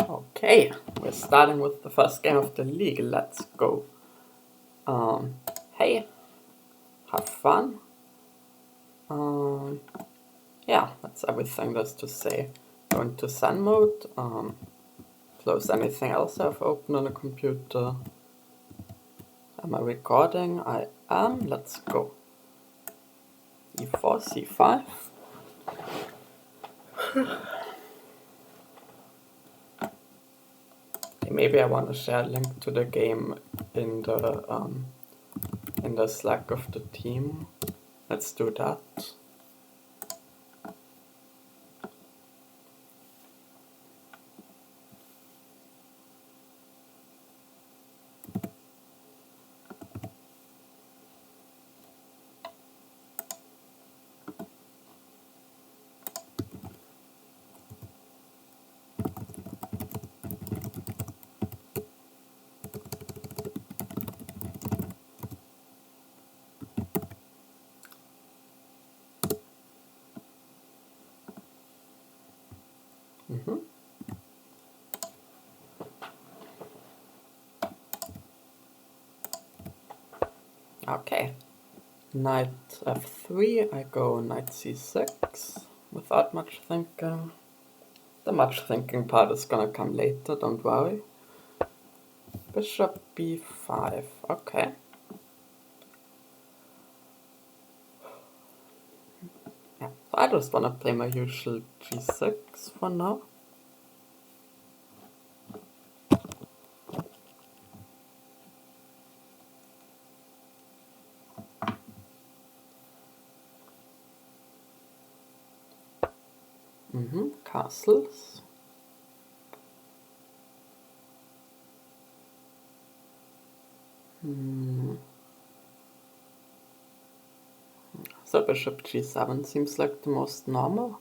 Okay, we're starting with the first game of the league. Let's go. Hey, have fun. Yeah, that's everything there's to say. Go into Zen mode. Close anything else I've opened on the computer. Am I recording? I am. Let's go. E4, C5. Okay, maybe I want to share a link to the game in the Slack of the team. Let's do that. Okay, knight f3, I go knight c6 without much thinking. The much thinking part is gonna come later, don't worry. Bishop b5, okay. Yeah, so I just wanna play my usual g6 for now. Castles. So bishop g7 seems like the most normal.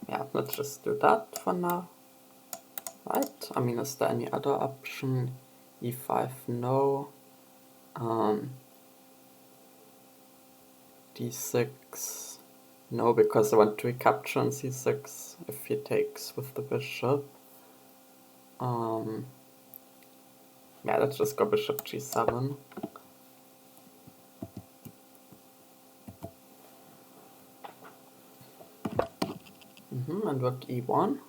Yeah, let's just do that for now. Right, I mean, is there any other option? e5, no. d6, no, because I want to recapture on c6 if he takes with the bishop. Yeah, let's just go bishop g7. And rook e1.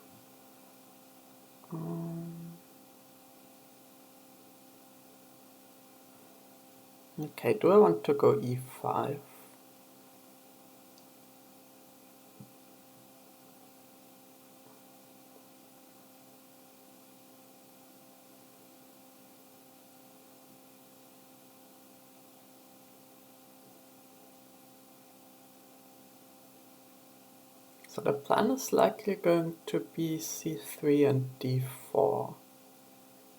Okay, do I want to go e5? So the plan is likely going to be c3 and d4.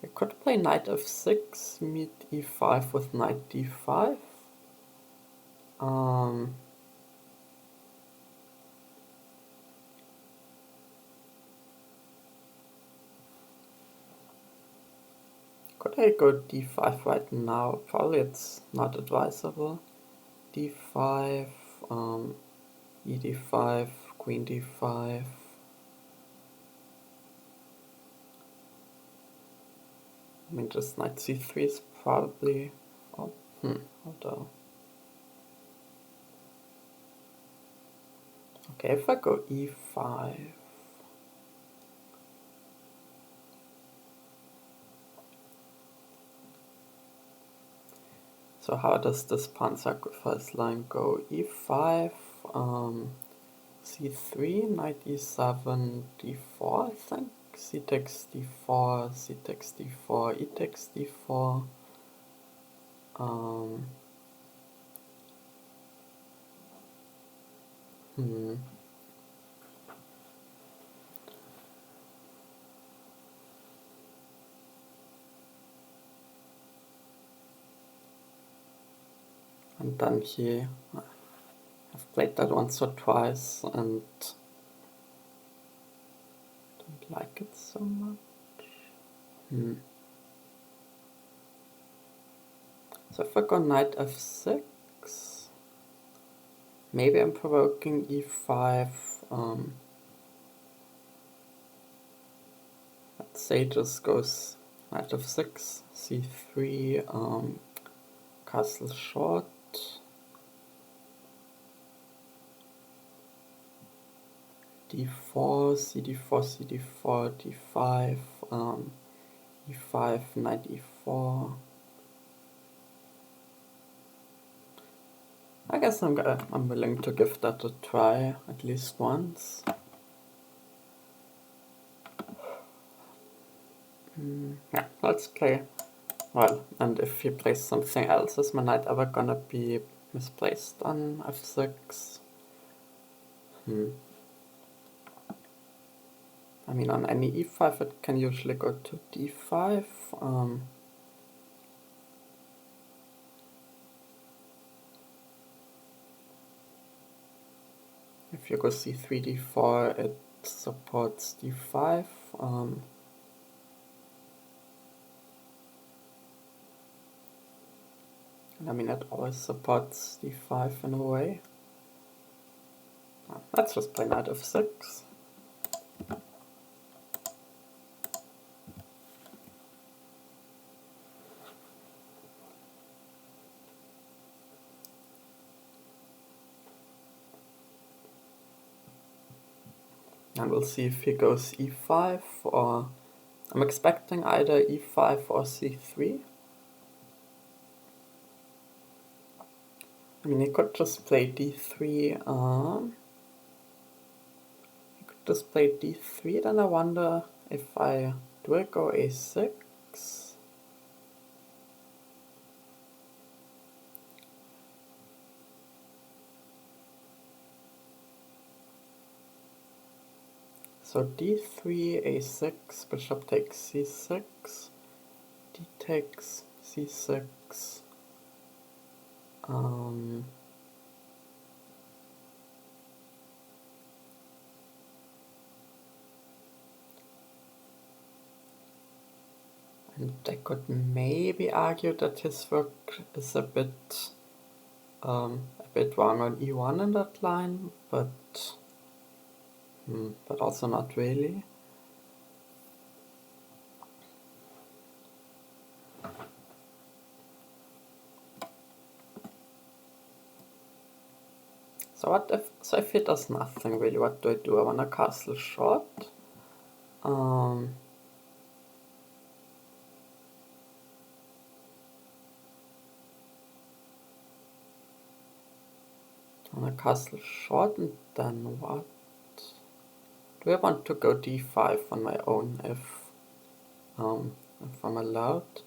I could play knight f6, meet e5 with knight d5. Could I go d5 right now? Probably it's not advisable. d5, e d5, queen d5. I mean, just knight c3 is probably... Oh, hold on. Okay, if I go e5... So how does this pawn sacrifice line go? e5, c3, knight e7, d4, I think. c takes d4, c takes d4, e takes d4. And then here, I've played that once or twice and don't like it so much. So if I go knight f6, maybe I'm provoking e5. sages goes knight f6, c3, castle short, d4, cd4, cd4, d5, e5, knight e4. I guess I'm willing to give that a try at least once. Yeah, let's play. Well, and if he plays something else, is my knight ever gonna be misplaced on f6? I mean, on any e5 it can usually go to d5. If you go c3, d4, it supports d5. I mean, it always supports d5 in a way. Let's just play knight f6. And we'll see if he goes e5, or I'm expecting either e5 or c3. I mean, he could just play d3. He could just play d3, then I wonder if I go a6. So d3, a6, bishop takes c6, d takes c6. And I could maybe argue that his work is a bit wrong on e1 in that line, but also not really. So if he does nothing really, what do I do? I want to castle short. On a castle short, and then what? Do I want to go d5 on my own if I'm allowed?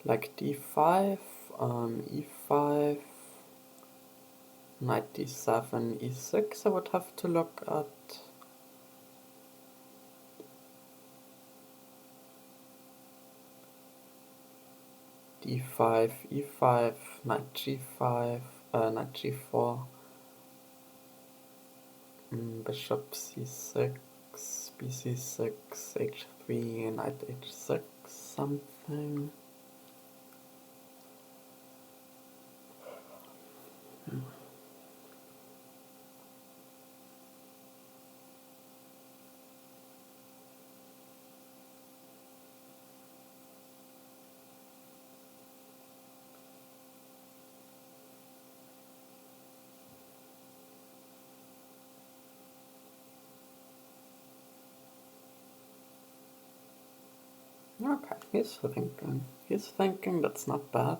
Like d5, e5, knight d7, e6 I would have to look at. d5, e5, knight g5, knight g4, bishop c6, bc6, h3, knight h6, something. Okay, he's thinking. He's thinking, that's not bad.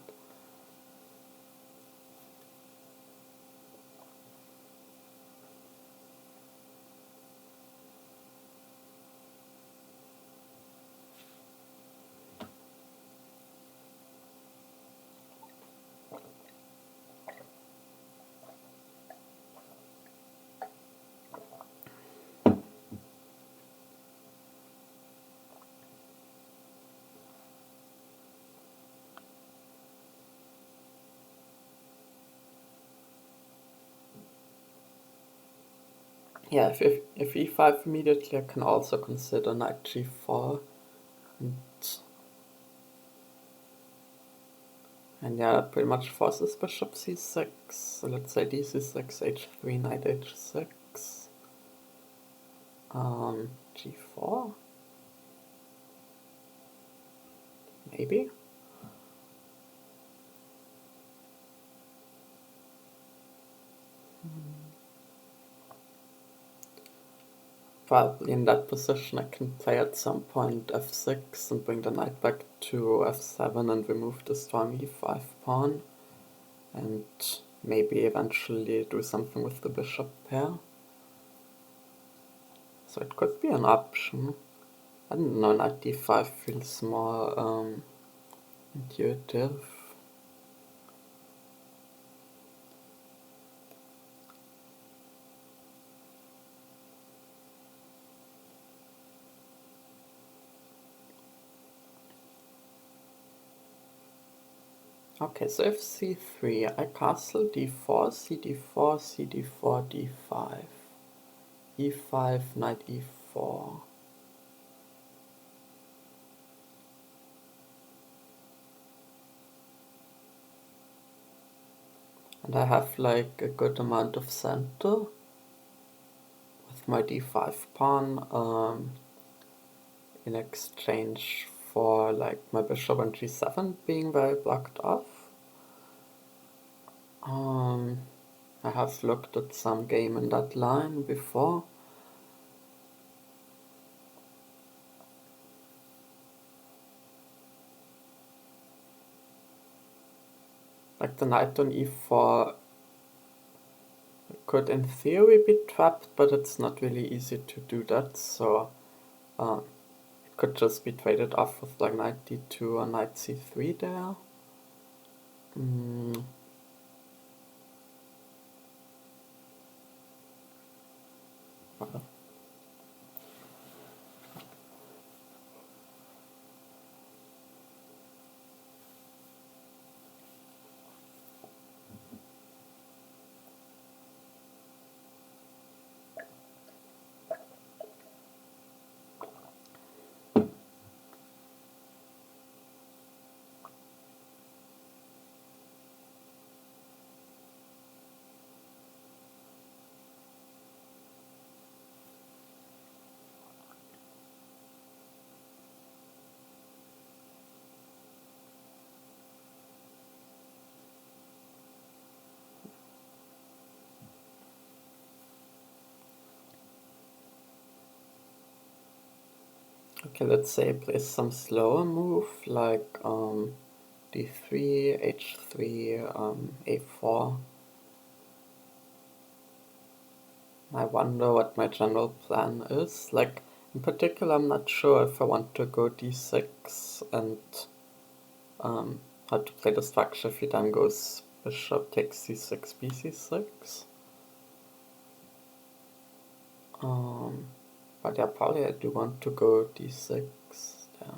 Yeah, if e5 immediately, I can also consider knight g4. And yeah, that pretty much forces bishop c6. So let's say d c6, h3, knight h6. G4? Maybe? Probably in that position I can play at some point f6 and bring the knight back to f7 and remove the strong e5 pawn, and maybe eventually do something with the bishop pair. So it could be an option. I don't know, knight d5 feels more intuitive. Okay, so if c3, I castle d4, cd4, cd4, d5, e5, knight e4. And I have like a good amount of center with my d5 pawn in exchange for like my bishop on g7 being very blocked off. I have looked at some game in that line before. Like the knight on e4 could in theory be trapped, but it's not really easy to do that, so it could just be traded off with like knight d2 or knight c3 there. Okay, let's say play some slower move like d3, h3, a4. I wonder what my general plan is. Like, in particular, I'm not sure if I want to go d6 and how to play the structure if he then goes bishop takes c6, bc6. But yeah, probably I do want to go d6 there.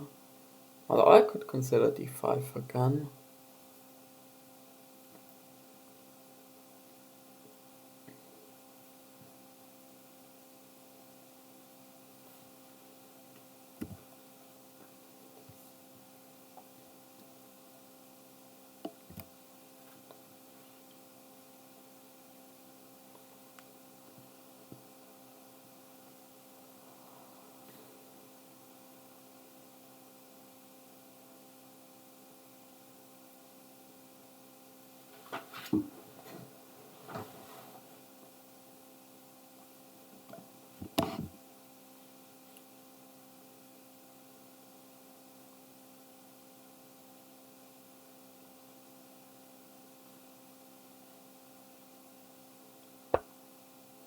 Although I could consider d5 again.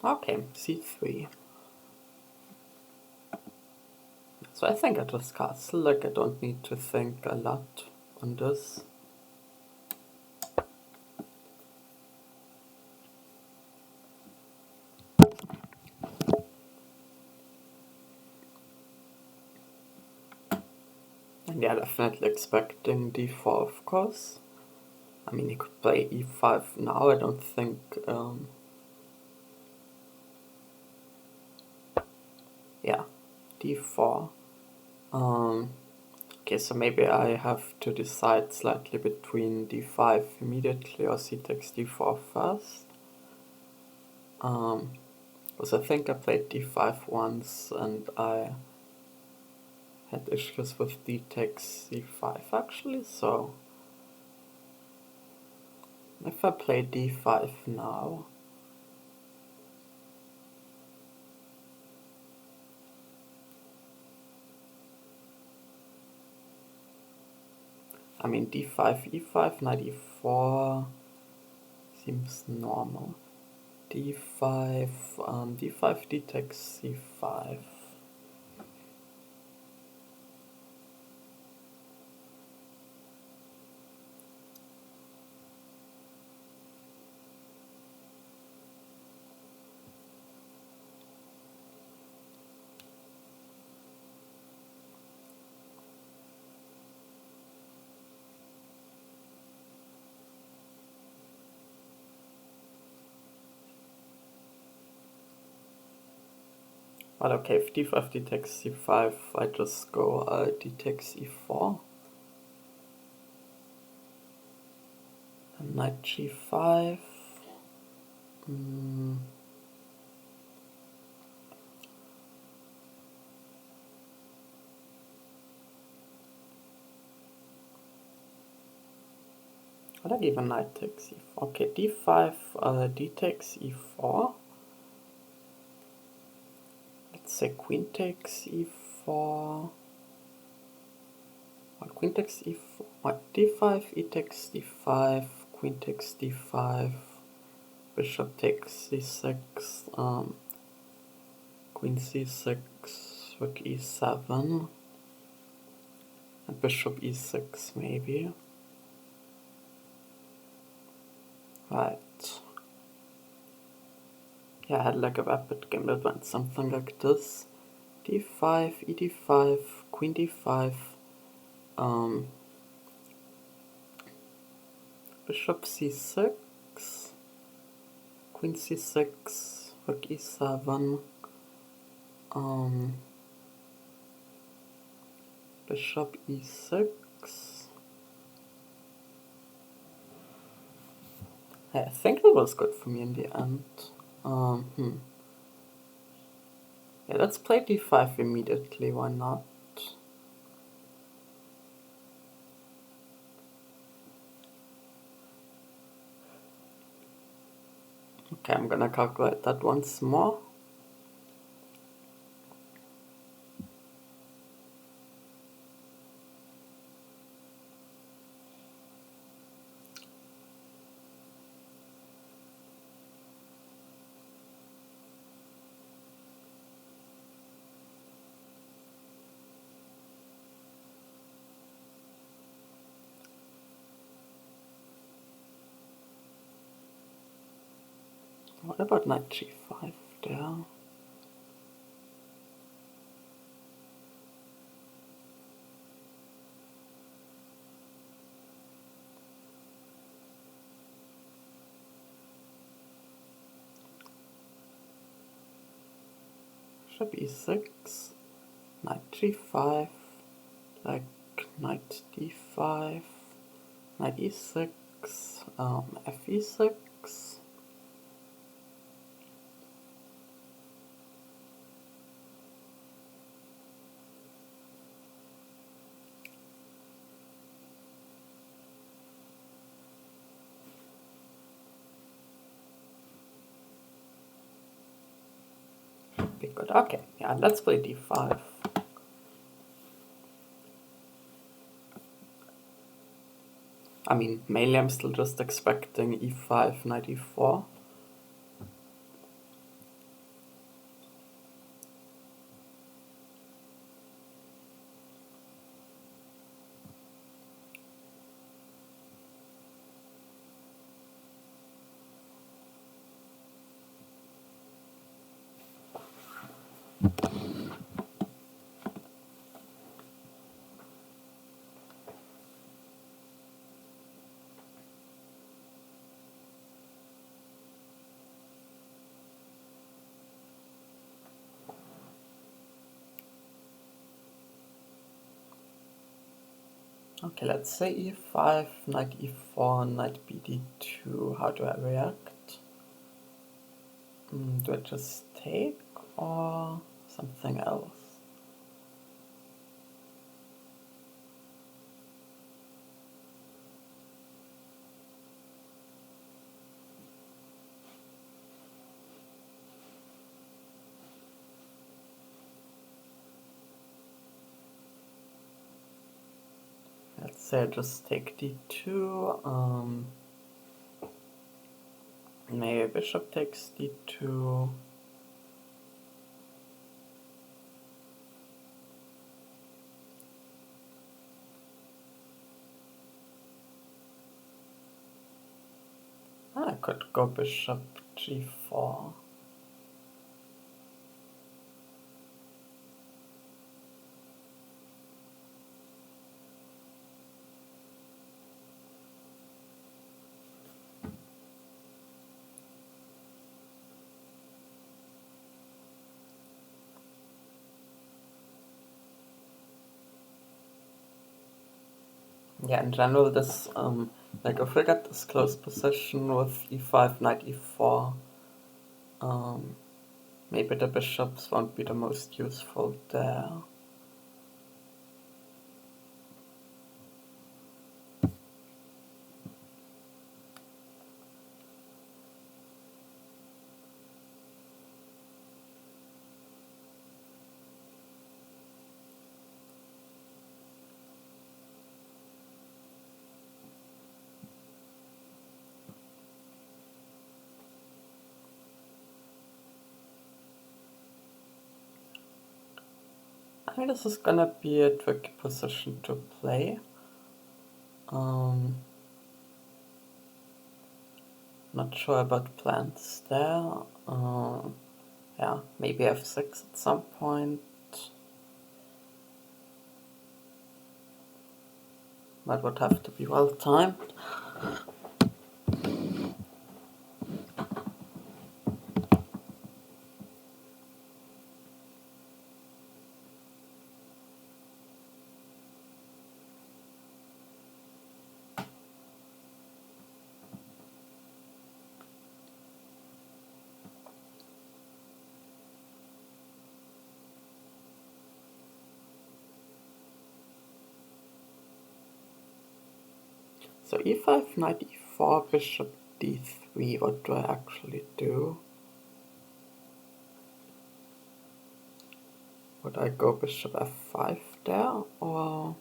Okay, c3. So I think I just castle, like I don't need to think a lot on this. And yeah, definitely expecting d4, of course. I mean, he could play e5 now, I don't think... yeah, d4. Okay, so maybe I have to decide slightly between d5 immediately or c takes d4 first. Because I think I played d5 once and I had issues with d takes c5 actually, so if I play d5 now, I mean d5, e5, knight e4 seems normal. d5, d5, d takes c5. But okay, if d5, d takes c5, I just go d takes e4. And knight g5. What I give a knight takes e4. Okay, d5, d takes e4. Let's say queen takes e4. Queen takes e4. d5, e takes d5, queen takes d5, bishop takes c6, queen c6, rook e7, and bishop e6 maybe. Right. Yeah, I had like a rapid game that went something like this. d5, e d5, queen d5, bishop c6, queen c6, rook e7, bishop e6. I think it was good for me in the end. Yeah, let's play d5 immediately, why not? Okay, I'm gonna calculate that once more. What about knight g5 there? Bishop e6, knight g5, like knight d5, knight e6, f e6. Be good. Okay, yeah, let's play d5. I mean, mainly I'm still just expecting e5, knight e4. Okay, let's say e5, knight e4, knight bd2. How do I react? Do I just take or something else? Let's say I just take d2, maybe bishop takes d2. I could go bishop g4. Yeah, in general, this, like if we get this close position with e5, knight e4, maybe the bishops won't be the most useful there. I think this is gonna be a tricky position to play. Not sure about plans there. Yeah, maybe f6 at some point. That would have to be well timed. So e5, knight e4, bishop d3, what do I actually do? Would I go bishop f5 there, or...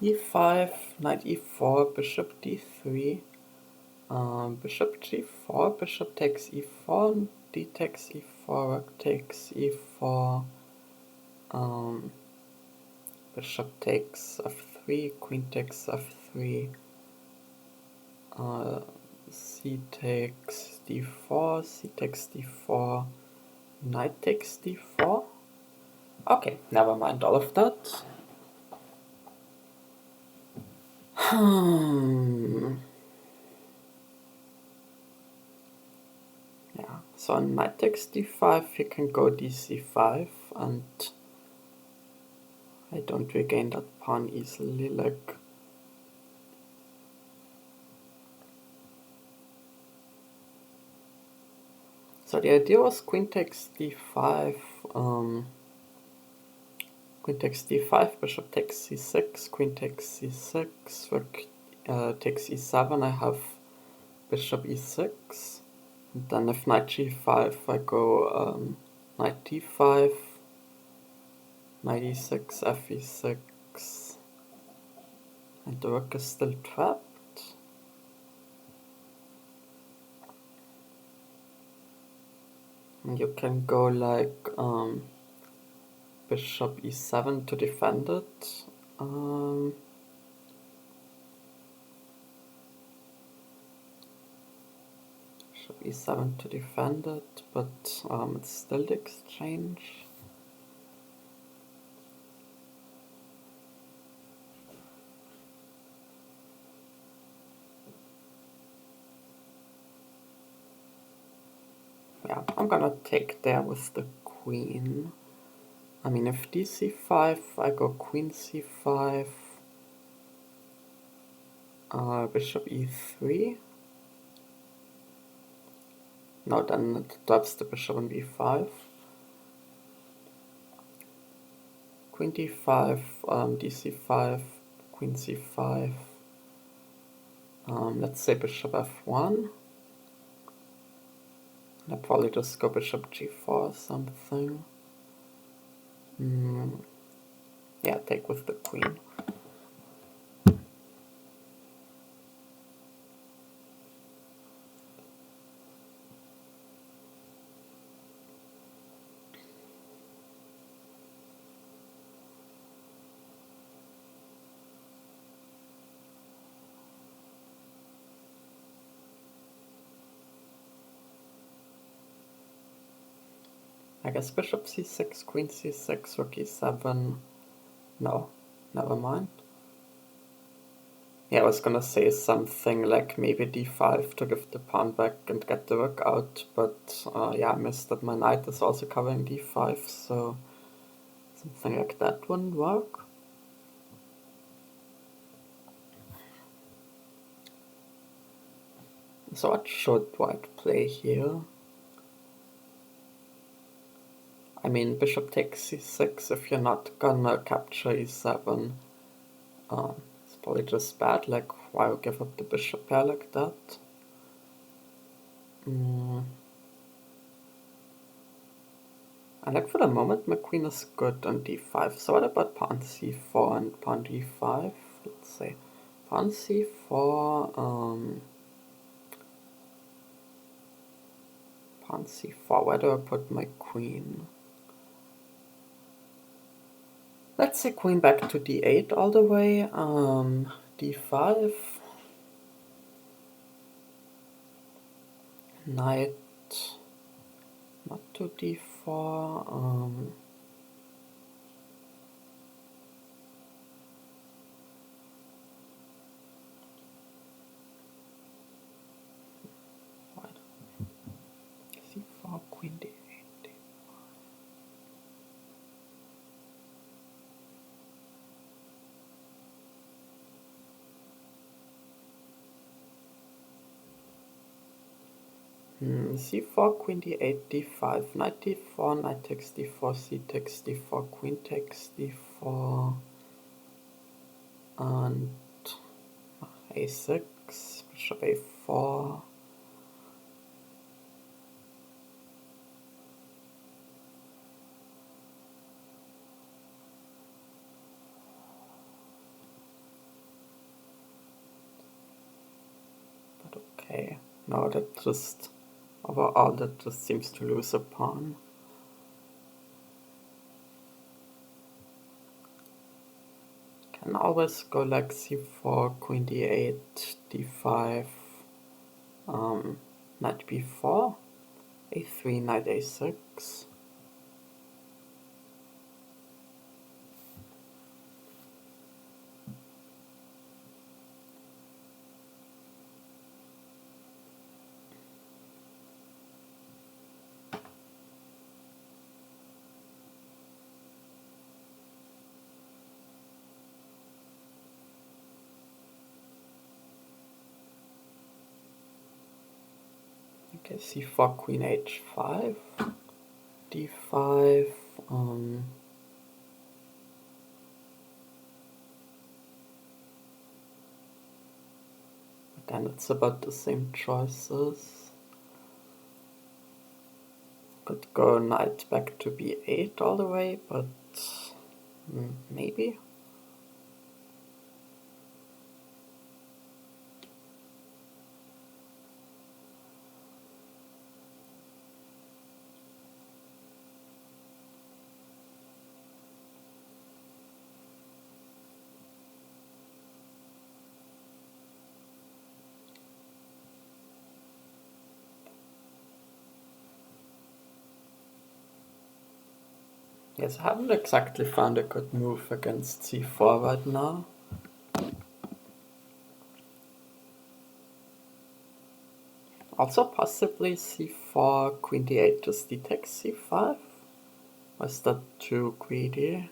e5, knight e4, bishop d3, bishop g4, bishop takes e4, d takes e4, rook takes e4, bishop takes f3, queen takes f3, c takes d4, c takes d4, knight takes d4. Okay, never mind all of that. Yeah, so on knight takes d5, you can go dc5, and I don't regain that pawn easily, like... So the idea was queen takes d5, queen takes d5, bishop takes c6, queen takes c6, rook takes e7, I have bishop e6. And then if knight g5, I go knight d5, knight e6, f e6, And the rook is still trapped. And you can go like bishop e7 to defend it. Bishop e7 to defend it, but it's still the exchange. Yeah, I'm gonna take there with the queen. I mean, if dc5, I go queen c5, bishop e3. No, then it drops the bishop on b5. Queen d5, dc5, queen c5. Let's say bishop f1. I'll probably just go bishop g4 or something. Yeah, take with the queen. I guess bishop c6, queen c6, rook e7. No, never mind. Yeah, I was gonna say something like maybe d5 to give the pawn back and get the rook out, but yeah, I missed that my knight is also covering d5, so something like that wouldn't work. So what should white play here? I mean, bishop takes c6 if you're not gonna capture e7. It's probably just bad, like why would give up the bishop pair like that? And like for the moment my queen is good on d5, so what about pawn c4 and pawn d5? Let's say pawn c4, pawn c4, where do I put my queen? Let's say queen back to d8 all the way, d5, knight not to d4, c4, queen d8. c4, queen d8, d5, knight d4, knight takes d4, c takes d4, queen takes d4, and a6, bishop a4. But okay, no, that just, overall that just seems to lose a pawn. Can always go like c4, queen d8, d5, knight b4, a3, knight a6. Okay, c4, queen h5, d5, then it's about the same choices. Could go knight back to b8 all the way, but maybe. Yes, I haven't exactly found a good move against c4 right now. Also possibly c4, queen d8, just d takes c5? Or is that too greedy?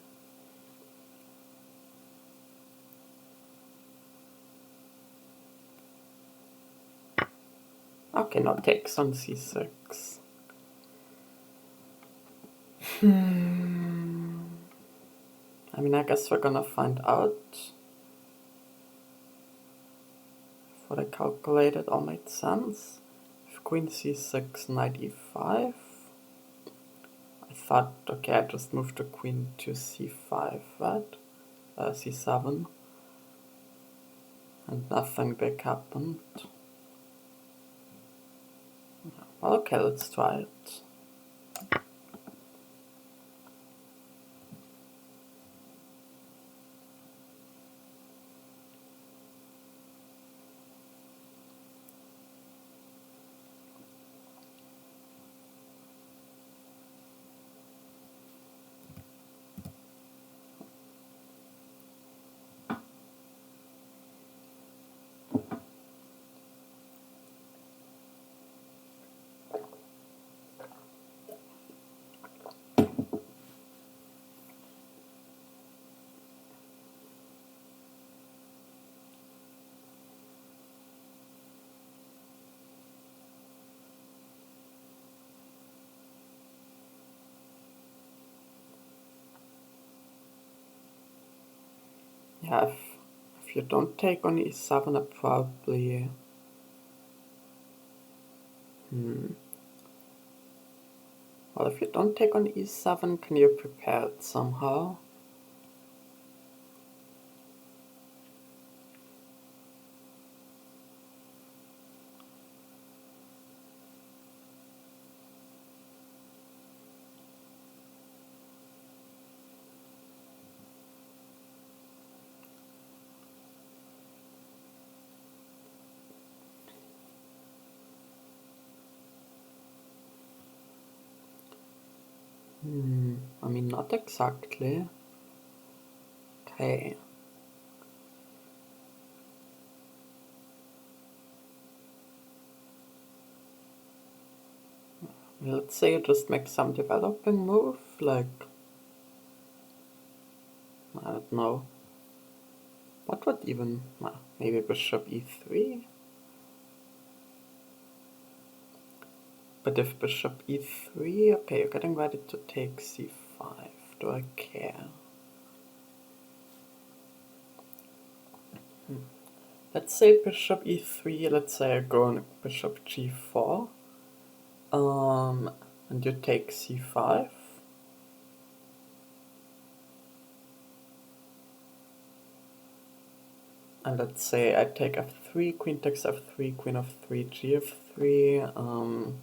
Okay, no, takes on c6. I mean, I guess we're gonna find out. If what I calculated all made sense. If queen c6, knight e5. I thought, okay, I just moved the queen to c5, right? C7. And nothing big happened. Well, okay, let's try it. Yeah, if you don't take on e7, I probably... Well, if you don't take on e7, can you prepare it somehow? I mean, not exactly. Okay. Let's say you just make some developing move, like... I don't know. What would even... maybe bishop e3? But if bishop e3... Okay, you're getting ready to take c5. Do I care? Let's say bishop e3, let's say I go on bishop g4. And you take c5. And let's say I take f3, queen takes f3, queen f3, gf3.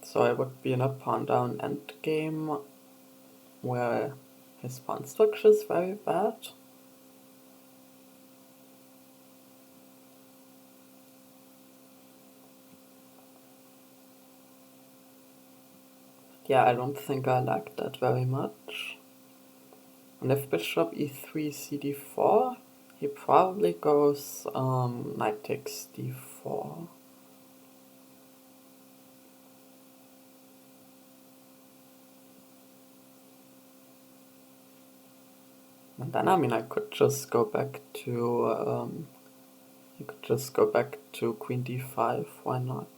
So I would be in a pawn down endgame where his pawn structure is very bad. Yeah, I don't think I like that very much. And if bishop e3, cd4, he probably goes knight takes d4. And then, I mean, I could just go back to, you could just go back to queen d5, why not?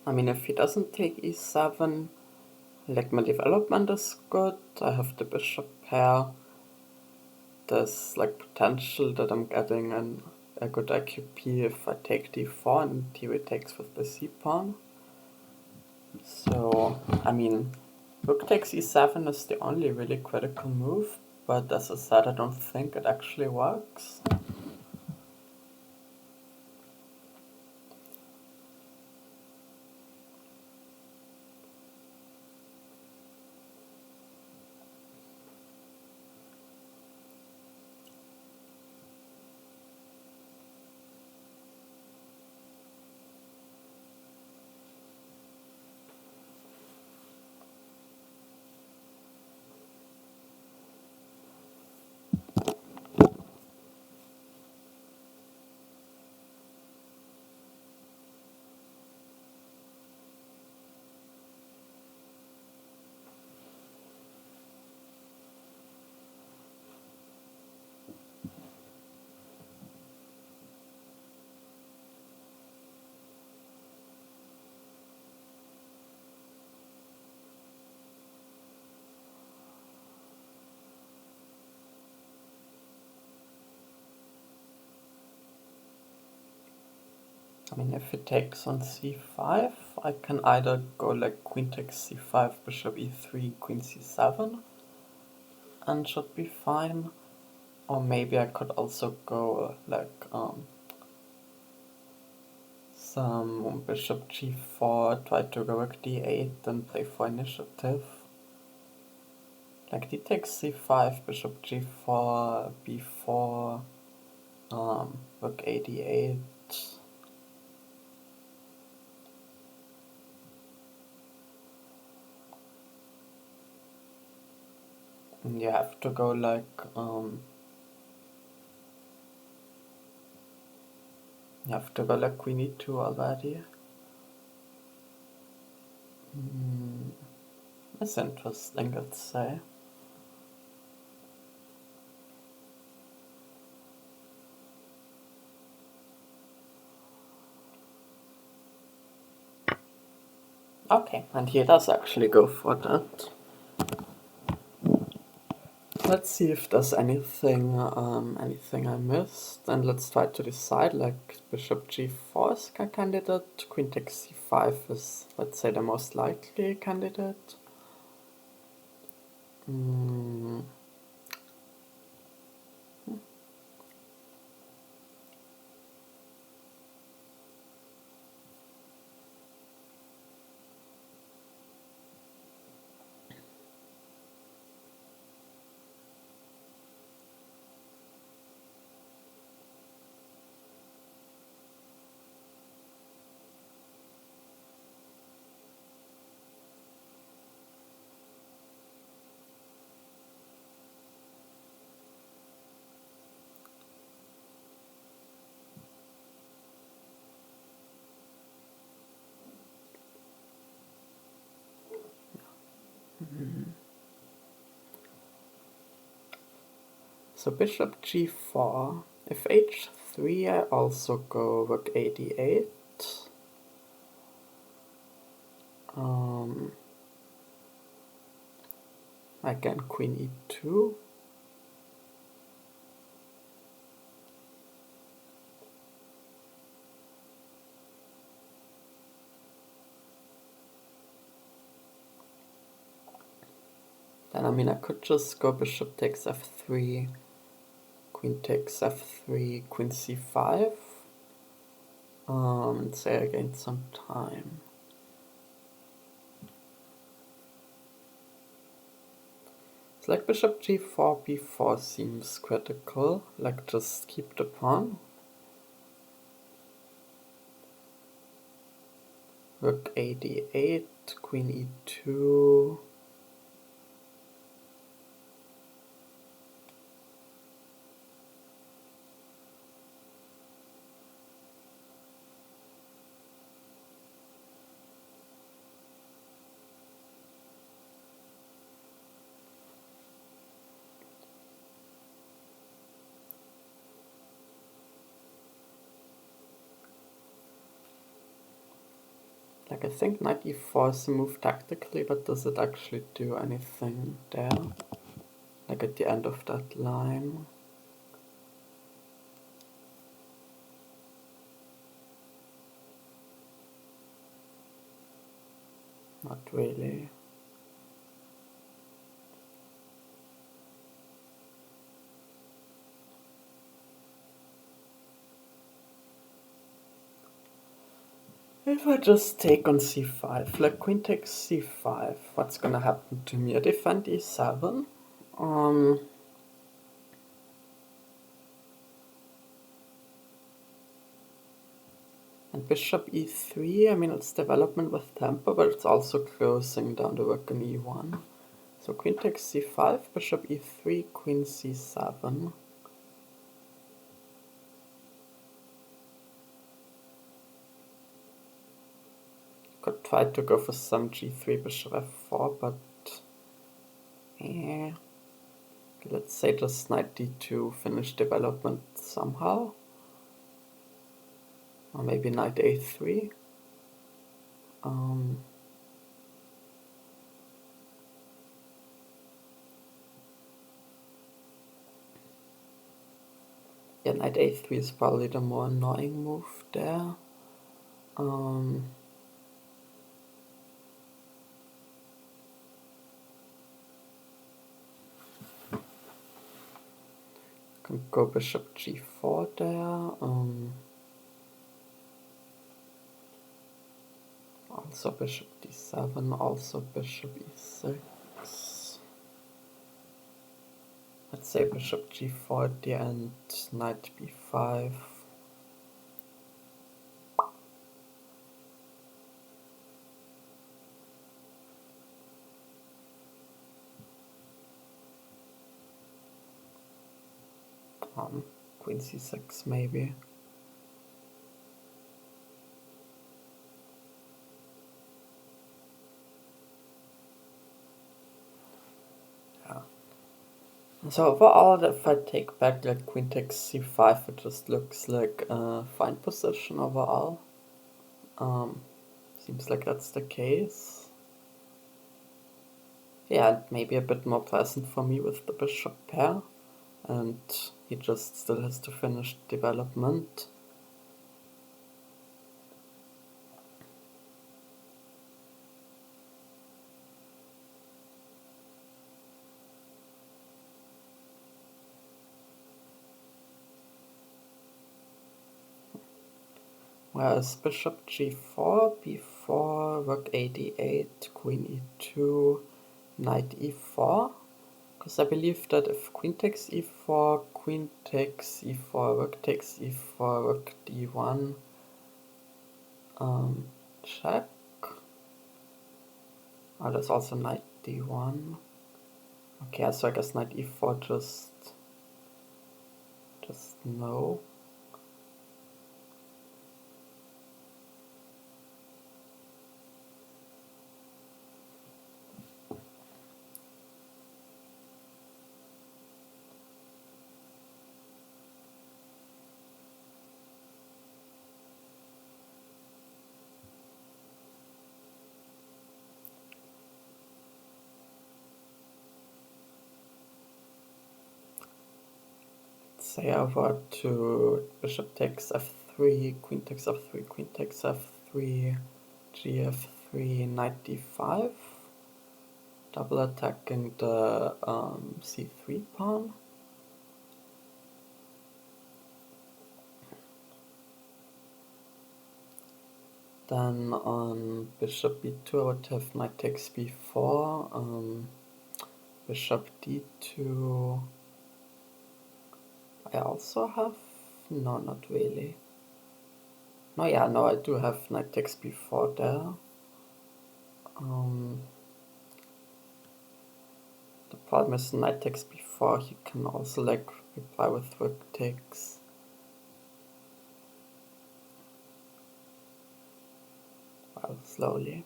I mean, if he doesn't take e7, like my development is good, I have the bishop pair. There's like potential that I'm getting a a good IQP if I take d4 and he retakes with the c-pawn. So, I mean, rook takes e7 is the only really critical move, but as I said, I don't think it actually works. I mean, if he takes on c5, I can either go like queen takes c5, bishop e3, queen c7, and should be fine. Or maybe I could also go like some bishop g4, try to go rook d8 and play for initiative. Like d takes c5, bishop g4, b4, rook a d8. And you have to go like queen e2 already. That's interesting, let's say. Okay, and he does actually go for that. Let's see if there's anything I missed, and let's try to decide. Like bishop g4 is a candidate, queen takes c5 is, let's say, the most likely candidate. So bishop g4, if h3 I also go rook a d8. Again queen e2. Then I mean I could just go bishop takes f3, queen takes f3, queen c5, and say I gained some time. It's like bishop g4, b4 seems critical, like just keep the pawn. Rook a d8, queen e2. Like I think knight e4 is a move tactically, but does it actually do anything there? Like at the end of that line? Not really. If I just take on c5, like queen takes c5, what's gonna happen to me? I defend e7. And bishop e3, I mean it's development with tempo, but it's also closing down the rook on e1. So queen takes c5, bishop e3, queen c7. Could try to go for some g3, bishop f4, but eh. Let's say just knight d2, finish development somehow. Or maybe knight a3. Yeah, knight a3 is probably the more annoying move there. Can go bishop g4 there. Also bishop d7, also bishop e6. Let's say bishop g4 at the end, knight b5. Queen c6 maybe. So overall, if I take back like queen takes c5, it just looks like a fine position overall. Seems like that's the case. Yeah, maybe a bit more pleasant for me with the bishop pair, and he just still has to finish development. Whereas bishop g4, b4, rook a d8, queen e2, knight e4. Because I believe that if queen takes e4, queen takes e4, rook takes e4, rook d1, check. Oh, there's also knight d1. Okay, so I guess knight e4 just no. Say over to bishop takes f3, queen takes f3, queen takes f3, gf3, knight d5, double attacking the c3 pawn. Then on bishop b2 I would have knight takes b4, bishop d2. I also have, no, not really. No, yeah, no, I do have knight takes b4 there. The problem is knight takes b4, you can also like reply with rook takes. Well, slowly.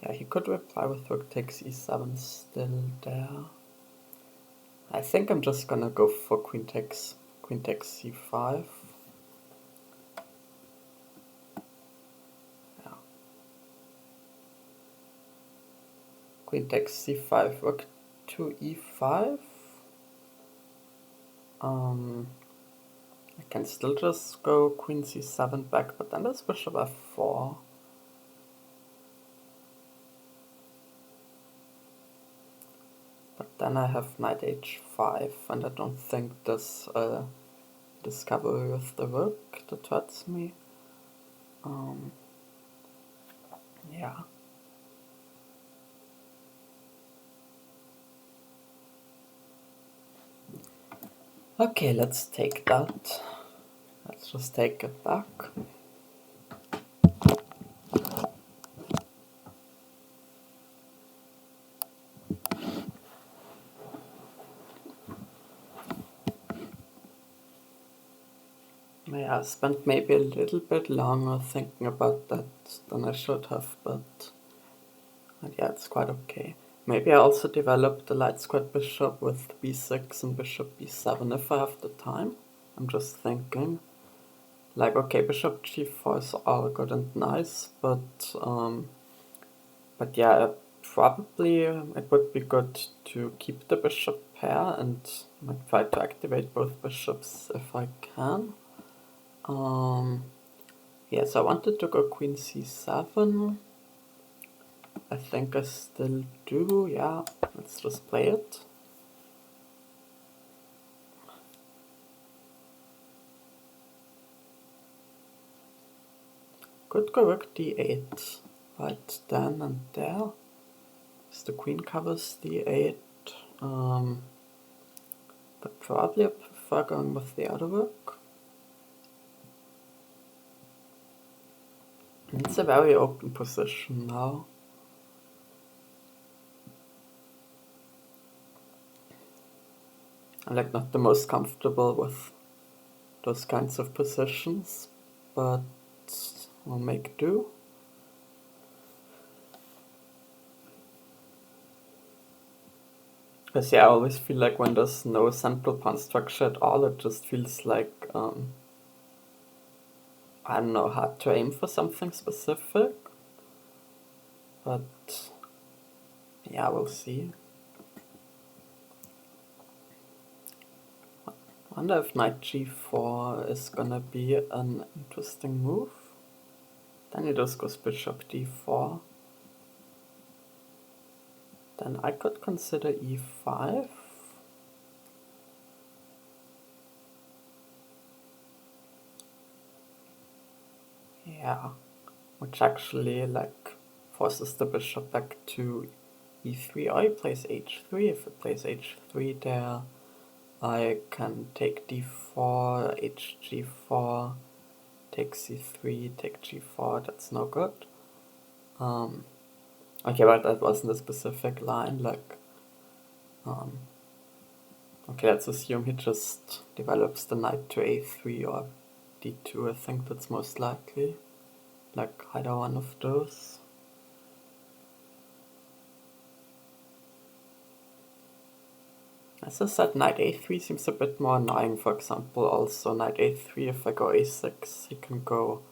Yeah, he could reply with rook takes e7 still there. I think I'm just gonna go for queen takes c5. Yeah. Queen takes c5, rook to e5. I can still just go queen c7 back, but then there's bishop f4. Then I have knight h5, and I don't think this discovery with the rook that hurts me. Yeah. Okay, let's take that. Let's just take it back. Yeah, I spent maybe a little bit longer thinking about that than I should have, but yeah, it's quite okay. Maybe I also develop the light squared bishop with b6 and bishop b7 if I have the time. I'm just thinking. Like, okay, bishop g4 is all good and nice, but yeah, probably it would be good to keep the bishop pair and like, try to activate both bishops if I can. Yes, I wanted to go queen c7. I think I still do, yeah. Let's just play it. Could go rook d8 right then and there. As the queen covers d8. But probably I prefer going with the other rook. It's a very open position now. I'm like not the most comfortable with those kinds of positions, but we'll make do. Because yeah, I always feel like when there's no central pawn structure at all, it just feels like, I don't know, hard to aim for something specific. But yeah, we'll see. I wonder if knight g4 is gonna be an interesting move. Then he just goes bishop d4. Then I could consider e5. Yeah, which actually like forces the bishop back to e3. Or he plays h3. If it plays h3 there, I can take d4, hg4, take c3, take g4. That's no good. Okay, but that wasn't a specific line. Like, okay, let's assume he just develops the knight to a3 or d2. I think that's most likely. Like either one of those. As I said, knight a3 seems a bit more annoying. For example, also knight a3, if I go a6, he can go,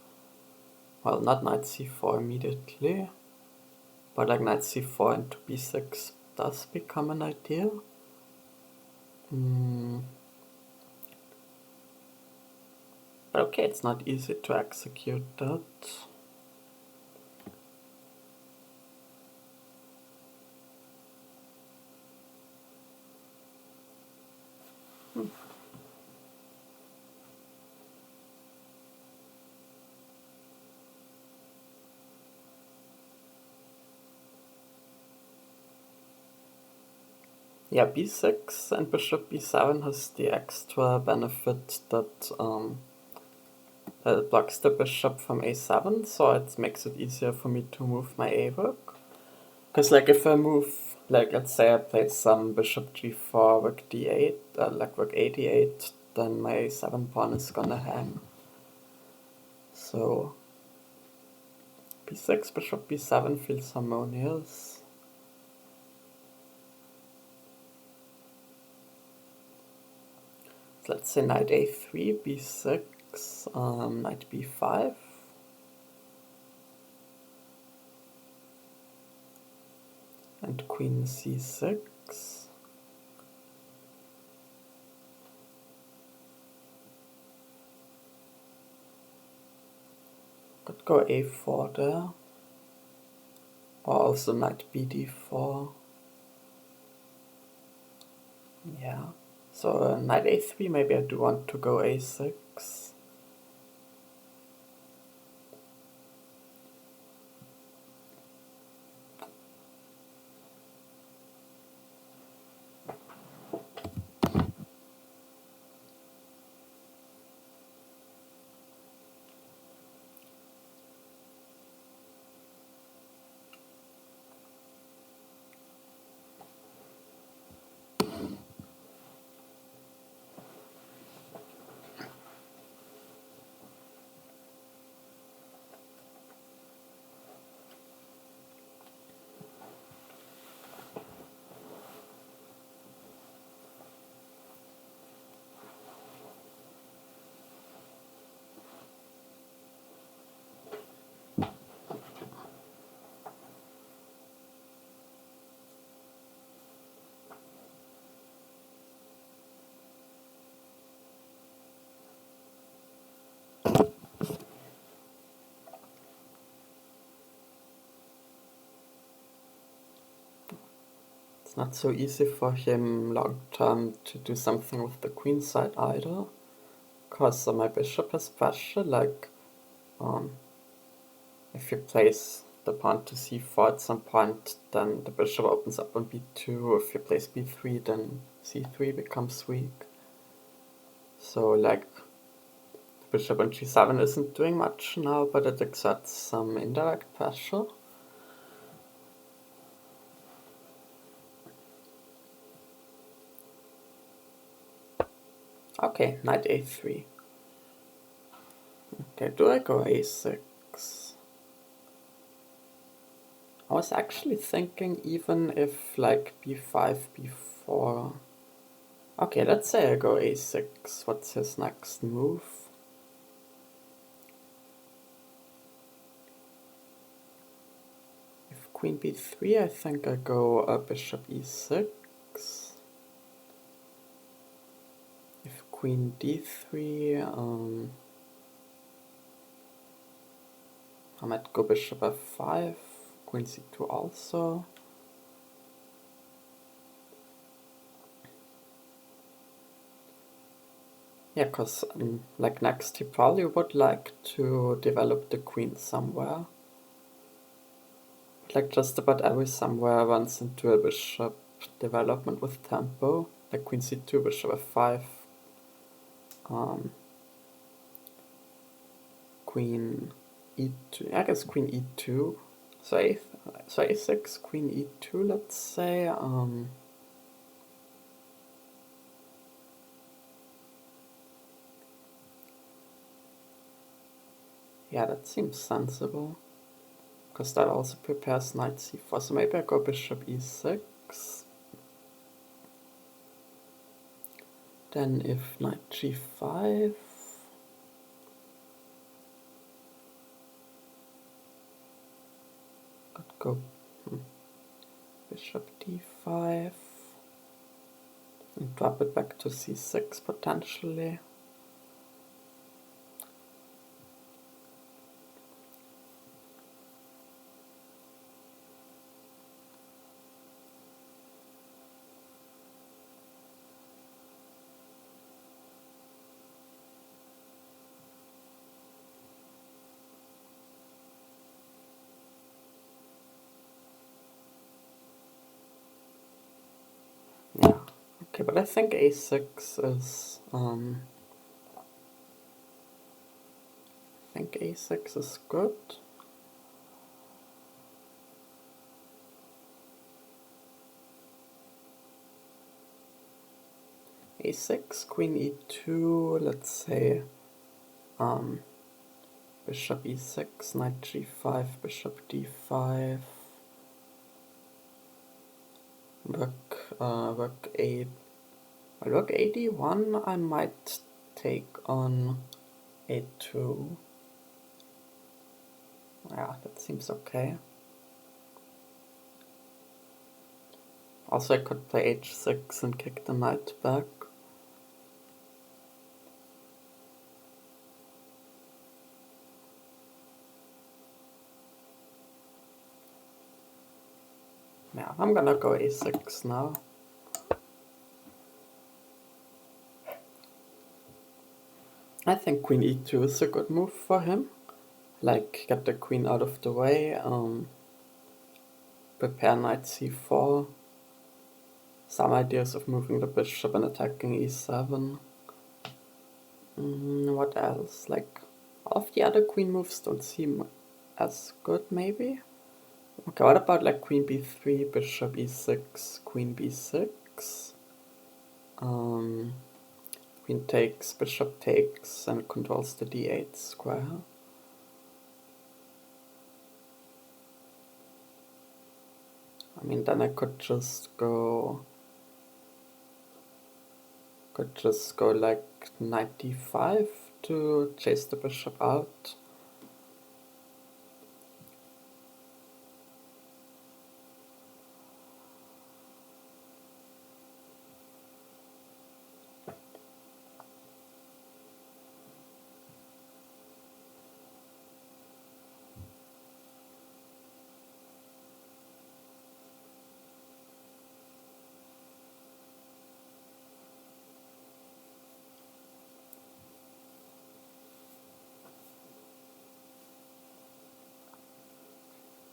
well, not knight c4 immediately, but like knight c4 into b6 does become an idea. But okay, it's not easy to execute that. Yeah, b6 and bishop b7 has the extra benefit that it blocks the bishop from a7, so it makes it easier for me to move my a rook. Because like if I move, like let's say I played some bishop g4, rook d8, like rook a d8, then my a7 pawn is gonna hang. So b6, bishop b7 feels harmonious. So let's say knight a3, b6, knight b5. And queen c6. Could go a4 there. Or also knight bd4. Yeah. So knight a3, maybe I do want to go a6. It's not so easy for him long term to do something with the queen side either, because my bishop has pressure, like if you place the pawn to c4 at some point, then the bishop opens up on b2. If you place b3, then c3 becomes weak. So like bishop on g7 isn't doing much now, but it exerts some indirect pressure. Okay, knight a3. Okay, do I go a6? I was actually thinking even if like b5, b4. Okay, let's say I go a6. What's his next move? If queen b3, I think I go bishop e6. If queen d3, I might go bishop f5, queen c2 also. Yeah, because like next he probably would like to develop the queen somewhere. Like just about every somewhere runs into a bishop development with tempo. Like queen c2, bishop f5, queen e2, I guess queen e2. So a6, queen e2, let's say. Yeah, that seems sensible. Because that also prepares knight c4. So maybe I go bishop e6. Then if knight g5. Could go bishop d5. And drop it back to c6 potentially. Yeah, okay, but I think a6 is, I think a6 is good. a6, queen e2, let's say, bishop e6, knight g5, bishop d5, rook a, rook a d1, I might take on a2. Yeah, that seems okay. Also, I could play h6 and kick the knight back. Yeah, I'm gonna go a6 now. I think queen e2 is a good move for him. Like, get the queen out of the way, prepare knight c4. Some ideas of moving the bishop and attacking e7. What else? Like, all of the other queen moves don't seem as good, maybe? Okay, what about like queen b3, bishop e6, queen b6? Queen takes, bishop takes, and controls the d8 square. I mean, then I could just go like knight d5 to chase the bishop out.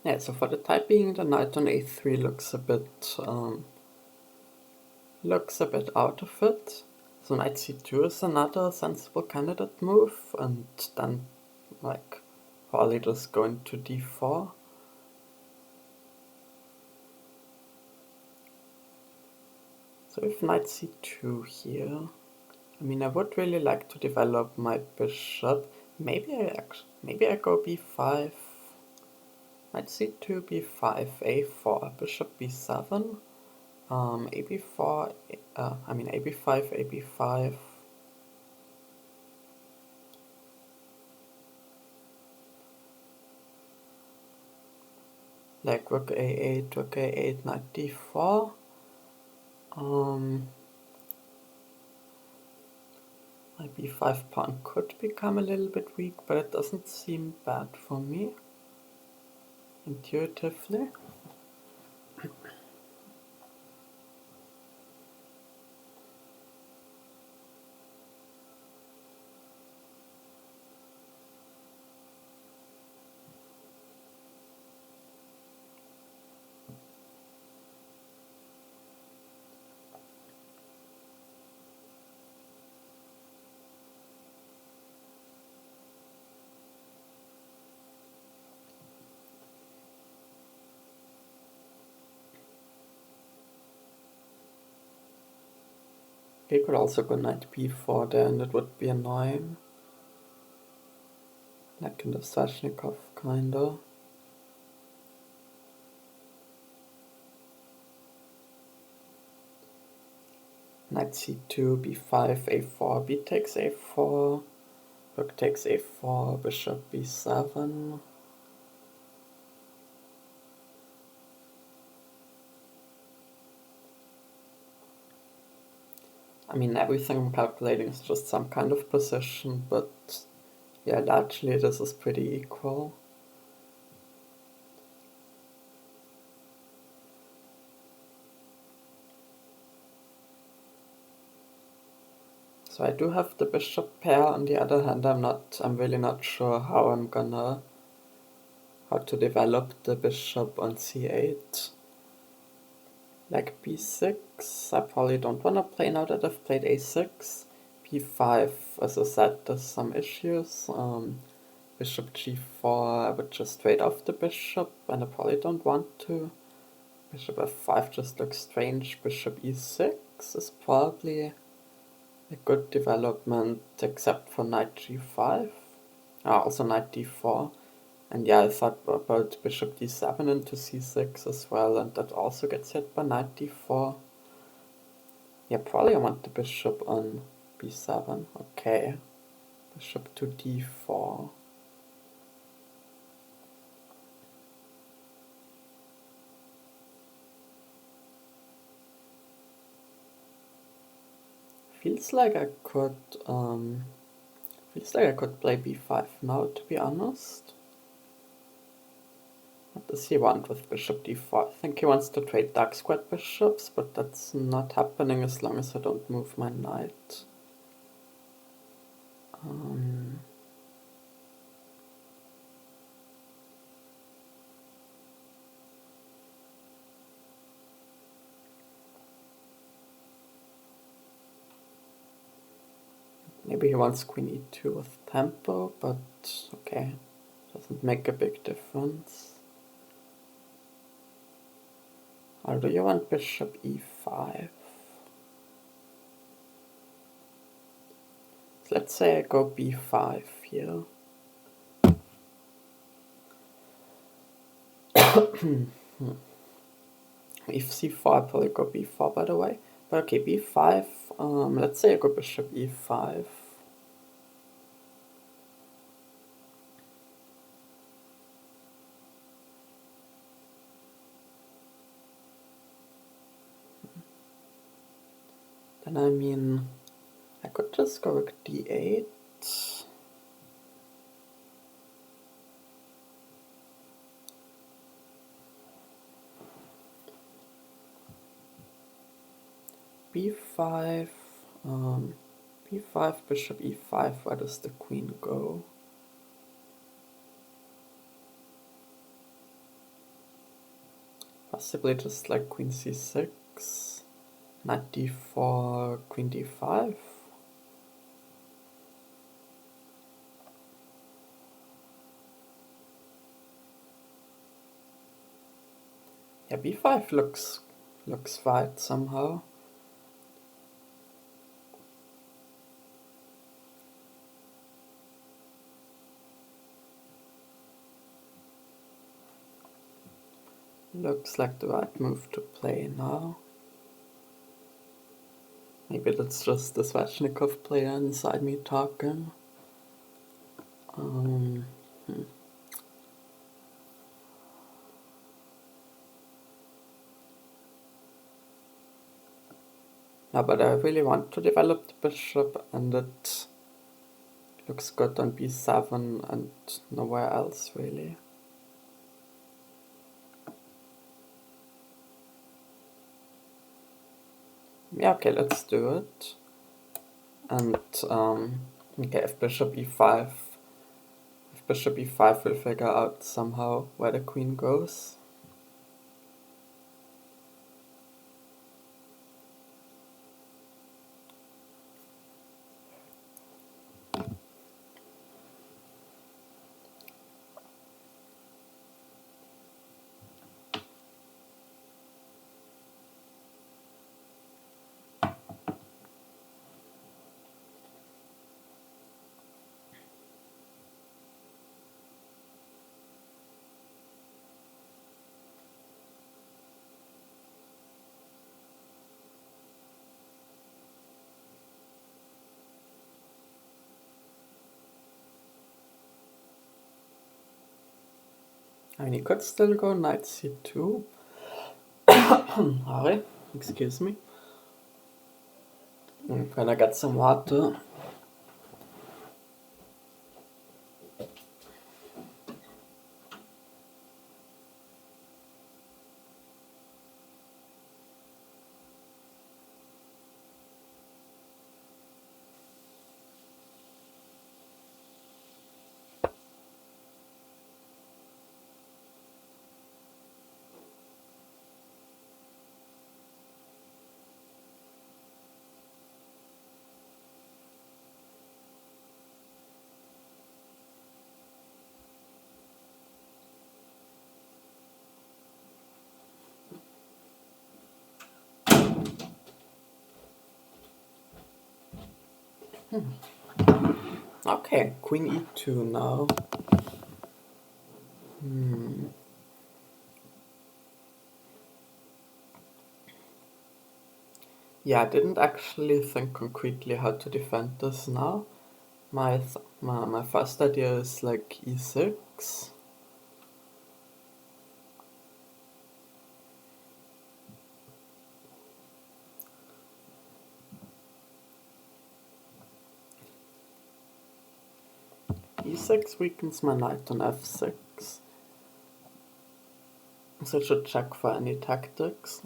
Yeah, so for the time being, the knight on a3 looks a bit out of it. So knight c2 is another sensible candidate move, and then like probably just go into d4. So if knight c2 here, I mean, I would really like to develop my bishop. Maybe I go b5. Knight c2, b5, a4, bishop b7, ab4, ab5, ab5. Like rook a8, knight d4. My b5 pawn could become a little bit weak, but it doesn't seem bad for me, intuitively. He could also go knight b4 there, and it would be annoying. Like in the Sveshnikov, kinda. Knight c2, b5, a4, b takes a4, rook takes a4, bishop b7. I mean, everything I'm calculating is just some kind of position, but yeah, largely this is pretty equal. So I do have the bishop pair. On the other hand, I'm really not sure how to develop the bishop on c8. Like b6, I probably don't want to play now that I've played a6. b5, as I said, there's some issues. Bishop g4, I would just trade off the bishop, and I probably don't want to. Bishop f5 just looks strange. Bishop e6 is probably a good development, except for knight g5. Also knight d4. And yeah, I thought about bishop d7 into c6 as well, and that also gets hit by knight d4. Yeah, probably I want the bishop on b7. Okay. Bishop to d4. Feels like I could play b5 now, to be honest. What does he want with bishop d4? I think he wants to trade dark squared bishops, but that's not happening as long as I don't move my knight. Maybe he wants queen e2 with tempo, but okay, doesn't make a big difference. Or do you want bishop e5? So let's say I go b5 here. If c4, I probably go b4 by the way. But okay, b5, let's say I go bishop e5. Then I mean, I could just go with d8. b5, b5, bishop e5, where does the queen go? Possibly just like queen c6, knight d4, queen d5. Yeah, b5 looks right somehow. Looks like the right move to play now. Maybe that's just the Svechnikov player inside me talking. No, but I really want to develop the bishop, and it looks good on b7 and nowhere else really. Yeah, okay, let's do it. And okay, if bishop e5, we'll figure out somehow where the queen goes. I mean, you could still go knight c2. Sorry, excuse me. I'm gonna get some water. Okay, queen e2 now. Yeah, I didn't actually think concretely how to defend this now. My first idea is like e6. e6 weakens my knight on f6. So I should check for any tactics.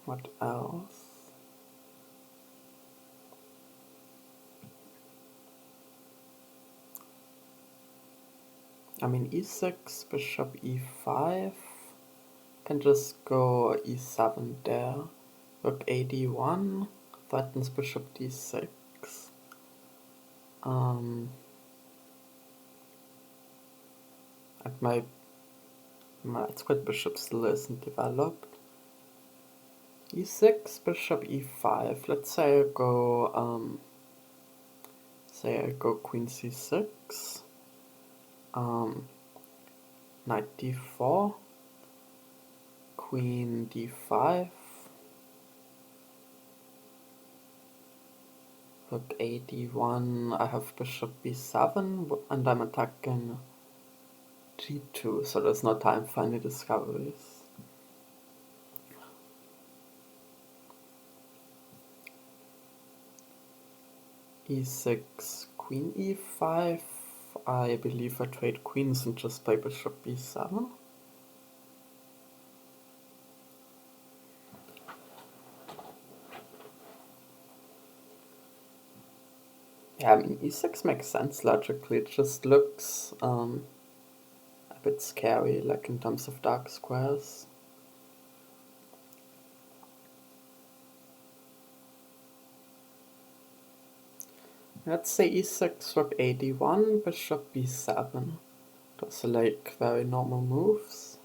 What else? I mean, e6, bishop e5. Can just go e7 there. Rook a d1 threatens bishop d6. And my square bishop still isn't developed. e6, bishop e5. Let's say I go queen c6. Knight d4. Queen d5. Rook a d1. I have bishop b7, and I'm attacking g2, so there's no time for any discoveries. e6, queen e5. I believe I trade queens and just play bishop b7. Yeah, I mean, e6 makes sense logically. It just looks a bit scary, like in terms of dark squares. Let's say e6, rook a d1, bishop b7. Those are like very normal moves.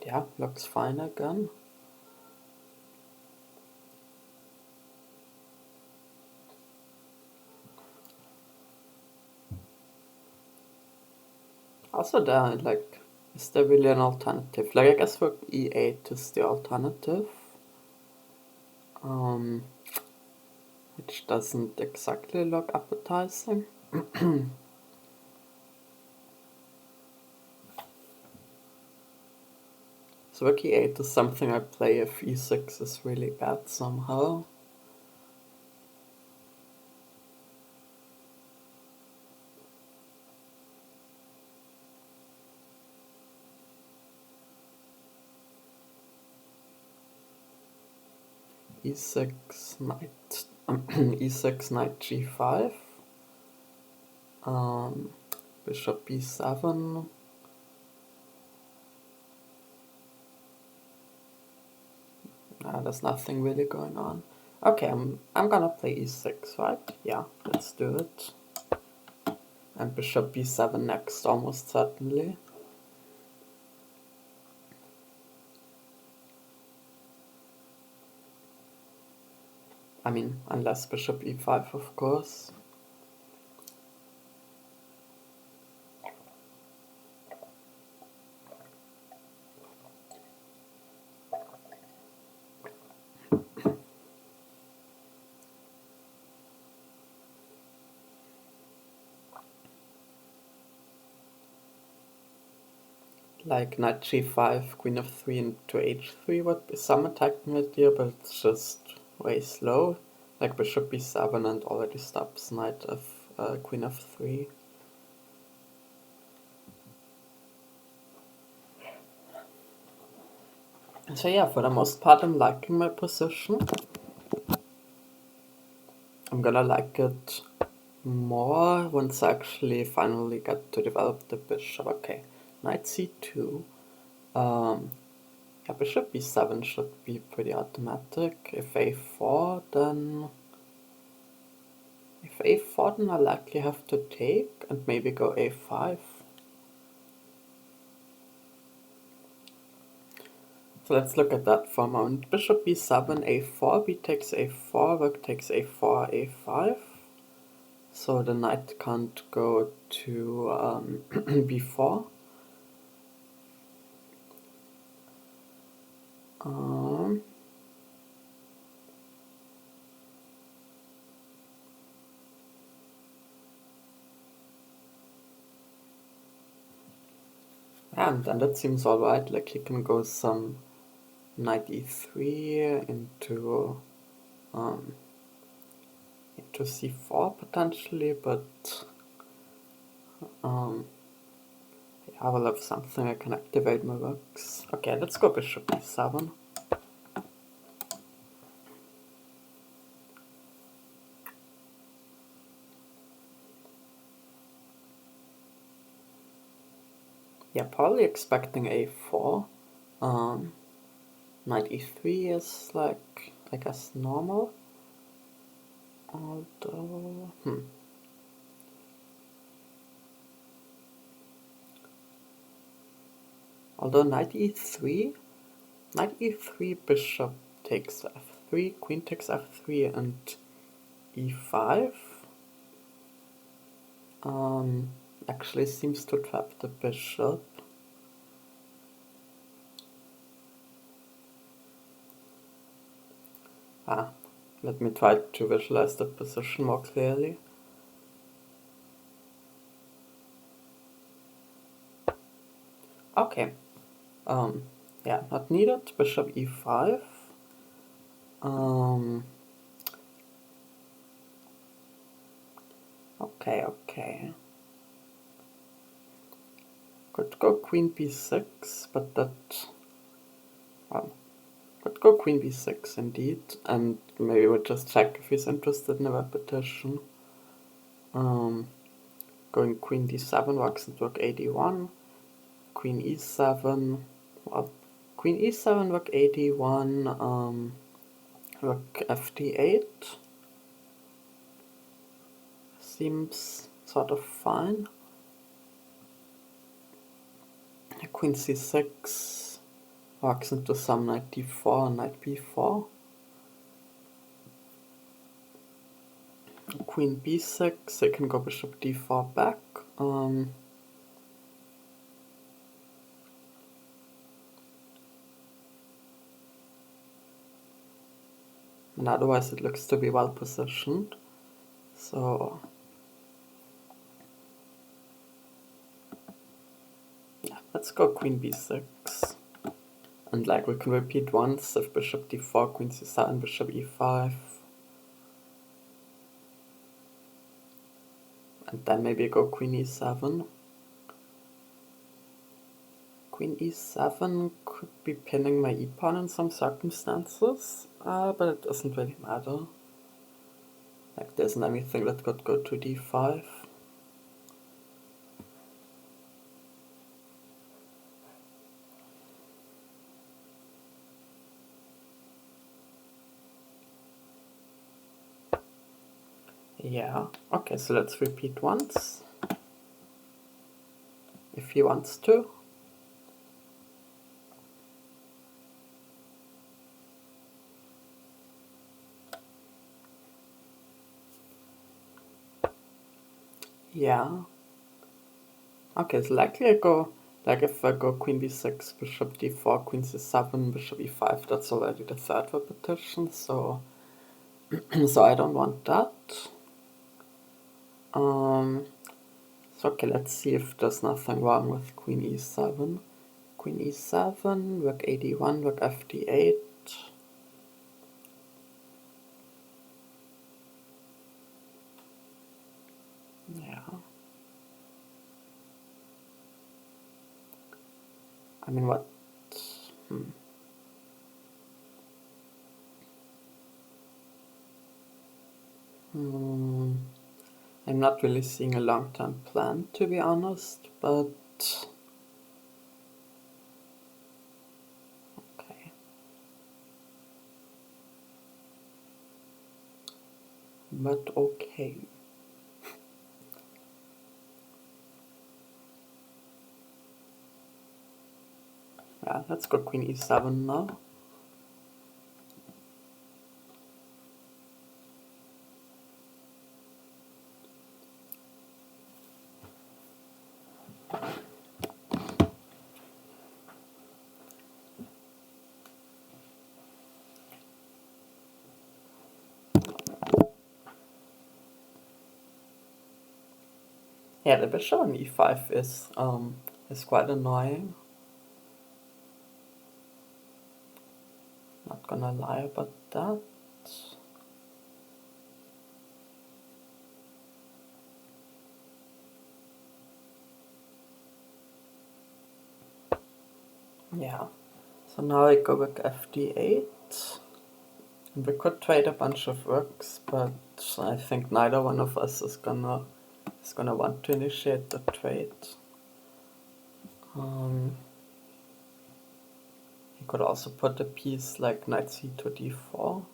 Yeah, looks fine again. Also there, like, is there really an alternative? Like, I guess rook e8 is the alternative. Which doesn't exactly look appetizing. So rook e8 is something I play if e6 is really bad somehow. e6 knight e6 knight g5. Bishop b7. There's nothing really going on. Okay, I'm gonna play e6, right? Yeah, let's do it. And bishop b7 next, almost certainly. I mean, unless bishop e5, of course. Like knight g5, queen f3 into h3 would be some attacking idea, but it's just way slow. Like bishop b7 and already stops knight of queen f3. So yeah, for the most part I'm liking my position. I'm gonna like it more once I actually finally get to develop the bishop. Okay, knight c2. Yeah, bishop b7 should be pretty automatic. If a4, then I likely have to take and maybe go a5. So let's look at that for a moment. Bishop b7, a4, b takes a4, rook takes a4, a5. So the knight can't go to b4. And then that seems alright, like he can go some knight e3 into into c4 potentially, but I will have something I can activate my rooks. Okay, let's go bishop e7. Yeah, probably expecting a4. Knight e3 is like, I guess, normal. Although, knight e3, bishop takes f3, queen takes f3, and e5 actually seems to trap the bishop. Let me try to visualize the position more clearly. Okay. Yeah, not needed. Bishop e5. Okay. Could go queen b6, but that... Well, could go queen b6 indeed, and maybe we'll just check if he's interested in a repetition. Going queen d7 works into rook a1, queen e7, well, queen e7, rook a1, rook fd8 seems sort of fine. Queen c6 works into some knight d4 and knight b4. Queen b6, I can go bishop d4 back. And otherwise it looks to be well positioned. So yeah, let's go queen b6. And like we can repeat once if bishop d4, queen c7, bishop e5. And then maybe go queen e7. Queen e7 could be pinning my e-pawn in some circumstances, but it doesn't really matter. Like there isn't anything that could go to d5. Yeah, okay, so let's repeat once. If he wants to. Yeah. Okay, so likely I go, like if I go queen b6, bishop d4, queen c7, bishop e5, that's already the third repetition, so so I don't want that. So okay, let's see if there's nothing wrong with queen e7. Queen e7, rook ad1, rook fd8. Yeah. I mean, what? I'm not really seeing a long-term plan, to be honest, but okay. But okay. Yeah, let's go queen e7 now. Yeah, the bishop on e5 is quite annoying. Not gonna lie about that. Yeah. So now I go with fd8. We could trade a bunch of rooks, but I think neither one of us is gonna want to initiate the trade. He could also put a piece like knight c to d4.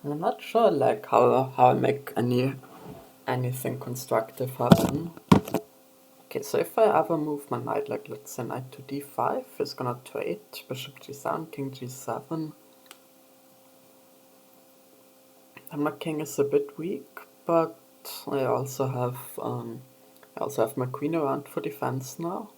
I'm not sure like how I make anything constructive happen. Okay, so if I ever move my knight, like let's say knight to d5, it's gonna trade bishop g7, king g7. And my king is a bit weak, but I also have my queen around for defense now.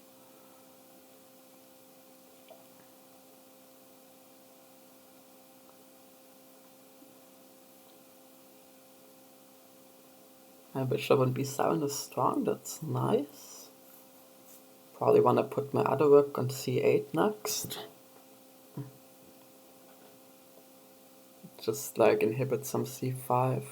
My bishop on b7 is strong, that's nice. Probably wanna put my other rook on c8 next. Just like inhibit some c5.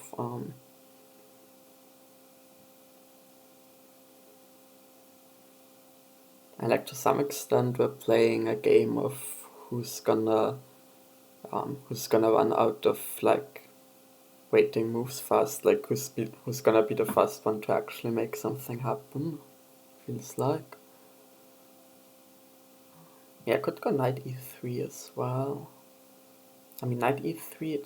And like to some extent we're playing a game of who's gonna run out of like waiting moves fast, like who's gonna be the first one to actually make something happen, feels like. Yeah, I could go knight e3 as well. I mean, knight e3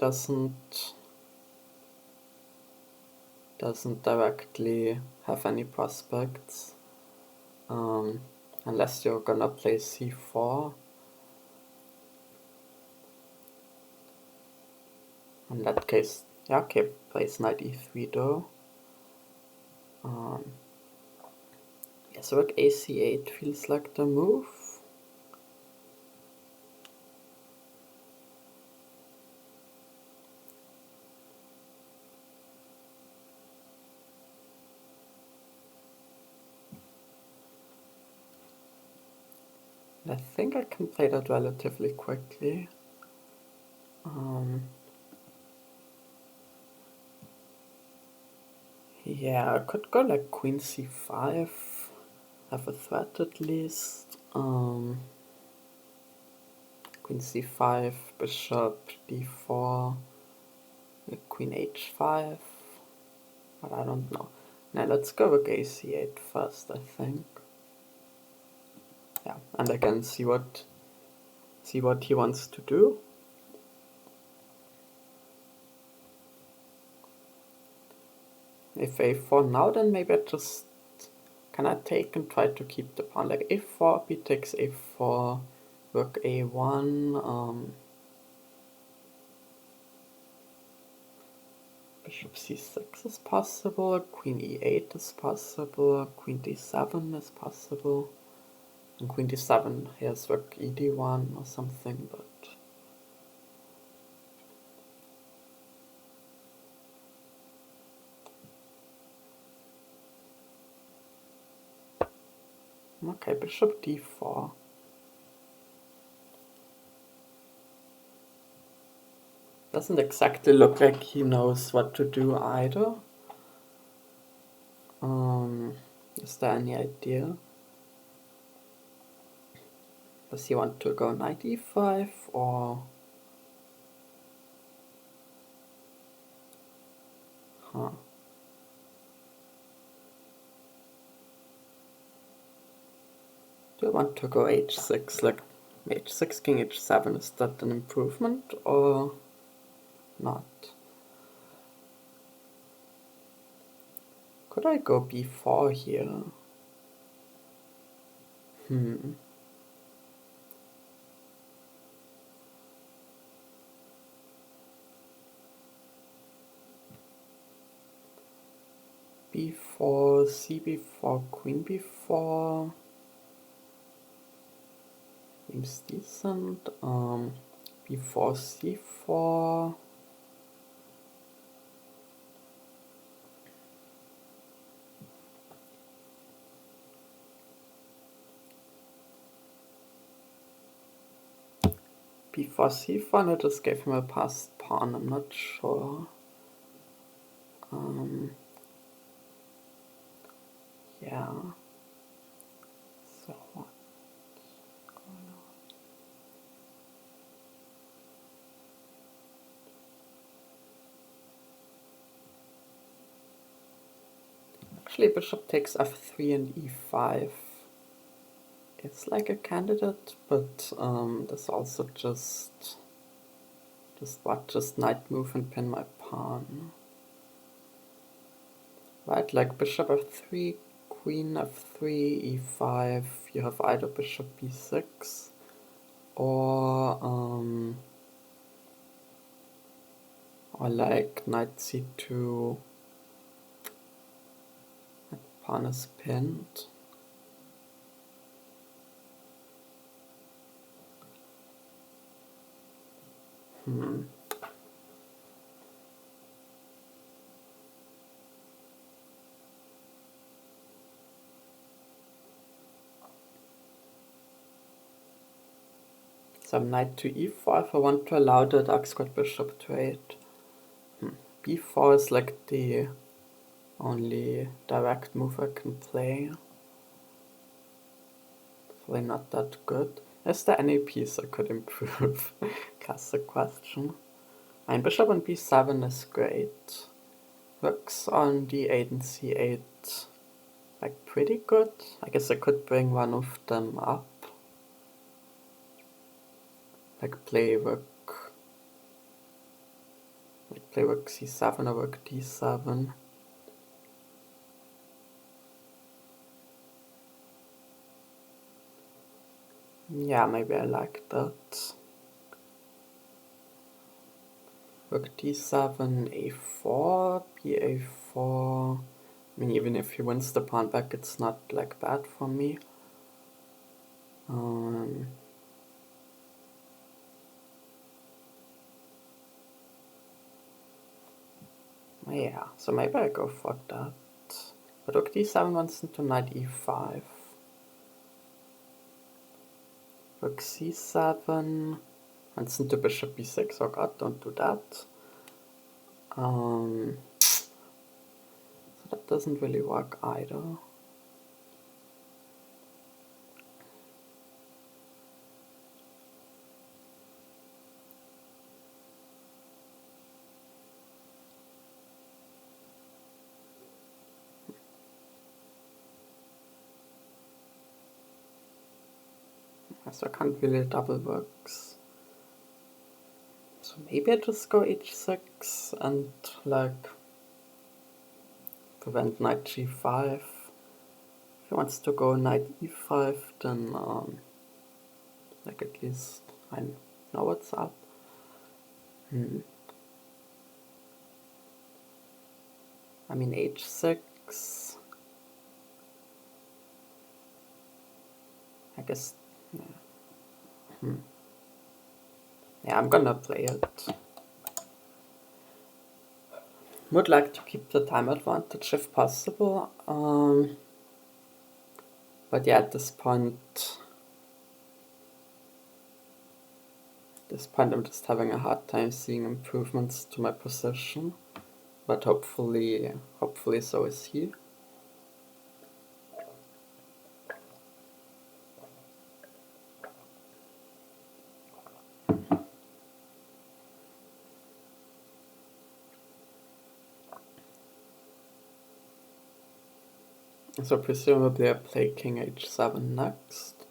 doesn't directly have any prospects, unless you're gonna play c4. In that case, yeah, okay, plays knight e3 though. Yeah, so rook ac8 feels like the move. I think I can play that relatively quickly. Yeah, I could go like queen c5, have a threat at least. Queen c5, bishop d4, queen h5, but I don't know. Now let's go with ac8 first, I think. Yeah, and again see what he wants to do. If a4 now, then maybe I just can I take and try to keep the pawn like a4, b takes a4, rook a1, bishop c6 is possible, queen e8 is possible, queen d7 is possible, and queen d7 here's rook ed1 or something, but okay, bishop d4. Doesn't exactly look like he knows what to do either. Is there any idea? Does he want to go knight e5 or... Huh. Do I want to go h6, like h6, king h7, is that an improvement or not? Could I go b4 here? b4, cb4, queen b4 seems decent. b4, c4. b4, c4, and I just gave him a passed pawn, I'm not sure. Actually, bishop takes f3 and e5. It's like a candidate, but this also just knight move and pin my pawn. Right, like bishop f3, queen f3, e5. You have either bishop b6 or like knight c2. Pawn is pinned. So knight to e4 if I want to allow the dark squared bishop trade. b4 is like the only direct move I can play. Probably not that good. Is there any piece I could improve? Classic question. My bishop on b7 is great. Rooks on d8 and c8, like pretty good. I guess I could bring one of them up. Like play rook c7 or rook d7. Yeah, maybe I like that. Rook d7, a4, ba4. I mean, even if he wins the pawn back, it's not like bad for me. Yeah, so maybe I go for that. But rook d7 wants into knight e5. Rook c7 wants into bishop b6. Oh god, don't do that. So that doesn't really work either. So I can't really double rooks. So maybe I just go h6 and like prevent knight g5. If he wants to go knight e5, then like at least I know what's up. I mean h6. I guess. Yeah, I'm gonna play it. Would like to keep the time advantage if possible. But yeah, at this point I'm just having a hard time seeing improvements to my position. But hopefully so is he. So presumably I play king h7 next.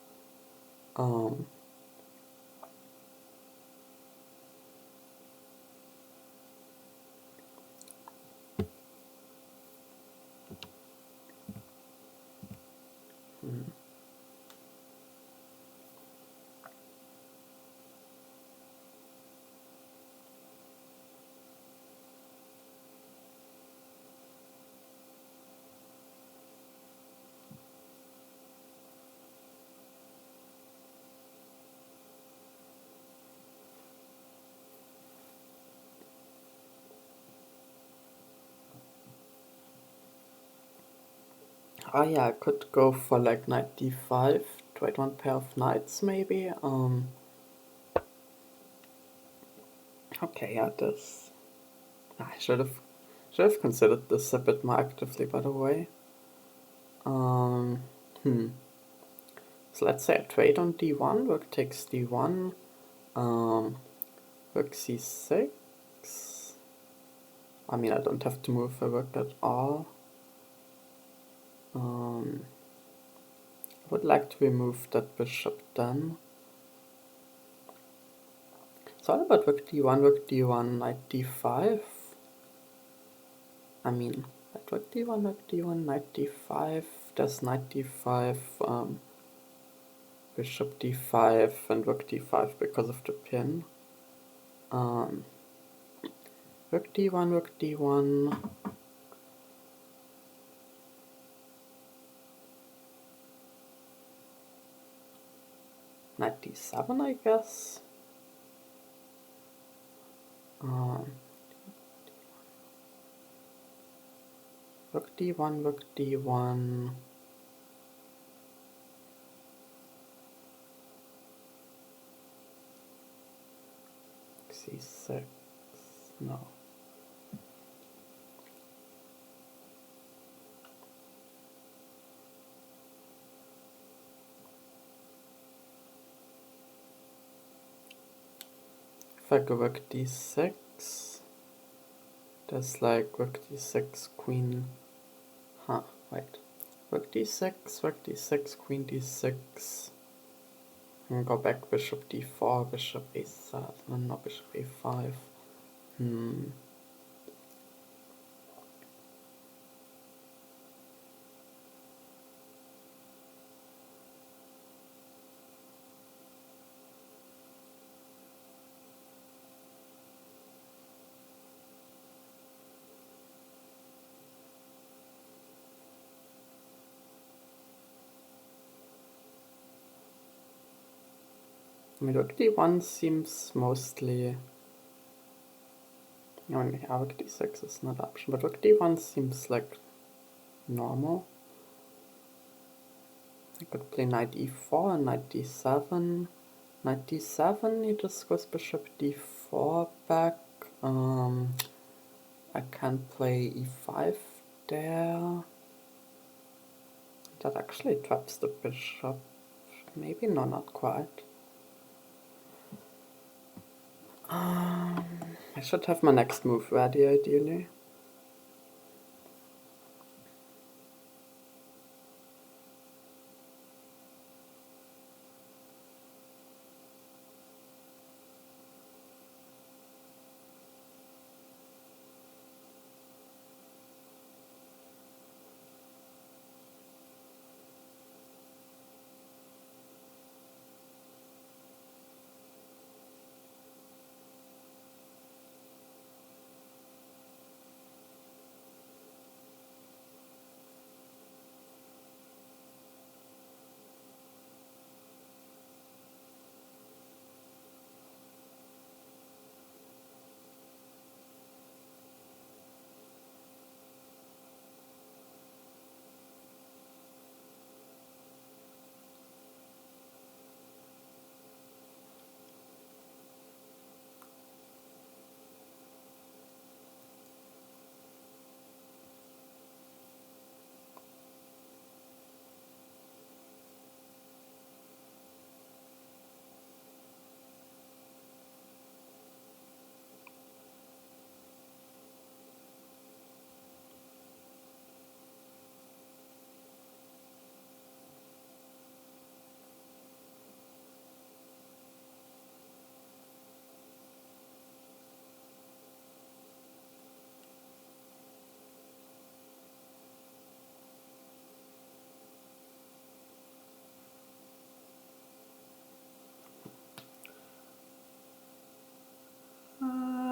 Oh yeah, I could go for like knight d5, trade one pair of knights maybe. Okay, yeah, this. I should have considered this a bit more actively, by the way. So let's say I trade on d1, rook takes d1, rook c6. I mean, I don't have to move a rook at all. Would like to remove that bishop then. It's all about rook d1, knight d5. I mean, at rook d1, knight d5, there's knight d5, bishop d5, and rook d5 because of the pin. Rook d1, knight d7, I guess. Rook d1, c6, no. If I go rook d6, there's like rook d6, queen, wait. Rook d6, queen d6, and go back bishop d4, bishop a7, no, bishop a5. I mean, rook d1 seems mostly... I mean, yeah, rook d6 is not an option, but rook d1 seems like normal. I could play knight e4 and knight d7. Knight d7, he just goes bishop d4 back. I can play e5 there. That actually traps the bishop. Maybe, no, not quite. I should have my next move ready, ideally.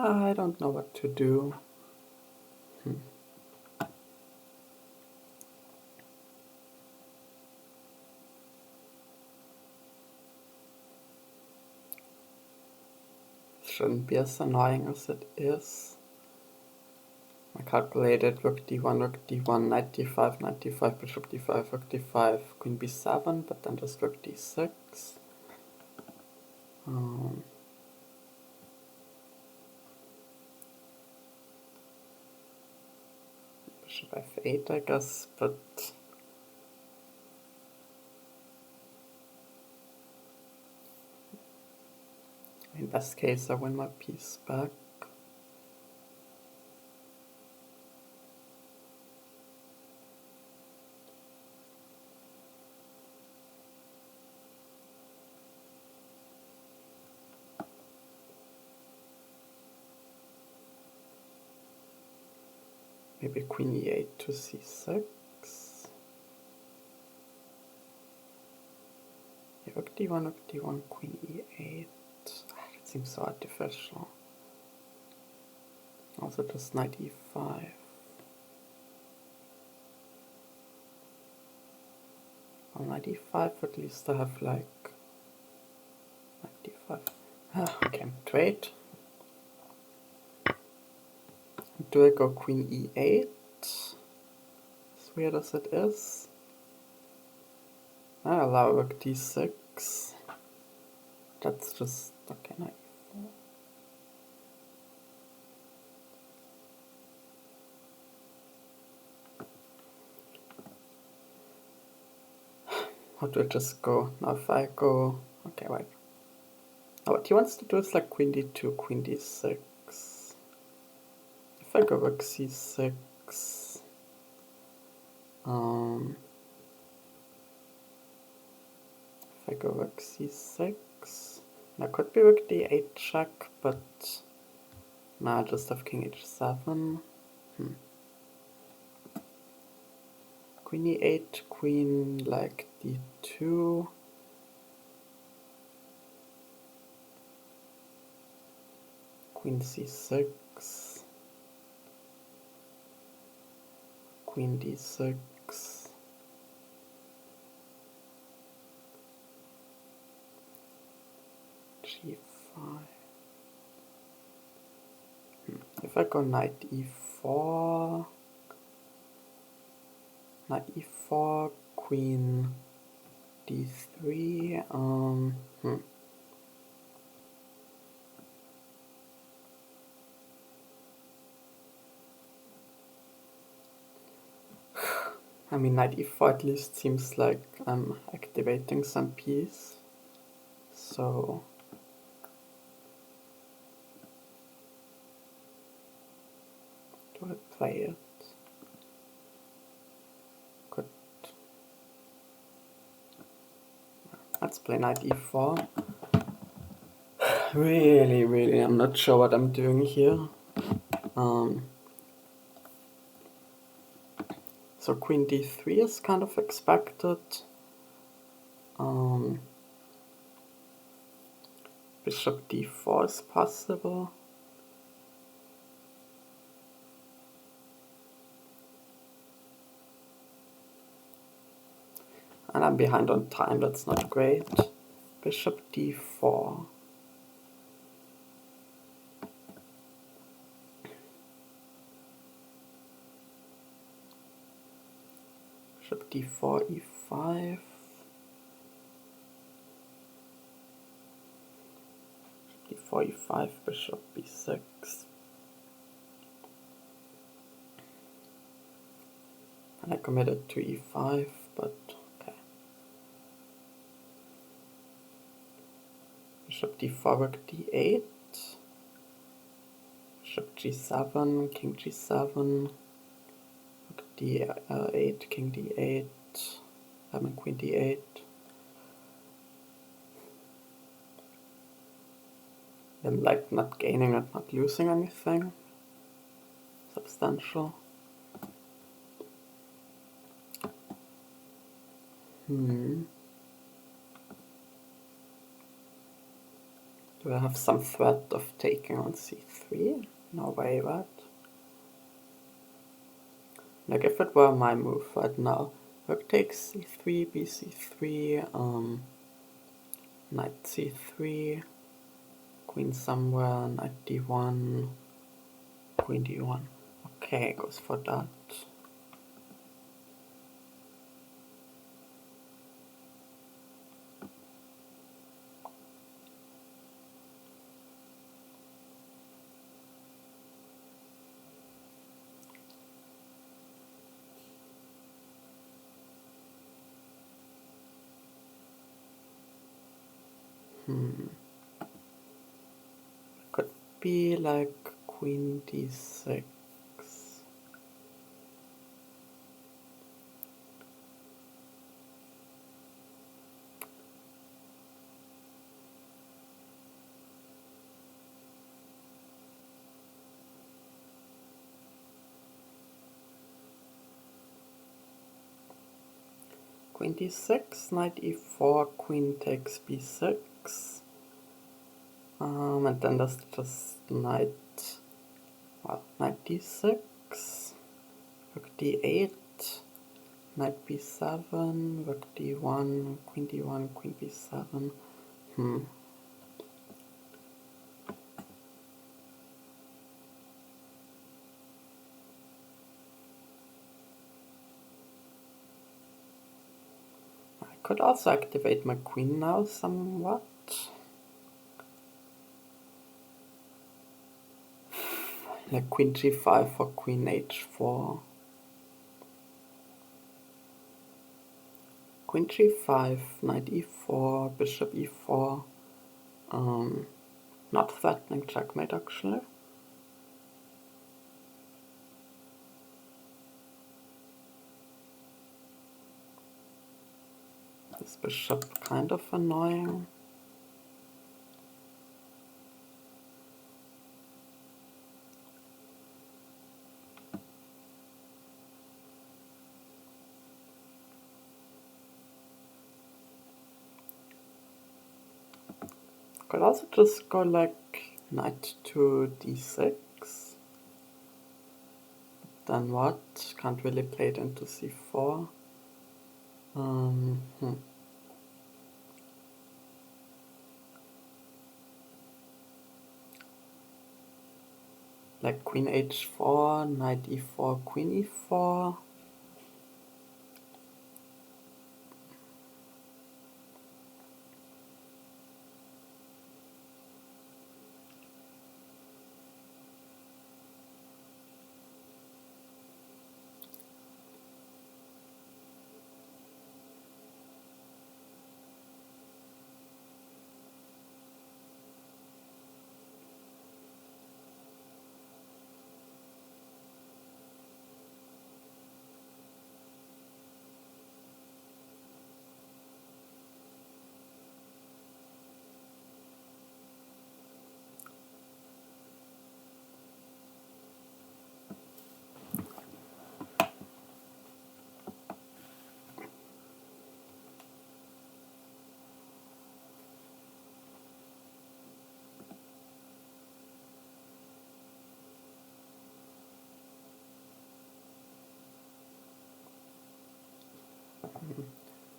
I don't know what to do. Shouldn't be as annoying as it is. I calculated rook d1, knight d5, bishop d5, rook d5, queen b7, but then just rook d6. Bishop f8, I guess, but in best case I win my piece back. Maybe queen e8 to c6. Yeah, rook d1, queen e8. That seems so artificial. Also just knight e5. Well, knight e5, at least I have like knight d5. Okay, trade. Do I go queen e8? As weird as it is. I allow rook d6. That's just okay. Knight e4. How do I just go? Now if I go... Okay, wait. Now what he wants to do is like queen d2, queen d6. If I go rook c6... if I go rook c6... That could be rook d8 check, but... Nah, I just have king h7. Queen e8, queen like d2. Queen c6. Queen d6. g5. If I go knight e4, queen d3, I mean, knight e4 at least seems like I'm activating some piece, so do I play it? Good. Let's play knight e4. Really, I'm not sure what I'm doing here. So queen d3 is kind of expected. Bishop d4 is possible. And I'm behind on time, that's not great. Bishop d4. Bishop d4, e5. d4, e5, bishop b6. And I committed to e5, but okay. Bishop d4, rook d8. Bishop g7, king g7. Rook d8, king d8. Having queen d8. I'm like not gaining and not losing anything substantial. Do I have some threat of taking on c3? No way, right? Like if it were my move right now, rook takes c3, bc3, knight c3, queen somewhere, knight d1, queen d1. Okay, goes for that. Could be like queen d6. queen d6, knight e4, queen takes b6. And then there's just knight d6, rook d8, knight b7, rook d1, queen b7. I could also activate my queen now somewhat. Like queen g5 for queen h4. Queen g5, knight e4, bishop e4. Not threatening checkmate actually. This bishop kind of annoying. Could also just go like knight to d6. Then what? Can't really play it into c4. Like queen h4, knight e4, queen e4.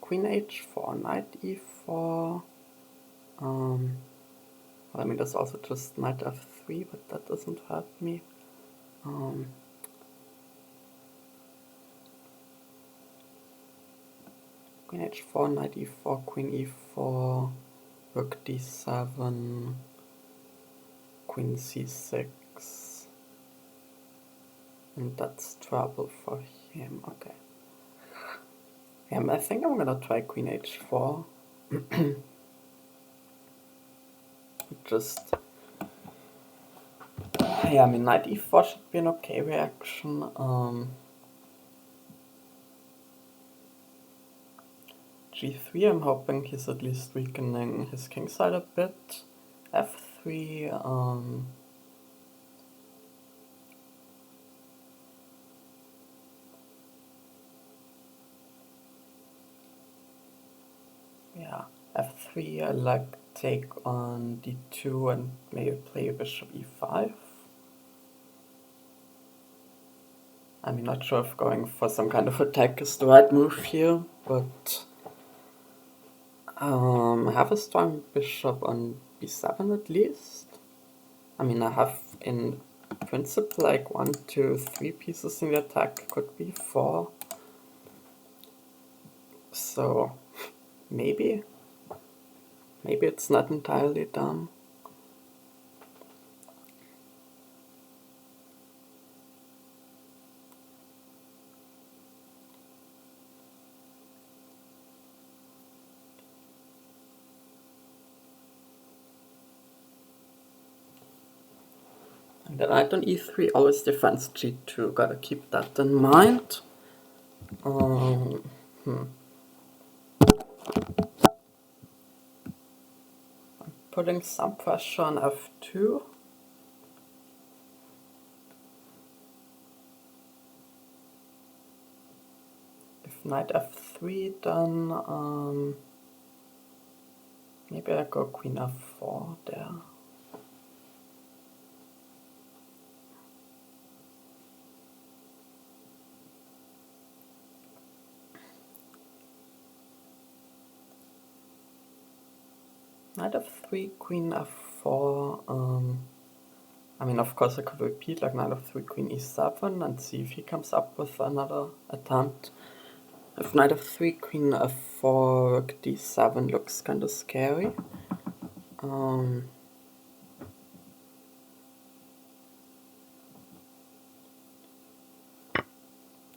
Queen h4, knight e4. I mean, there's also just knight f3, but that doesn't hurt me. Queen h4, knight e4, queen e4, rook d7, queen c6. And that's trouble for him. Okay. I think I'm gonna try queen h4. Just... yeah, I mean, knight e4 should be an okay reaction. g3, I'm hoping he's at least weakening his king side a bit. f3, yeah, f3, I like take on d2 and maybe play bishop e5. I'm not sure if going for some kind of attack is the right move here, but I have a strong bishop on b7 at least. I mean, I have in principle like 1, 2, 3 pieces in the attack, could be 4. So maybe it's not entirely dumb. And then knight on e3 always defends g2, gotta keep that in mind. I'm putting some pressure on f2. If knight f3, then maybe I go queen f4 there. Knight f3, queen f4. I mean, of course, I could repeat like knight f3, queen e7 and see if he comes up with another attempt. If knight f3, queen f4, rook d7 looks kind of scary.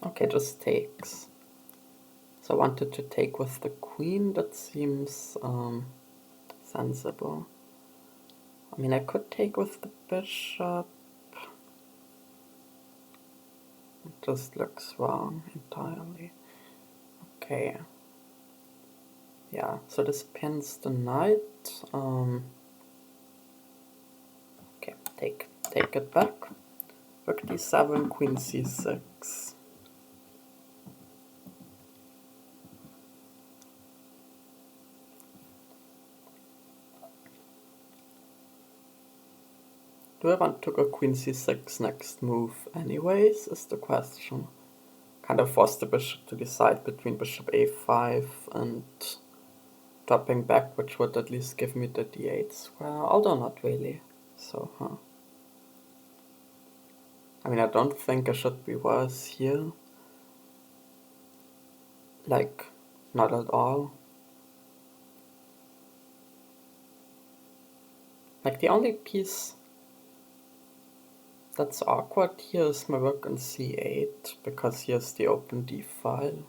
Okay, just takes. So I wanted to take with the queen, that seems sensible. I mean, I could take with the bishop. It just looks wrong entirely. Okay. Yeah, so this pins the knight. Okay, take it back. Rook d7, queen c6. Do I want to go queen c6 next move anyways, is the question. Kind of force the bishop to decide between bishop a5 and dropping back, which would at least give me the d8 square, although not really. So, I mean, I don't think I should be worse here. Like, not at all. Like, the only piece that's awkward here is my rook on c8, because here's the open d file.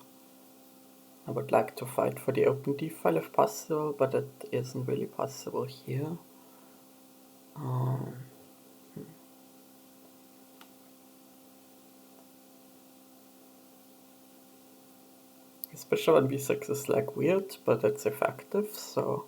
I would like to fight for the open d file if possible, but it isn't really possible here. His bishop on b6 is like weird, but it's effective, so...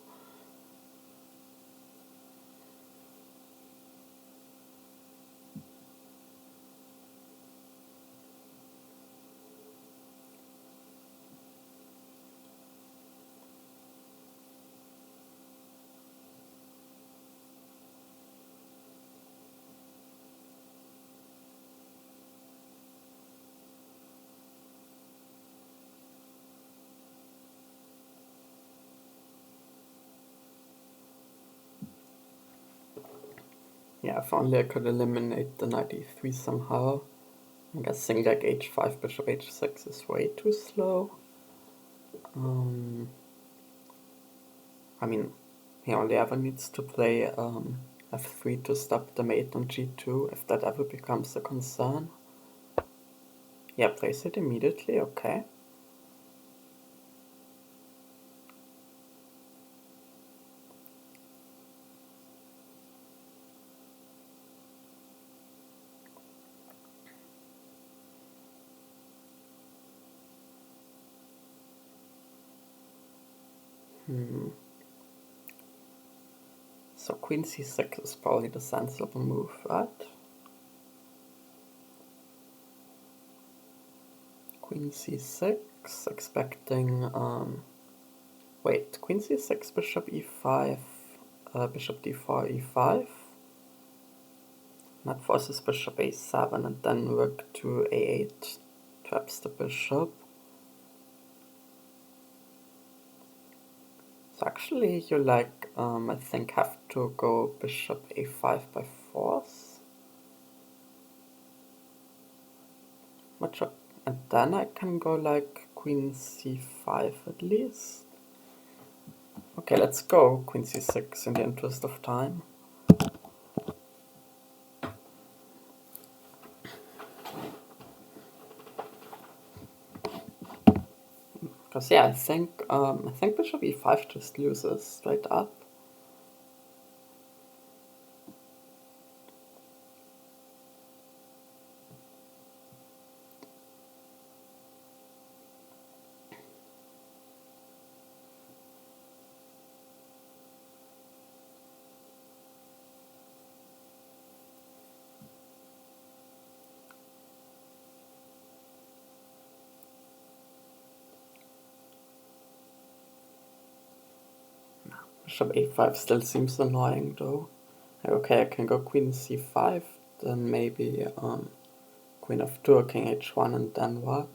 Yeah, if only I could eliminate the knight e3 somehow. I'm guessing like h5, bishop h6 is way too slow. I mean, he only ever needs to play f3 to stop the mate on g2, if that ever becomes a concern. Yeah, plays it immediately, okay. So queen c6 is probably the sensible move, right? Queen c6, expecting, wait, queen c6, bishop e5, bishop d4, e5. That forces bishop a7 and then rook to a8, traps the bishop. So actually you like, I think have to go bishop a5 by force. And then I can go like queen c5 at least. Okay, let's go queen c6 in the interest of time. Because yeah, I think bishop e5 just loses straight up. Bishop a5 still seems annoying though. Okay, I can go queen c5, then maybe queen f2 or king h1, and then what?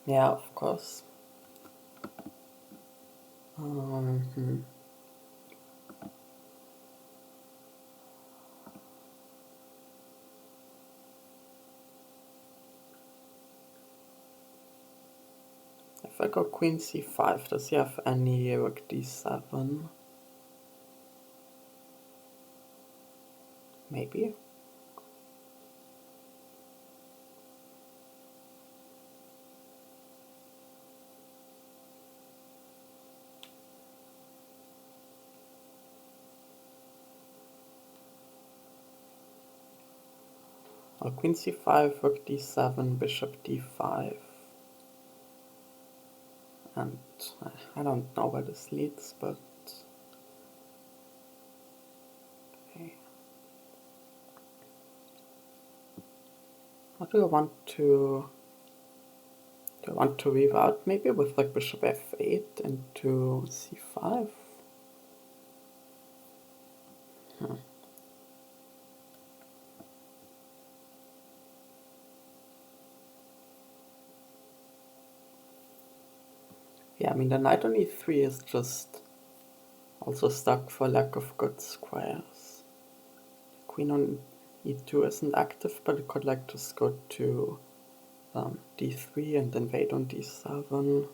Yeah, of course. If I go queen c5, does he have any rook d7? Maybe. Or queen c5, rook d7, bishop d5. And I don't know where this leads, but okay. What do I want to... Do I want to reroute maybe with like bishop f8 into c5? Yeah, I mean the knight on e3 is just also stuck for lack of good squares. Queen on e2 isn't active, but it could like just go to d3 and then wait on d7.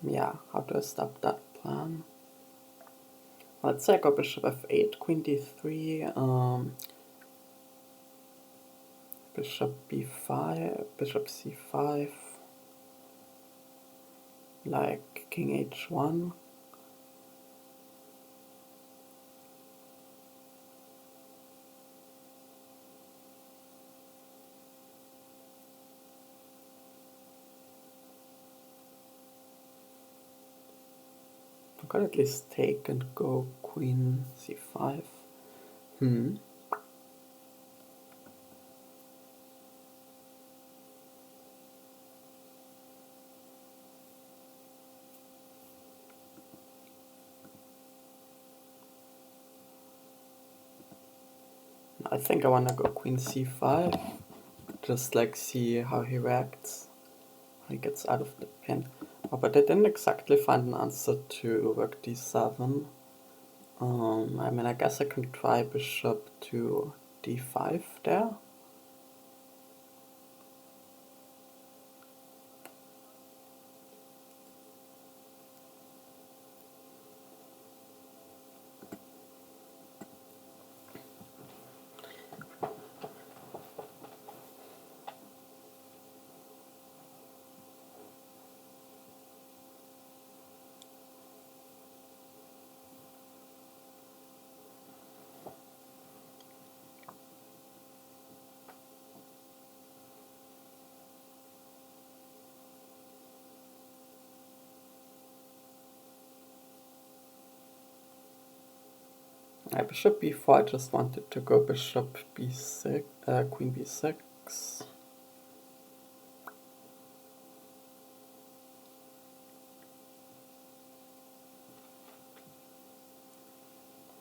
Yeah, how do I stop that plan? Well, let's say I go bishop f8, queen d3, bishop b5, bishop c5, like king h1. I could at least take and go queen c5. I think I wanna go queen c5, just like see how he reacts, how he gets out of the pin. Oh, but I didn't exactly find an answer to rook d7. I mean, I guess I can try bishop to d5 there. Bishop b4, I just wanted to go bishop b6, queen b6.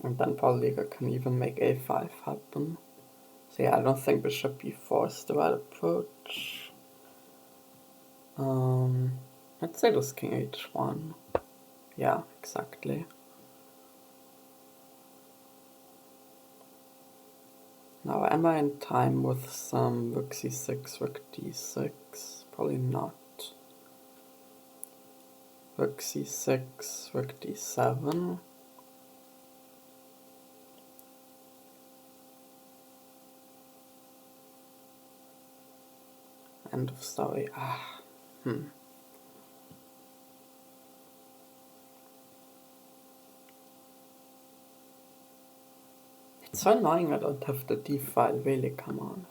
And then probably I can even make a5 happen. So yeah, I don't think bishop b4 is the right approach. Let's say this king h1. Yeah, exactly. Now, am I in time with some rook c6, rook d6? Probably not. Rook c6, rook d7. End of story. It's so annoying I don't have the d file, really, come on.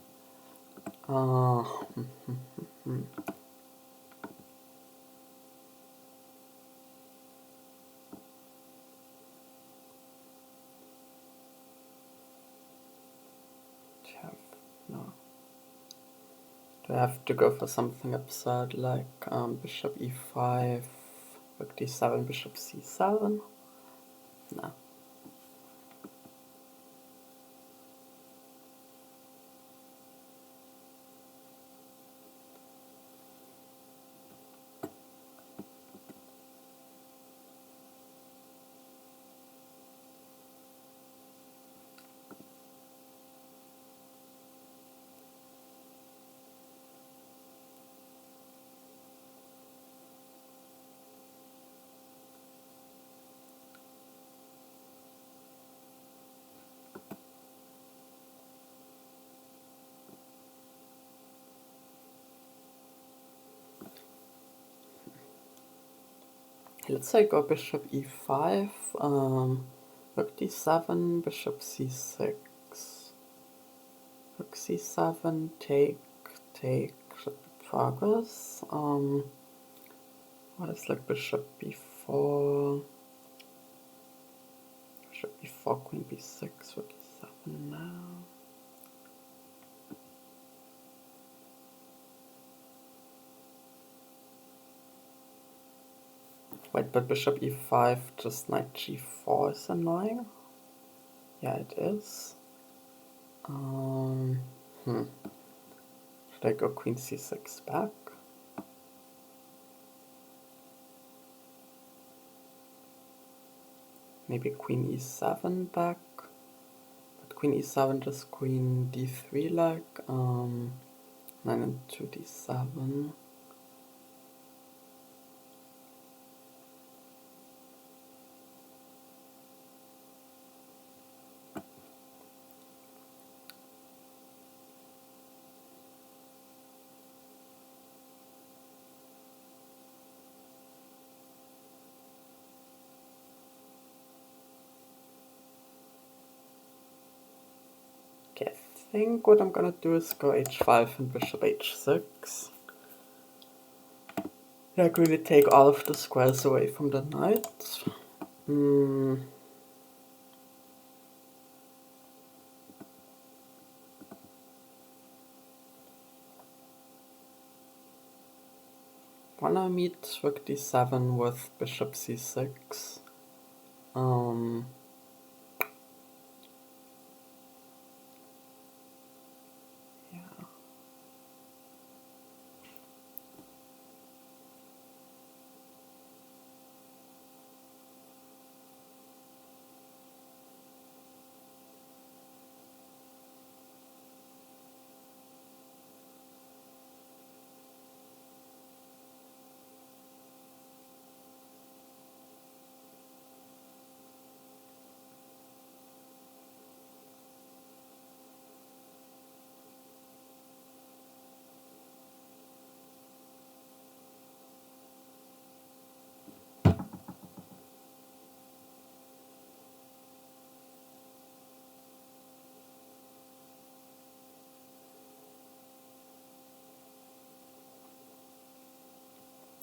No. Do I have to go for something absurd like bishop e5, rook d7, bishop c7? No. Let's say go bishop e5, rook d7, bishop c6, rook c7, take, should be progress. What is like bishop b4, bishop b4, queen b6, rook e7 now. Wait, but bishop e5, just knight g4 is annoying? Yeah, it is. Should I go queen c6 back? Maybe queen e7 back? But queen e7 just queen d3 like, 9 and 2 d7. Okay, I think what I'm gonna do is go h5 and bishop h6. Like really take all of the squares away from the knight. Wanna meet rook d7 with bishop c6. Yeah.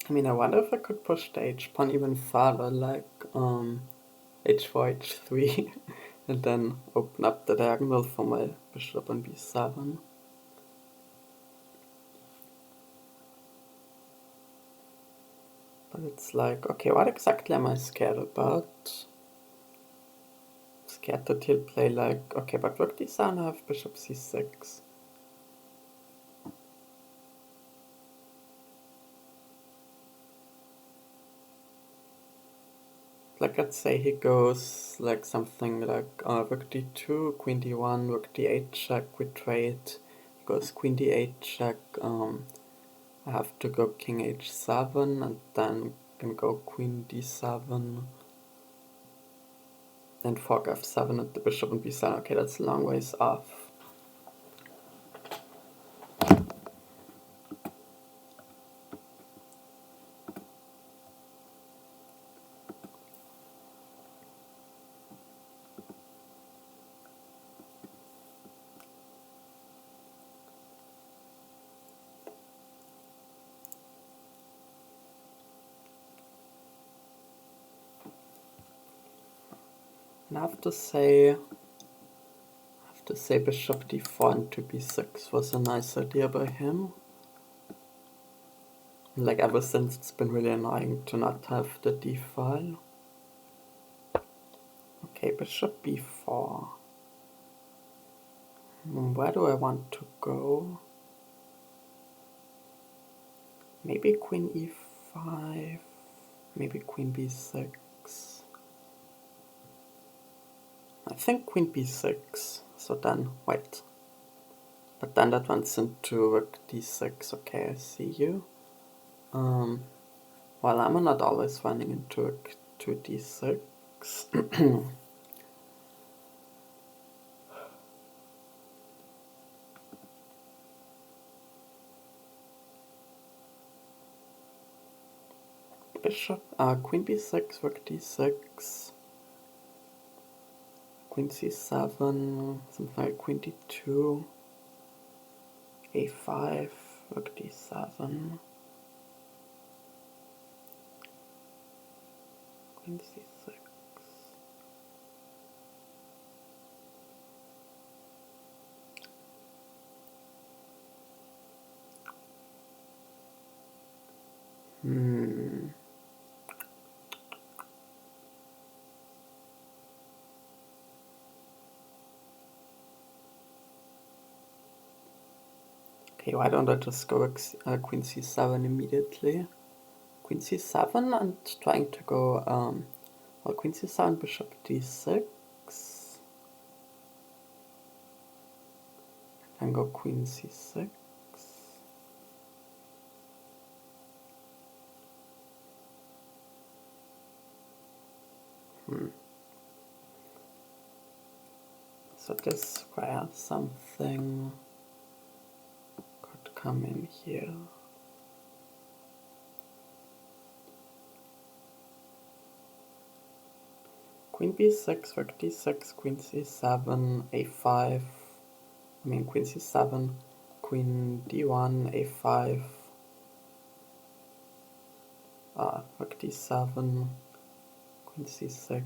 I mean, I wonder if I could push the h-pawn even further, like h4, h3, and then open up the diagonal for my bishop on b7. But it's like, okay, what exactly am I scared about? I'm scared that he'll play like, okay, but rook d7, I have bishop c6. like let's say he goes like something like rook d2, queen d1, rook d8 check, we trade. He goes queen d8 check, I have to go king h7 and then can go queen d7 and fork f7 and the bishop and b7. Okay, that's a long ways off. And I have to say bishop d4 and to b6 was a nice idea by him. Like ever since it's been really annoying to not have the d file. Okay, bishop b4. Where do I want to go? Maybe queen e5, maybe queen b6. I think queen b6, so then, wait. But then that runs into rook d6, okay, I see you. Well, I'm not always running into rook to d6. Bishop, queen b6, rook d6, queen c7, something like queen d2, a5, rook d7, queen c6. Okay, why don't I just go queen c7 immediately? Queen c7 and trying to go, well, queen c7, bishop d6. Then go queen c6. So this square something could come in here. Queen b6, rook d6, queen c7, a5. I mean queen c7, queen d1, a5. Rook d7, queen c6.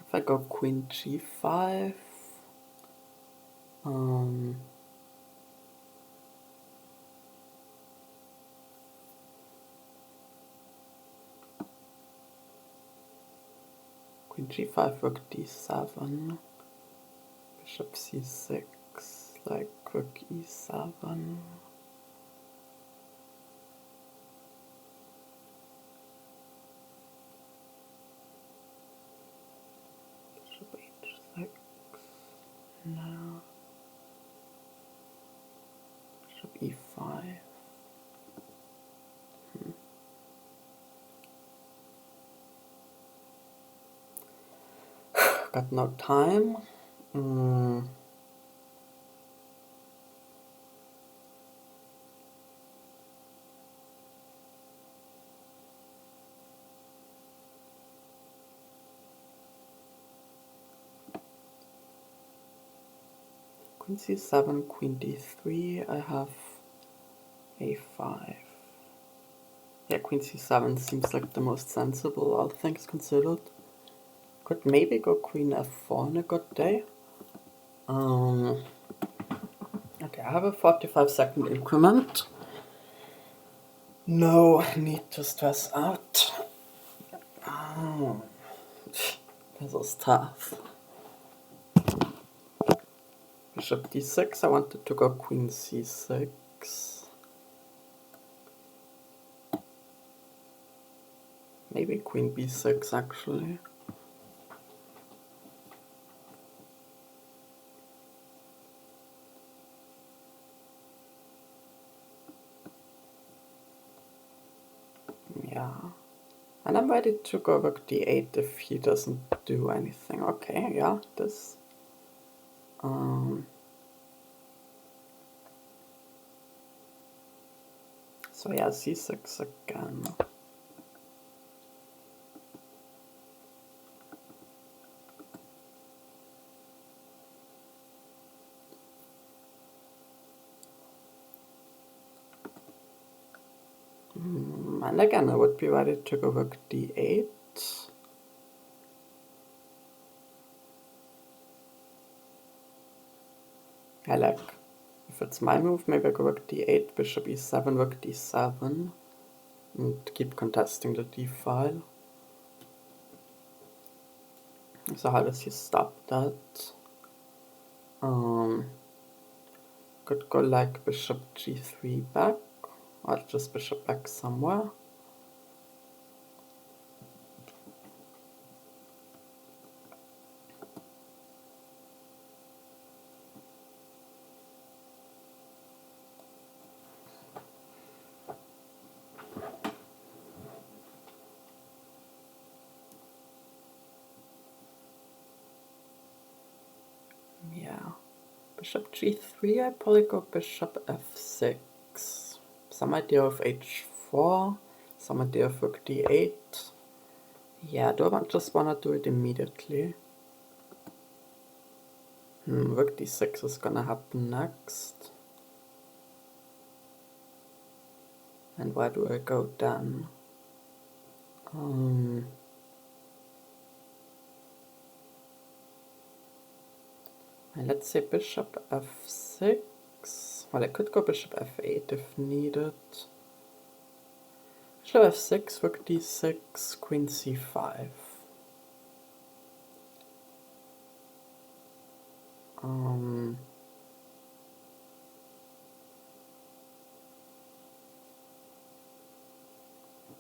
If I go queen g5, queen g5, rook d7, bishop c6, like rook e7. Bishop h6, no. Bishop e5. Got no time. Queen c7, queen d3, I have a5. Yeah, queen c7 seems like the most sensible, all things considered. Could maybe go queen f4 on a good day. Okay, I have a 45-second increment. No need to stress out. This is tough. Bishop d6, I wanted to go queen c6. Maybe queen b6 actually. Yeah. And I'm ready to go rook d8 if he doesn't do anything. Okay, yeah, this. So yeah, c6 again. And again, I would be ready to go rook d8. I like, if it's my move, maybe I go rook d8, bishop e7, rook d7, and keep contesting the d file. So how does he stop that? Could go like bishop g3 back, or just bishop back somewhere. Yeah, bishop g3, I probably go bishop f6. Some idea of h4, some idea of rook d8. Yeah, do I just want to do it immediately? Rook d6 is gonna happen next. And where do I go then? And let's say bishop f6. Well, I could go bishop f8 if needed. Bishop f6, rook d6, queen c5.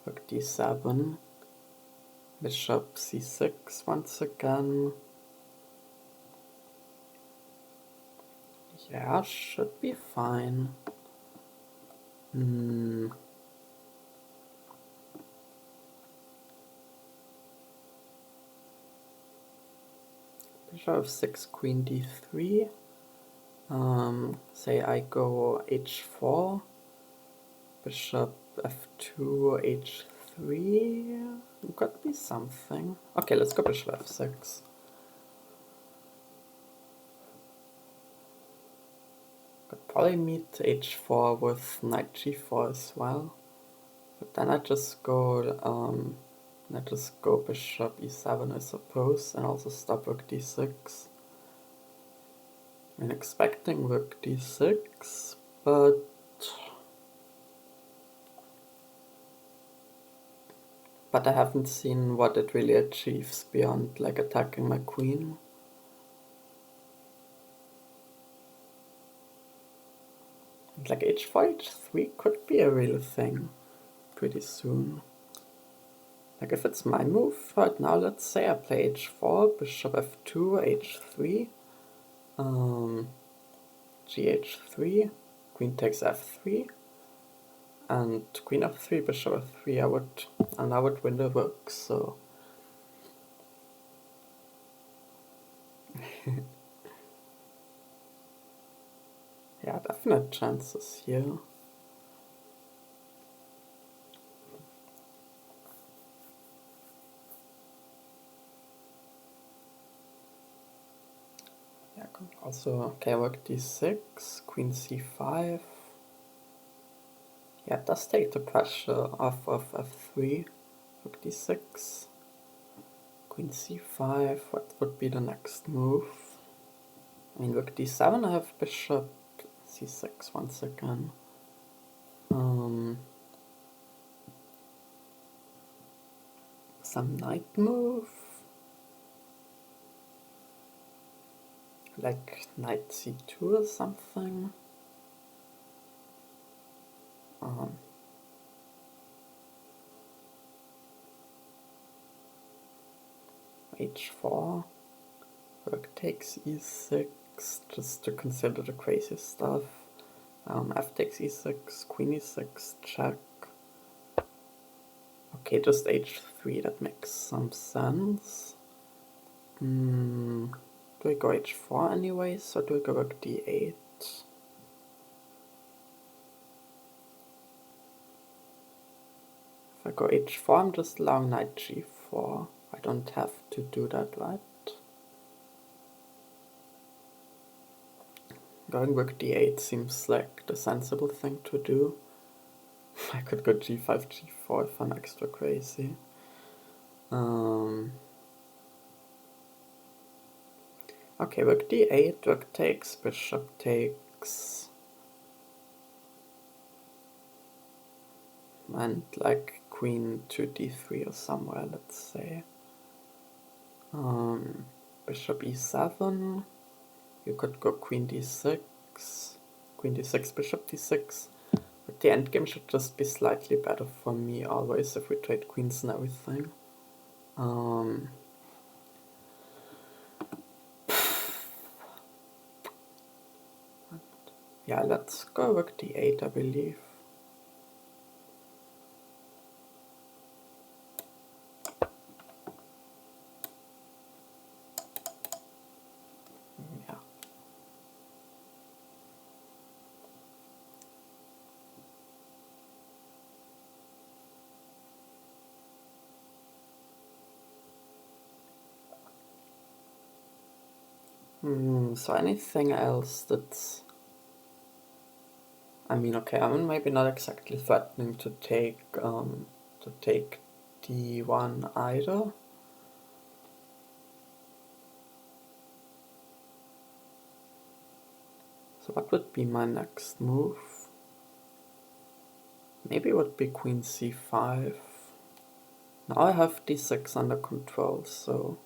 Rook d7, bishop c6 once again. Yeah, should be fine. Bishop f6, queen d3. Say I go h4, bishop f2, h3. Could be something. Okay, let's go bishop f6. Could probably meet h4 with knight g4 as well. But then I just go bishop e7, I suppose, and also stop rook d6. I'm expecting rook d6, but I haven't seen what it really achieves beyond like attacking my queen. Like h4, h3 could be a real thing pretty soon. Like if it's my move right now, let's say I play h4, bishop f2, h3, gh3, queen takes f3, and queen f3, bishop f3, I would win the rook, so... Yeah, definite chances here. Yeah, also, okay, rook d6, queen c5. Yeah, it does take the pressure off of f3, rook d6, queen c5. What would be the next move? I mean, rook d7, I have bishop c6 once again. Some knight move. like knight c2 or something. H4, rook takes e6, just to consider the crazy stuff. F takes e6, queen e6, check. Okay, just h3, that makes some sense. Do I go h4 anyways, or do I go rook d8? If I go h4, I'm just allowing knight g4. I don't have to do that, right? Going rook d8 seems like the sensible thing to do. I could go g5, g4 if I'm extra crazy. Okay, rook d8, rook takes, bishop takes. And like queen to d3 or somewhere, let's say. Bishop e7. You could go queen d6, queen d6, bishop d6. But the endgame should just be slightly better for me always if we trade queens and everything. Yeah, let's go rook d8, I believe. Yeah. So anything else that's... I mean, okay, I'm maybe not exactly threatening to take d1 either. So what would be my next move? Maybe it would be queen c5. Now I have d6 under control, so...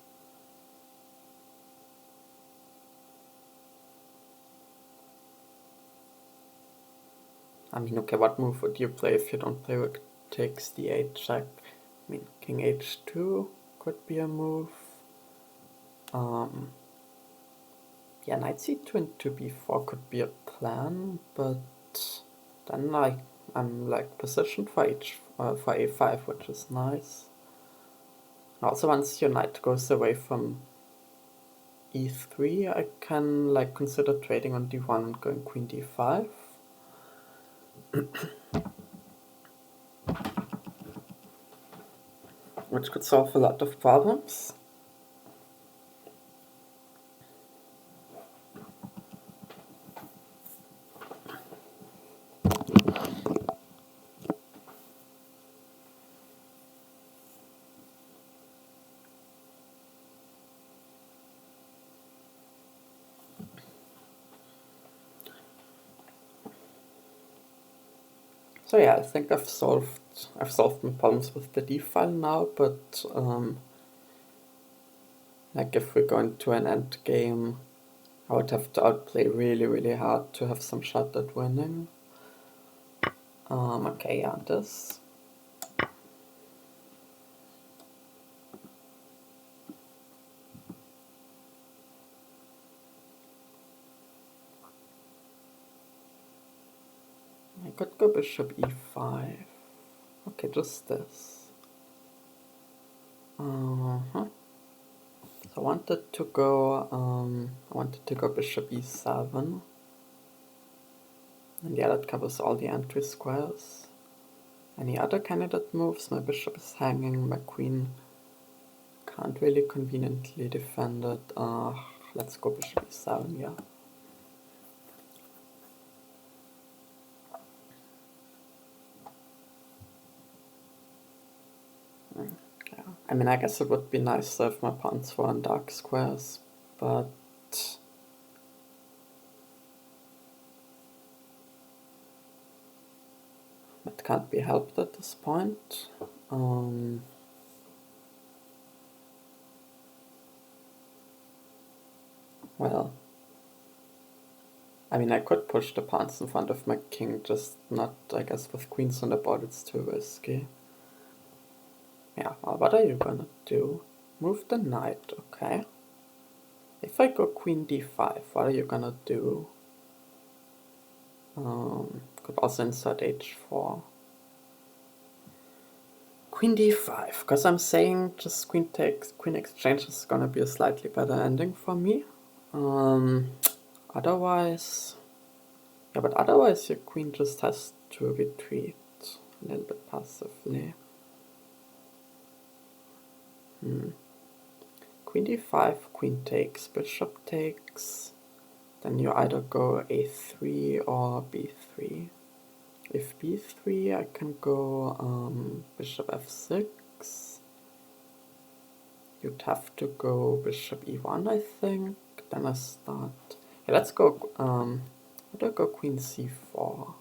I mean, okay, what move would you play if you don't play rook takes d8 check? I mean, king h2 could be a move. Yeah, knight c2 into b4 could be a plan, but then I'm like positioned for for a5, which is nice. Also, once your knight goes away from e3, I can like consider trading on d1 and going queen d5. Which could solve a lot of problems. So yeah, I think I've solved my problems with the d file now, but like if we're going to an end game, I would have to outplay really, really hard to have some shot at winning. Okay, yeah, this. I could go bishop e5. Okay, just this. So I wanted to go bishop e7. And yeah, that covers all the entry squares. Any other candidate moves? My bishop is hanging, my queen can't really conveniently defend it. Let's go bishop e7, yeah. Yeah. I mean, I guess it would be nice if my pawns were on dark squares, but it can't be helped at this point. Well, I mean, I could push the pawns in front of my king, just not, I guess, with queens on the board, it's too risky. Yeah, well, what are you gonna do? Move the knight, okay. If I go queen d5, what are you gonna do? Could also insert h4. Queen d5, because I'm saying just queen takes, queen exchange is gonna be a slightly better ending for me. Otherwise, yeah, but otherwise your queen just has to retreat a little bit passively. Queen d5, queen takes, bishop takes. Then you either go a3 or b3. If b3, I can go bishop f6. You'd have to go bishop e1, I think. Then I start. Yeah, let's go. How do I go queen c4?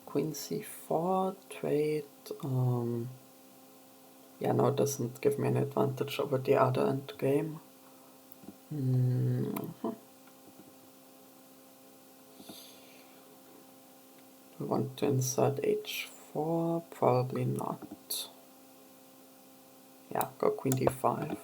Queen c4, trade. Yeah, no, it doesn't give me an advantage over the other endgame. We want to insert h4, probably not. Yeah, go queen d5.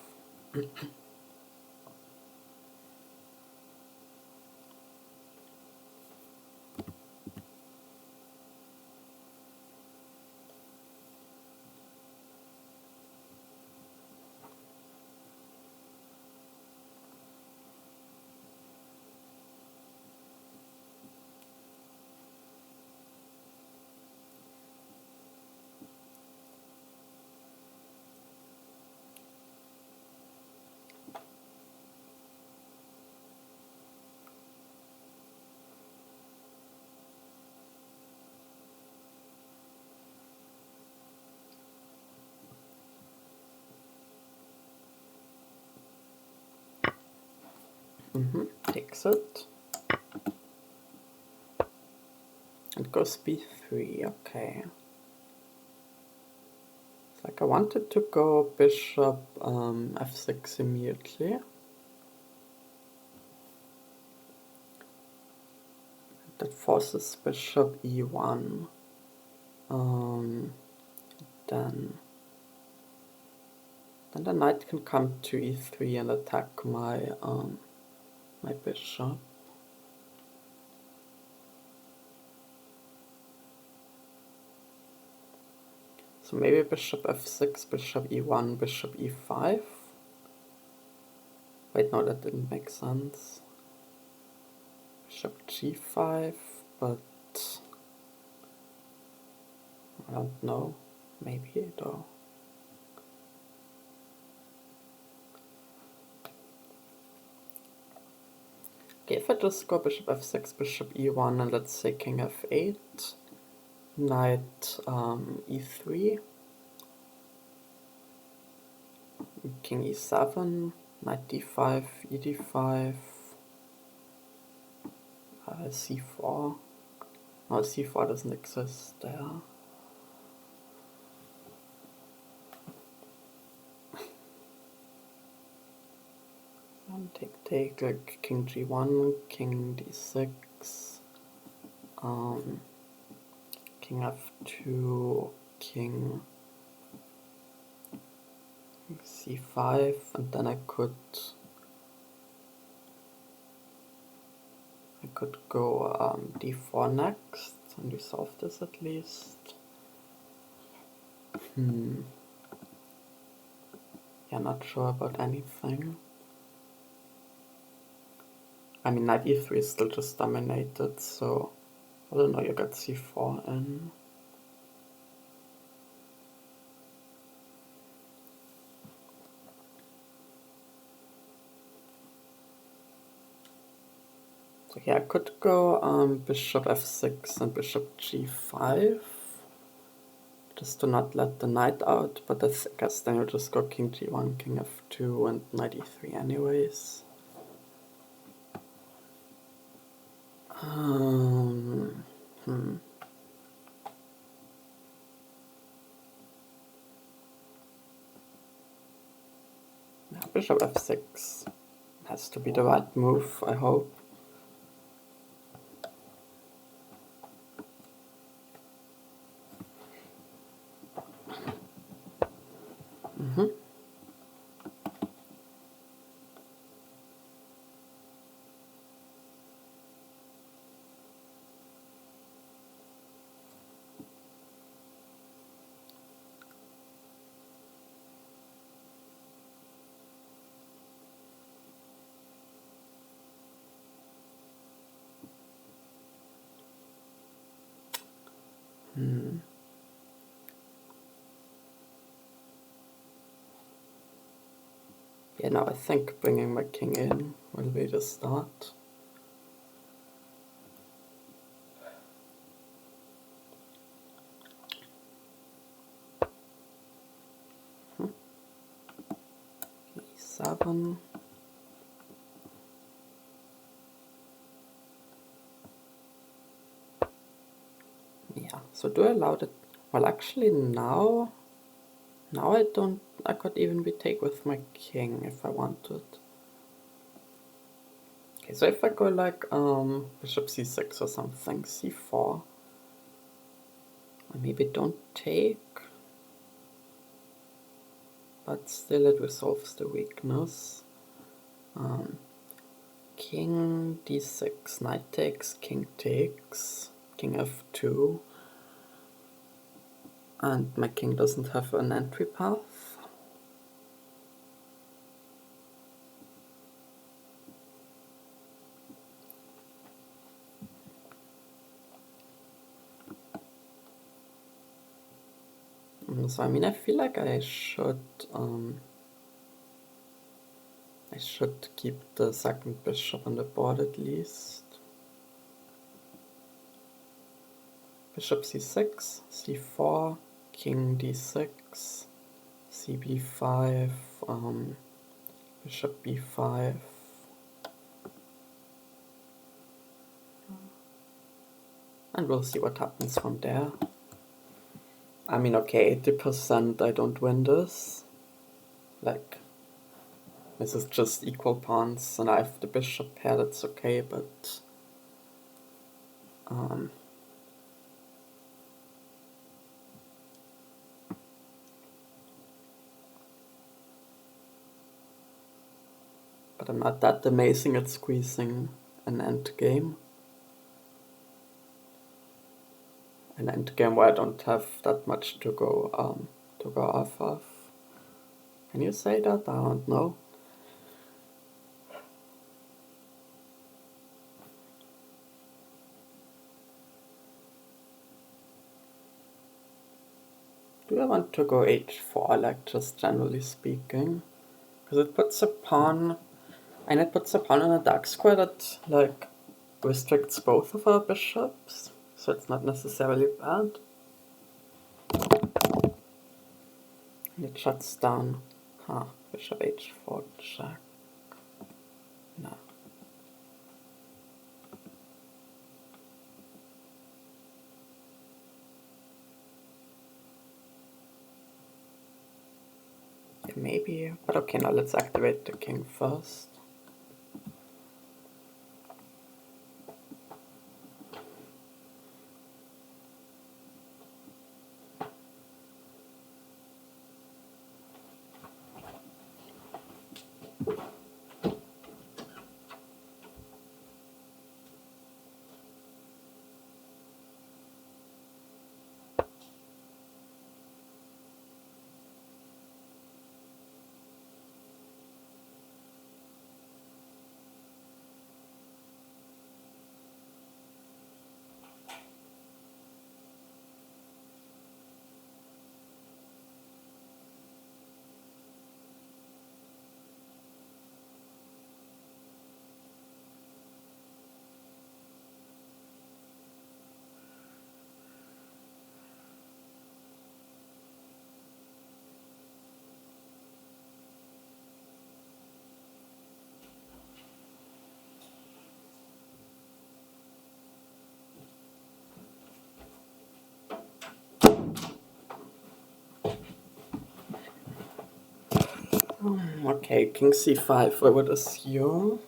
Takes it. It goes b3, okay. It's like I wanted to go bishop f6 immediately. That forces bishop e1. Then the knight can come to e3 and attack my my bishop. So maybe bishop f6, bishop e1, bishop e5. Wait, no, that didn't make sense. Bishop g5, but I don't know. Maybe though. Okay, if I just go bishop f6, bishop e1, and let's say king f8, knight e3, king e7, knight d5, e d5, c4. No, c4 doesn't exist there. Take like king g1, king d6, king f2, king c5, and then I could go d4 next and resolve this at least. Yeah, not sure about anything. I mean, knight e3 is still just dominated, so I don't know, you got c4 in. So yeah, I could go bishop f6 and bishop g5, just to not let the knight out, but I guess then you just go king g1, king f2, and knight e3 anyways. Bishop f6 has to be the right move, I hope. Yeah, now I think bringing my king in will be the start. E7. Yeah, so do I allow it? Well, actually now I could even retake with my king if I wanted. Okay, so if I go like bishop c6 or something, c4, I maybe don't take, but still it resolves the weakness. King d6, knight takes, king f2, and my king doesn't have an entry path. So I mean, I feel like I should keep the second bishop on the board at least. Bishop c6, c4, king d6, cb5, bishop b5. And we'll see what happens from there. I mean, okay, 80% I don't win this. Like, this is just equal pawns, and I have the bishop pair, that's okay, but I'm not that amazing at squeezing an endgame. An endgame where I don't have that much to go off of. Can you say that? I don't know. Do I want to go h4, like, just generally speaking? Because it puts a pawn, and it puts a pawn in a dark square that, like, restricts both of our bishops, so it's not necessarily bad. It shuts down. Bishop h4 check. No. Yeah, maybe, but okay, now let's activate the king first. Okay, king c5, I would assume.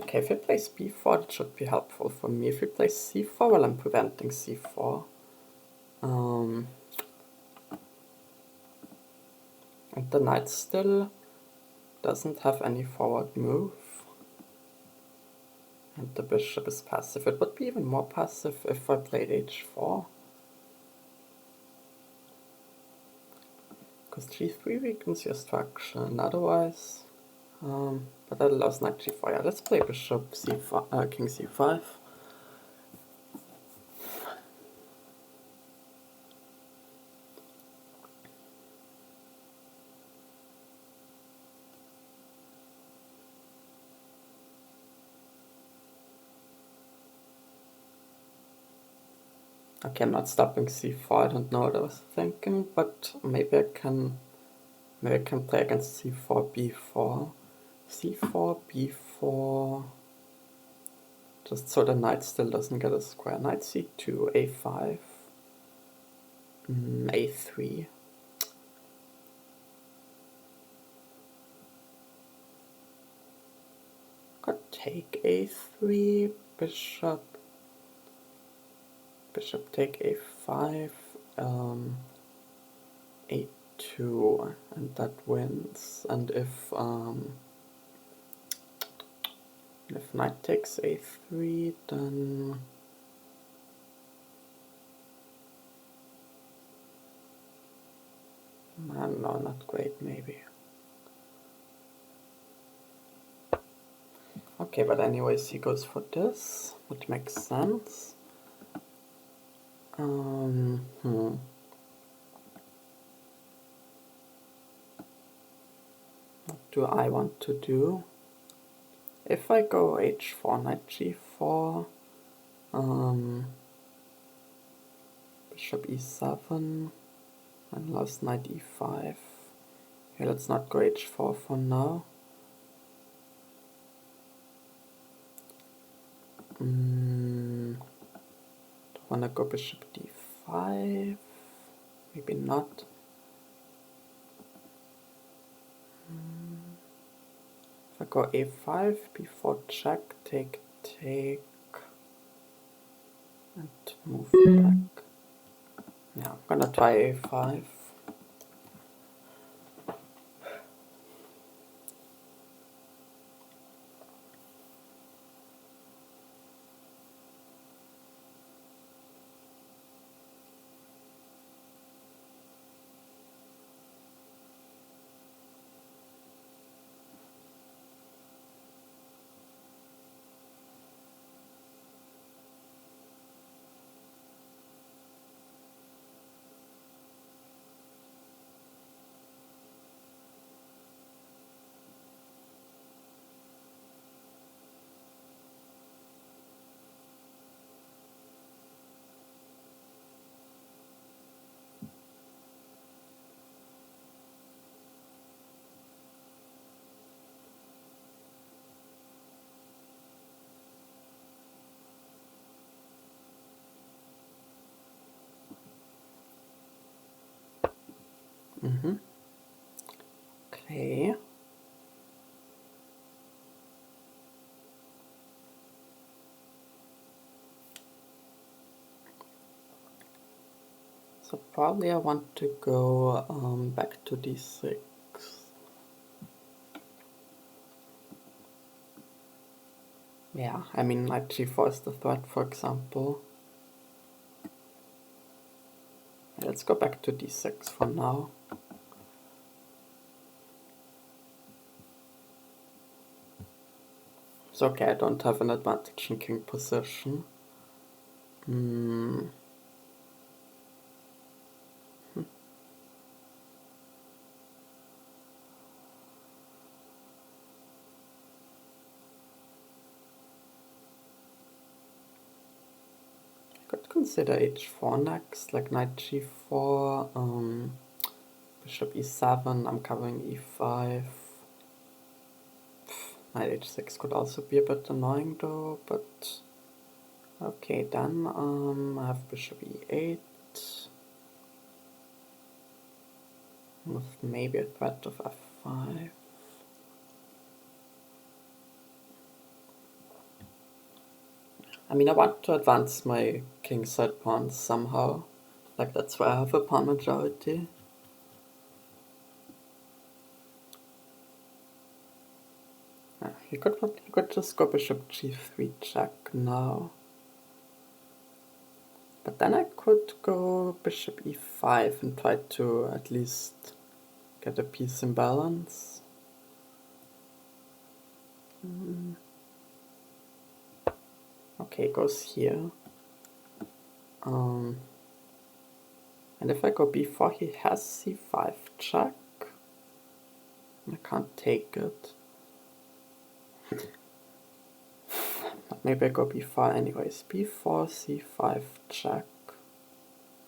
Okay, if he plays b4, that should be helpful for me. If he plays c4, well, I'm preventing c4. And the knight still doesn't have any forward move. And the bishop is passive. It would be even more passive if I played h4. Because g3 weakens your structure, and otherwise... but that allows knight g4. Yeah, let's play bishop c5, king c5. Okay, I'm not stopping c4, I don't know what I was thinking, but maybe I can play against c4, b4, c4, b4, just so the knight still doesn't get a square. Knight c2, a5, a3. Could take a3, bishop take a5, a2, and that wins. And if knight takes a3, then no, not great, maybe. Okay, but anyways, he goes for this, which makes sense. What do I want to do? If I go h4, knight g4, bishop e7, and last knight e5. Okay, let's not go h4 for now. Don't wanna go bishop d5, maybe not. If I go a5, b4 check, take, and move back. Yeah, I'm gonna try a5. Okay. So probably I want to go back to d6. Yeah, I mean knight g4 is the threat, for example. Let's go back to d6 for now. It's okay, I don't have an advantage in king position. Could consider h4 next, like knight g4, bishop e7, I'm covering e5. Knight h6 could also be a bit annoying though, but okay, then I have bishop e8. with maybe a threat of f5. I mean, I want to advance my kingside pawn somehow. Like, that's why I have a pawn majority. He could just go bishop g3 check now. But then I could go bishop e5 and try to at least get a piece in balance. Okay, goes here. And if I go b4, he has c5 check. I can't take it. Maybe I go b4 anyways. b4, c5 check.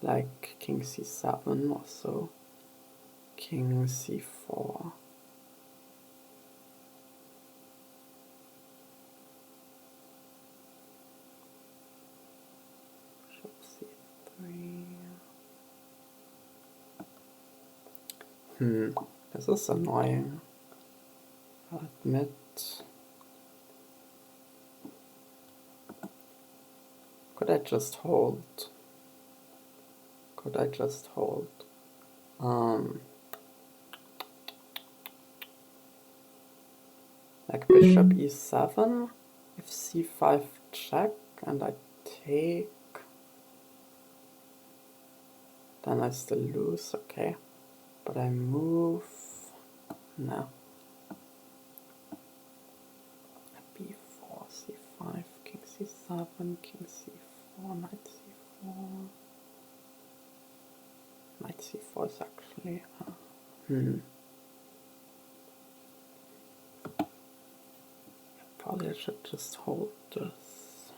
Like king c7 or so. King c4. Bishop c3. This is annoying. I'll admit. Could I just hold? Could I just hold? Like bishop e7, if c5 check and I take, then I still lose, okay. But I move, no. b4, c5, king c7, king c4, knight c4. Knight c4 is actually, Probably I should just hold this.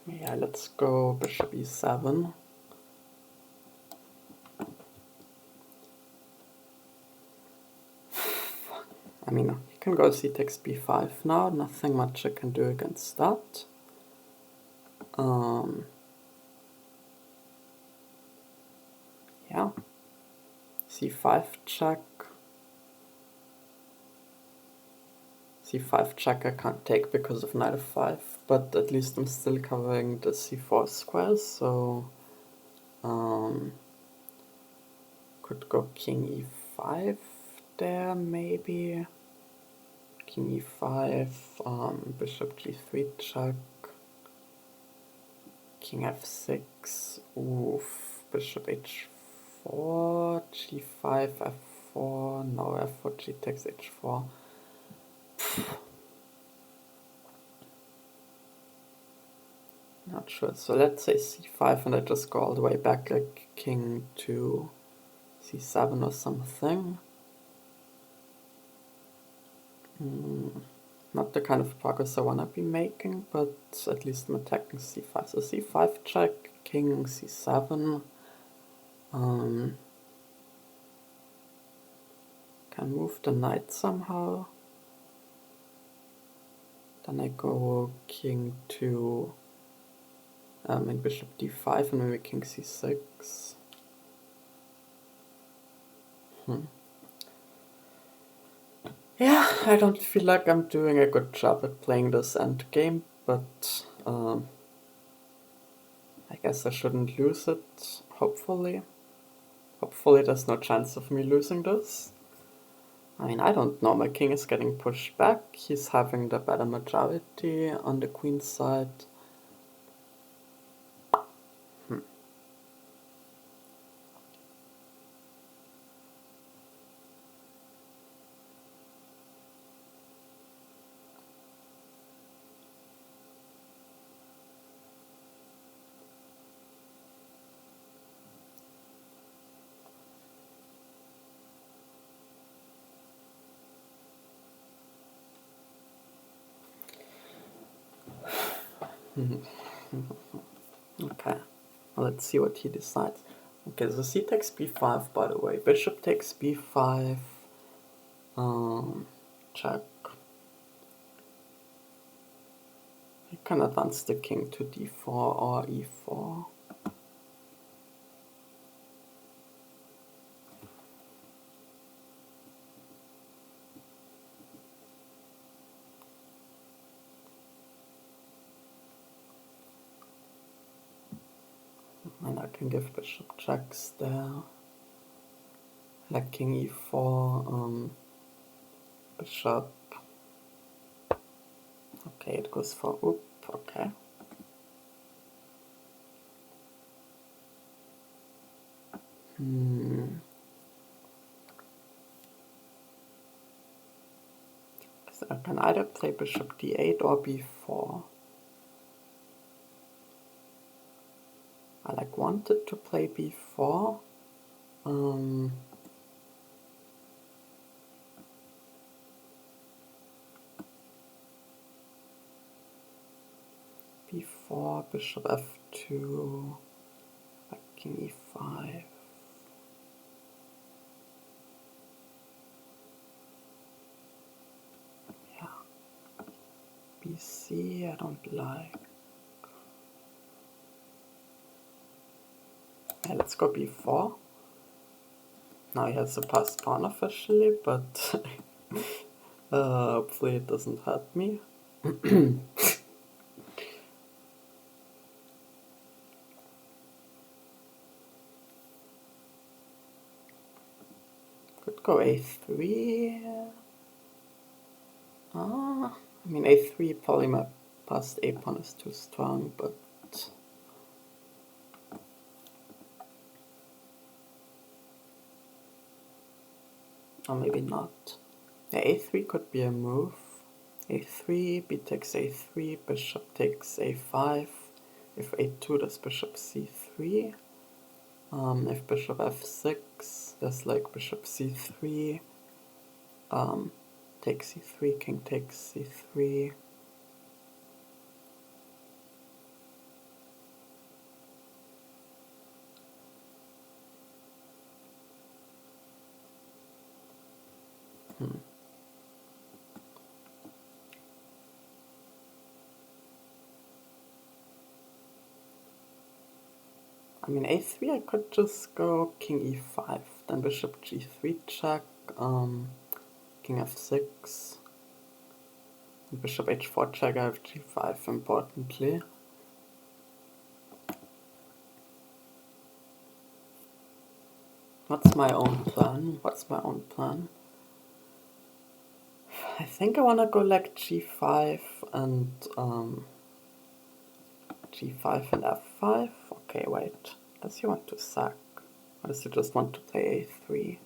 Yeah, let's go bishop e7. I mean, you can go c takes b5 now, nothing much I can do against that. Yeah, c5 check. c5 check I can't take because of knight f5, but at least I'm still covering the c4 squares, so could go king e5 there, maybe. King e5, bishop g3 check, king f6, oof, bishop h4, g5, f4, no, f4, g takes h4. Not sure, so let's say c5 and I just go all the way back like king to c7 or something. Not the kind of progress I want to be making, but at least I'm attacking c5. So c5 check, king c7. Can move the knight somehow. Then I go king to and bishop d5 and maybe king c6. Yeah, I don't feel like I'm doing a good job at playing this endgame, but I guess I shouldn't lose it, hopefully. Hopefully there's no chance of me losing this. I mean, I don't know, my king is getting pushed back, he's having the better majority on the queen side. Okay, well, let's see what he decides. Okay, so c takes b5, by the way. Bishop takes b5. Check. I can advance the king to d4 or e4. And I can give bishop checks there. Like king e4, bishop. Okay, it goes for oop, okay. So I can either play bishop d8 or b4. I like wanted to play b4. b4, bishop f2, like king e5. Yeah. bc, I don't like. Yeah, let's go b4. Now he has a passed pawn officially, but hopefully it doesn't hurt me. Could go a3. I mean a3, probably my passed a pawn is too strong, but or maybe not. Yeah, a3 could be a move. a3, b takes a3, bishop takes a5. If a2, there's bishop c3. If bishop f6, there's like bishop c3. Takes c3, king takes c3. I mean a3, I could just go king e5, then bishop g3 check, king f6, and bishop h4 check, I have g5 importantly. What's my own plan? I think I wanna go like g5 and g5 and f5. Okay, wait. Does he want to sack? Or does he just want to play a3?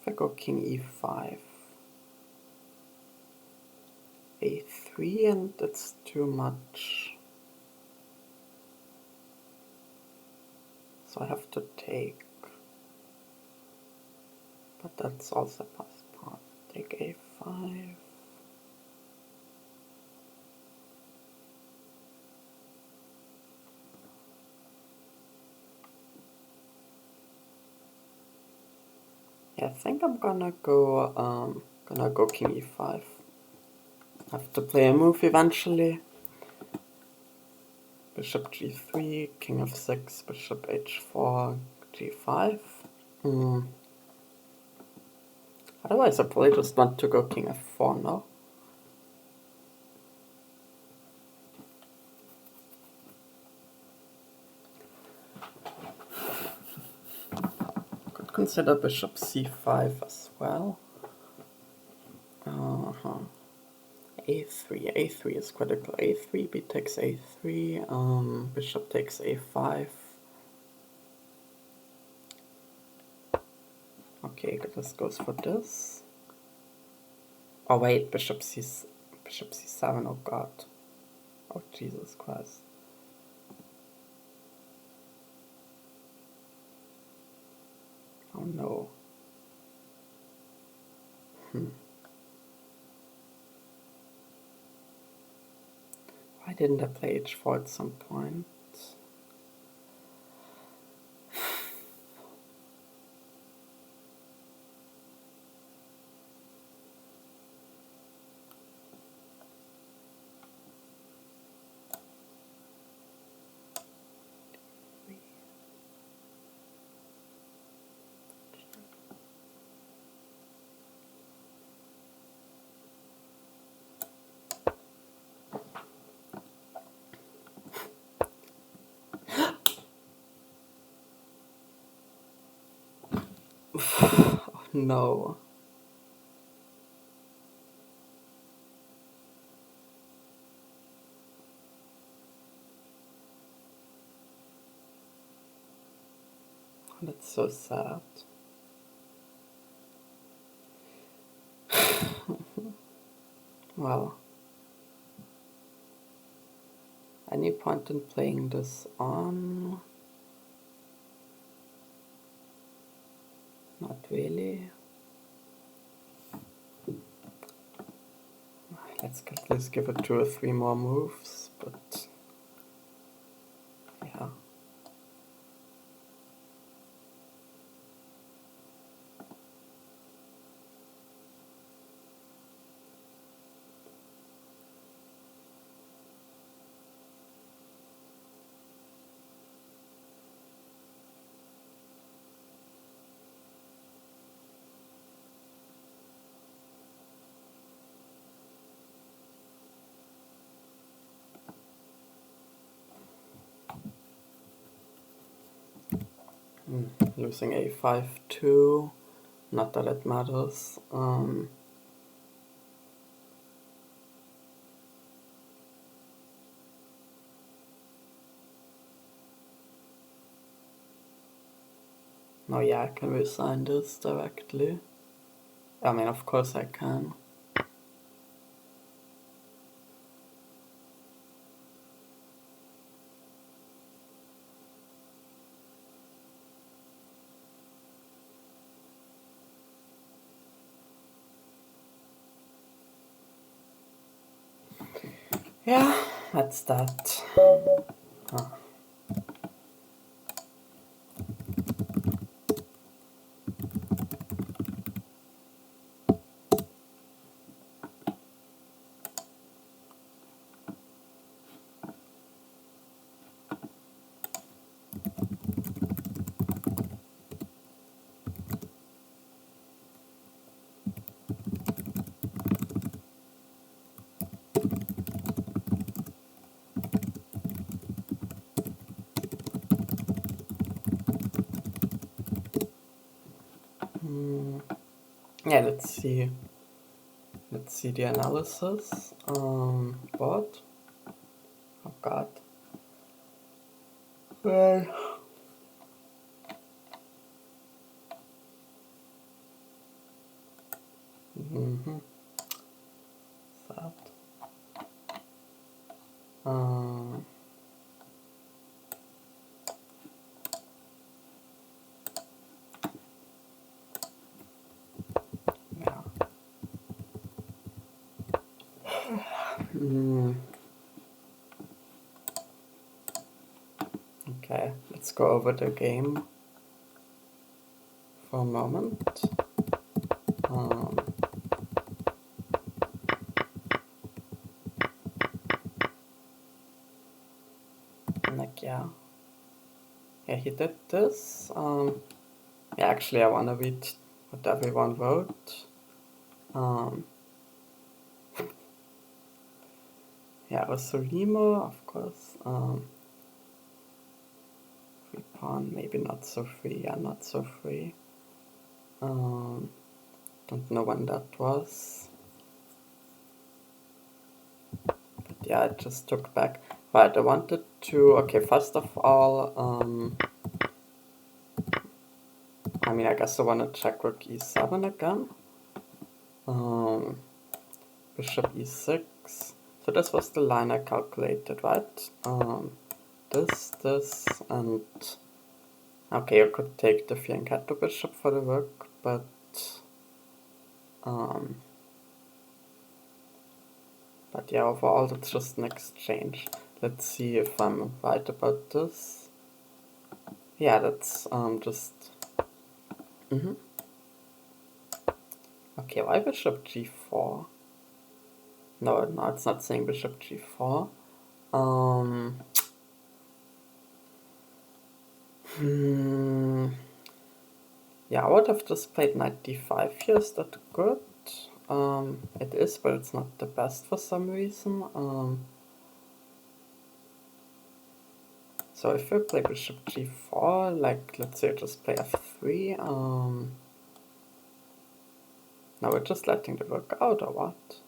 If I go king e5, a3, and it's too much. So I have to take. But that's also a passed pawn. Take a5. Yeah, I think I'm gonna go king e5. Have to play a move eventually. Bishop g3, king f6, bishop h4, g5. Otherwise I probably just want to go king f4 now. Could consider bishop c5 as well. a3 is critical. a3, b takes a3, bishop takes a5. Okay, this goes for this. Oh wait, bishop c7, oh god. Oh Jesus Christ. Oh no. Why didn't I play h4 at some point? Oh, no. That's so sad. Well, any point in playing this on? Not really. Let's at least give it 2 or 3 more moves, but yeah. Losing a5 too. Not that it matters. No, yeah, I can resign this directly. I mean, of course I can. Yeah, that's that. Huh. Yeah, let's see. Let's see the analysis. What? Oh god. Well. Sad. Yeah. Okay, let's go over the game for a moment. Like, yeah, he did this. Yeah, actually, I want to read what everyone wrote. Yeah, Rossolimo, of course. Free pawn, maybe not so free. Yeah, not so free. Don't know when that was. But yeah, I just took back. Right, I wanted to. Okay, first of all, I mean, I guess I want to check rook e7 again. Bishop e6. So this was the line I calculated, right? This, and okay, you could take the fianchetto bishop for the rook, but yeah, overall it's just an exchange. Let's see if I'm right about this. Yeah, that's just. Okay, why bishop g4? No, it's not saying bishop g4. Yeah, I would have just played knight d5 here. Is that good? It is, but it's not the best for some reason. So if I play bishop g4, like let's say I just play f3, Now we're just letting the rook out, or what?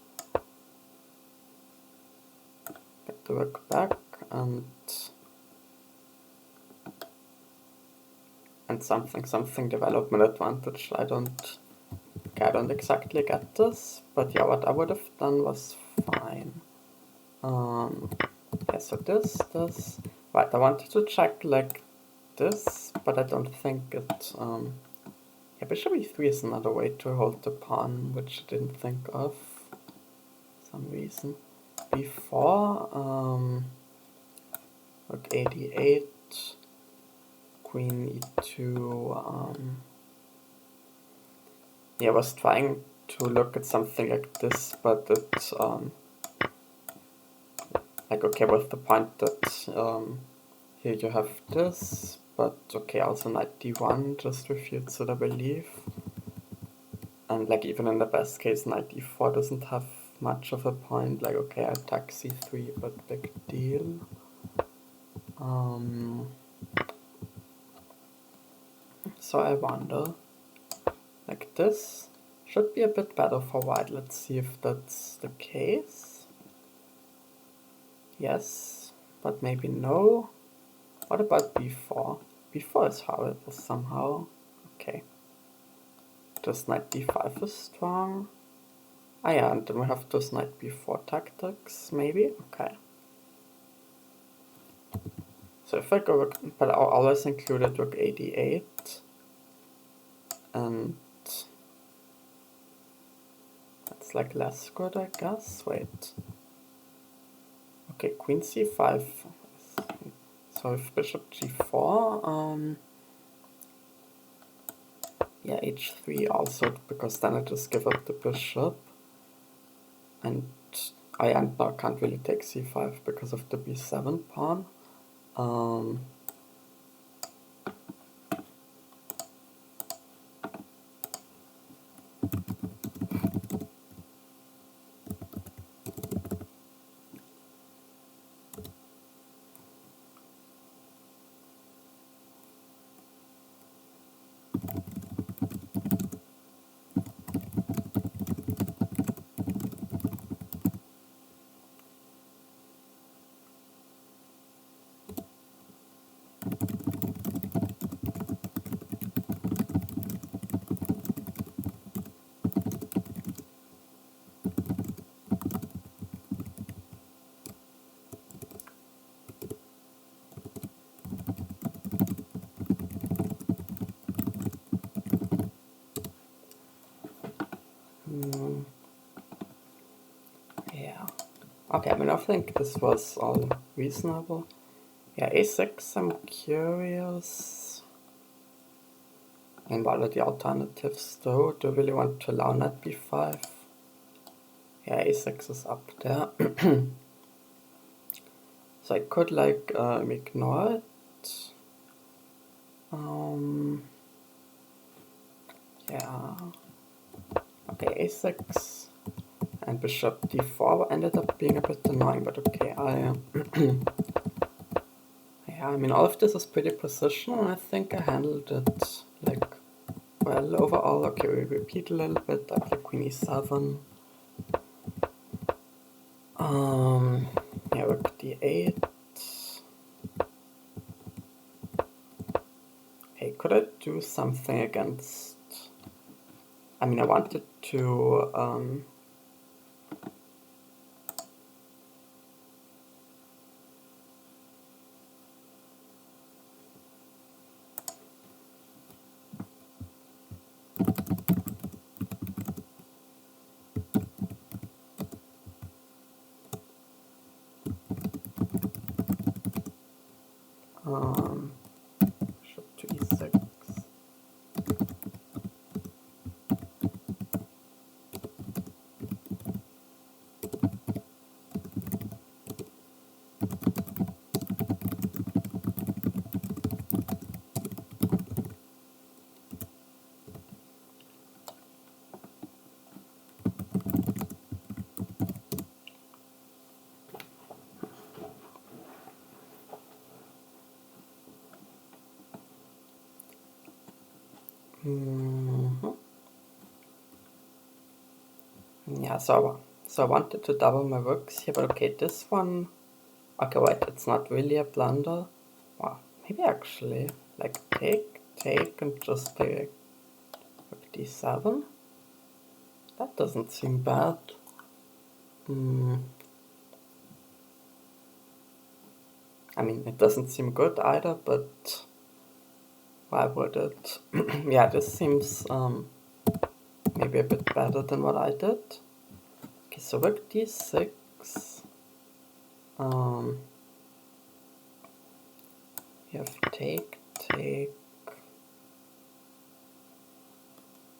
Get the rook back, and something development advantage. I don't exactly get this, but yeah, what I would have done was fine. Yeah, so this, right, I wanted to check like this, but I don't think it, yeah, bishop e3 is another way to hold the pawn, which I didn't think of for some reason. b4, rook a8, queen e2, yeah, I was trying to look at something like this, but it's, like, okay, with the point that, here you have this, but okay, also knight d1 just refutes it, I believe. And like even in the best case, knight d4 doesn't have much of a point. Like, okay, I attack c3, but big deal. So I wonder, like this should be a bit better for white. Let's see if that's the case. Yes, but maybe no. What about b4? b4 is horrible somehow. Okay. Just knight d5 is strong. Ah yeah, and then we have those knight b4 tactics, maybe? Okay. So if I go, but I'll always include it rook a8, and that's like less good, I guess. Wait. Okay, queen c5. So if bishop g4, yeah, h3 also, because then I just give up the bishop, and I now can't really take c5 because of the b7 pawn. Yeah. Okay, I mean, I think this was all reasonable. Yeah, a6, I'm curious. And what are the alternatives though? Do I really want to allow knight b5? Yeah, a6 is up there. So I could like ignore it. Yeah. Okay, a6 and bishop d4 ended up being a bit annoying, but okay, yeah, I mean, all of this is pretty positional, and I think I handled it like well overall. Okay, we repeat a little bit. I play queen e7. Yeah, rook d8. Hey, could I do something against? I mean, I wanted to. Bishop to e6. Yeah, so I wanted to double my rooks here, but okay, this one... Okay, wait, it's not really a blunder. Wow, maybe actually, like take, and just play rook d7? That doesn't seem bad. I mean, it doesn't seem good either, but why would it? Yeah, this seems maybe a bit better than what I did. Okay, so rook d6. You have take,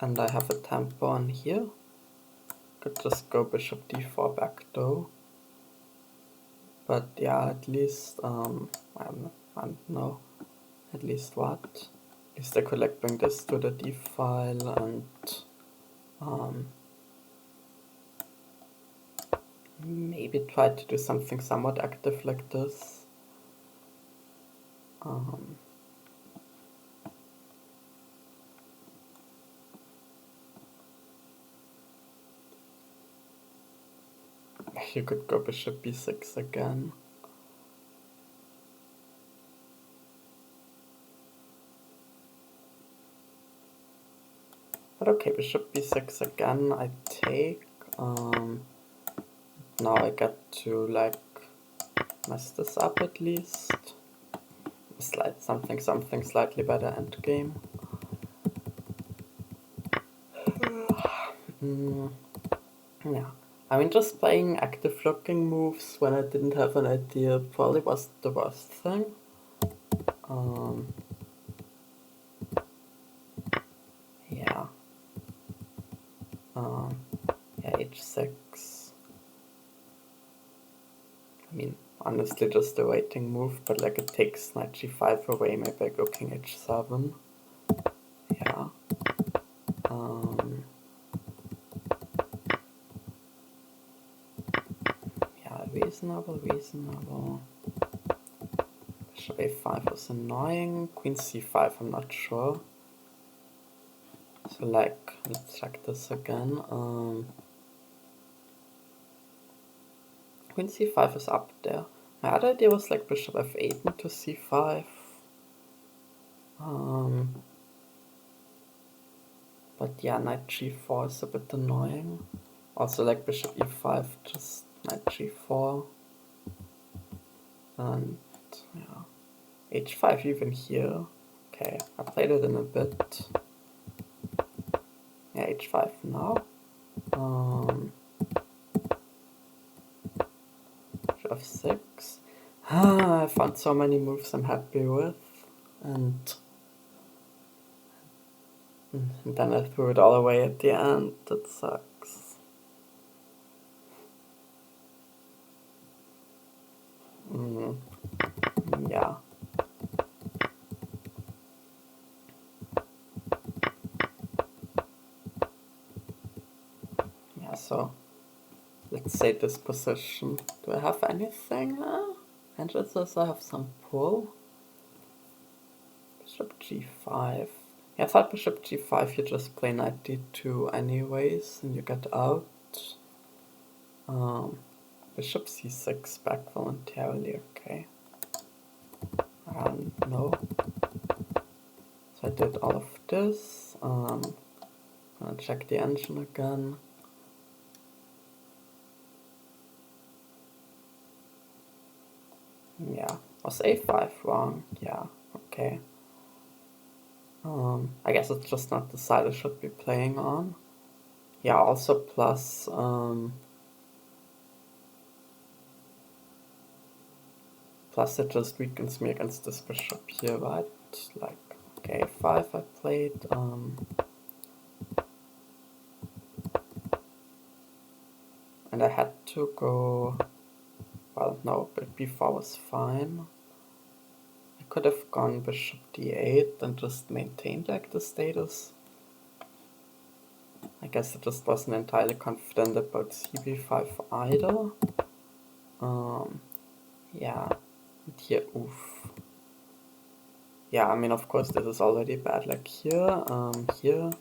and I have a tempo on here. Could just go bishop d4 back though. But yeah, at least, I don't know, at least what? At least I could like bring this to the d file and maybe try to do something somewhat active like this. You could go bishop b6 again. But okay, bishop b6 again, I take. Now I get to like mess this up at least. Something slightly better endgame. Yeah, I mean, just playing active looking moves when I didn't have an idea probably wasn't the worst thing. Yeah. Yeah, h6. I mean, honestly, just a waiting move, but like it takes knight g5 away, maybe I go king h7. Yeah. Yeah, reasonable. Bishop a5 was annoying. Queen c5, I'm not sure. So like, let's check this again. Queen c5 is up there. My other idea was like bishop f8 into c5. But yeah, knight g4 is a bit annoying. Also like bishop e5, just knight g4. And yeah, h5 even here. Okay, I played it in a bit. Yeah, h5 now. f6. I found so many moves I'm happy with, and then I threw it all away at the end. That sucks. Yeah. Yeah, so let's say this position. Do I have anything? And just as I have some pull. Bishop g5. Yeah, I thought bishop g5 you just play knight d2 anyways, and you get out. Bishop c6 back voluntarily, okay. No. So I did all of this. Gonna check the engine again. Yeah, was a5 wrong? Yeah, okay. I guess it's just not the side I should be playing on. Yeah, also plus, plus it just weakens me against this bishop here, right? Like, okay, a5 I played, and I had to go, well, no, but b4 was fine. I could have gone bishop d8 and just maintained like the status. I guess I just wasn't entirely confident about cb5 either. Yeah, and here, oof. Yeah, I mean, of course, this is already bad. Like here, here.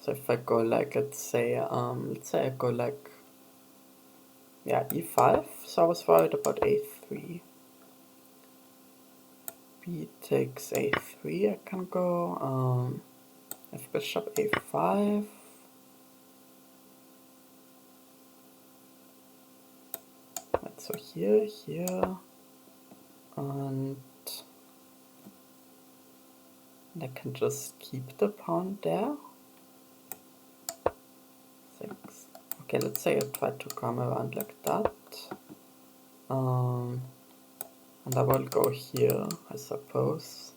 So if I go like, let's say I go like, yeah, e5, so I was worried about a3. B takes a3, I can go, if bishop a5, right, so here, and I can just keep the pawn there. 6. Okay, let's say I try to come around like that. And I will go here, I suppose.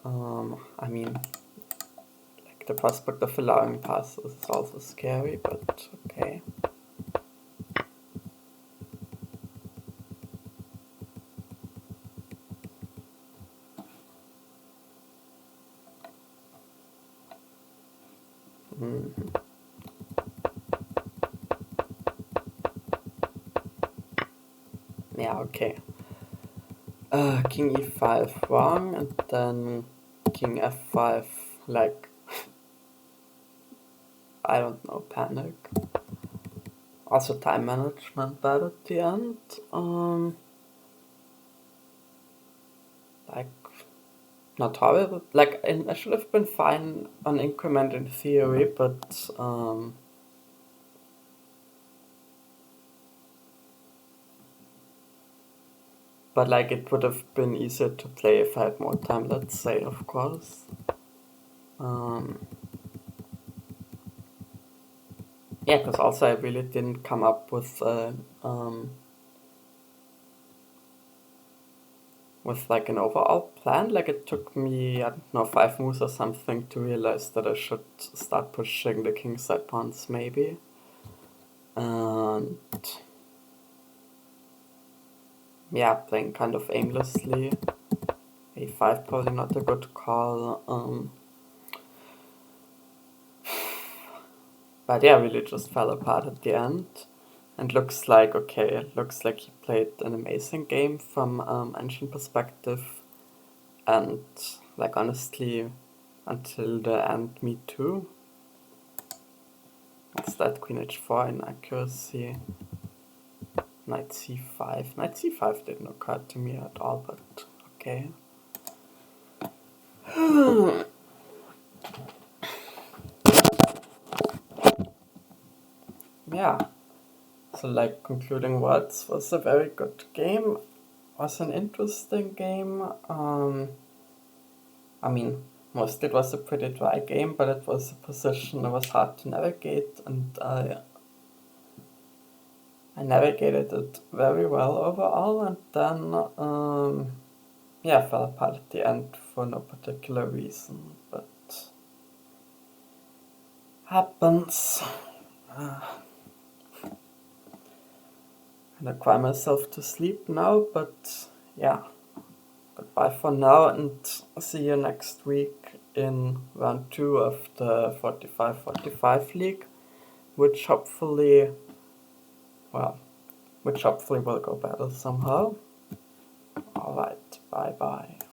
I mean, like the prospect of allowing passes is also scary, but okay. Yeah, okay. King e5 wrong, and then king f5, like, I don't know, panic. Also time management bad at the end. Like, not horrible. Like, I should have been fine on increment in theory, but like it would have been easier to play if I had more time, let's say, of course. Yeah, because also I really didn't come up with like an overall plan. Like it took me, I don't know, 5 moves or something to realize that I should start pushing the kingside pawns maybe. And yeah, playing kind of aimlessly. a5 probably not a good call. But yeah, really just fell apart at the end. And looks like, okay, it looks like he played an amazing game from ancient perspective. And like honestly, until the end, me too. What's that? Queen h4 in accuracy. Knight c5. Knight c5 didn't occur to me at all, but okay. Yeah. So like concluding words, was a very good game. Was an interesting game. I mean, mostly it was a pretty dry game, but it was a position that was hard to navigate, and I navigated it very well overall, and then yeah, fell apart at the end for no particular reason, but happens. I cry myself to sleep now, but yeah, goodbye for now, and see you next week in round 2 of the 4545 League, which hopefully will go better somehow. Alright, bye bye.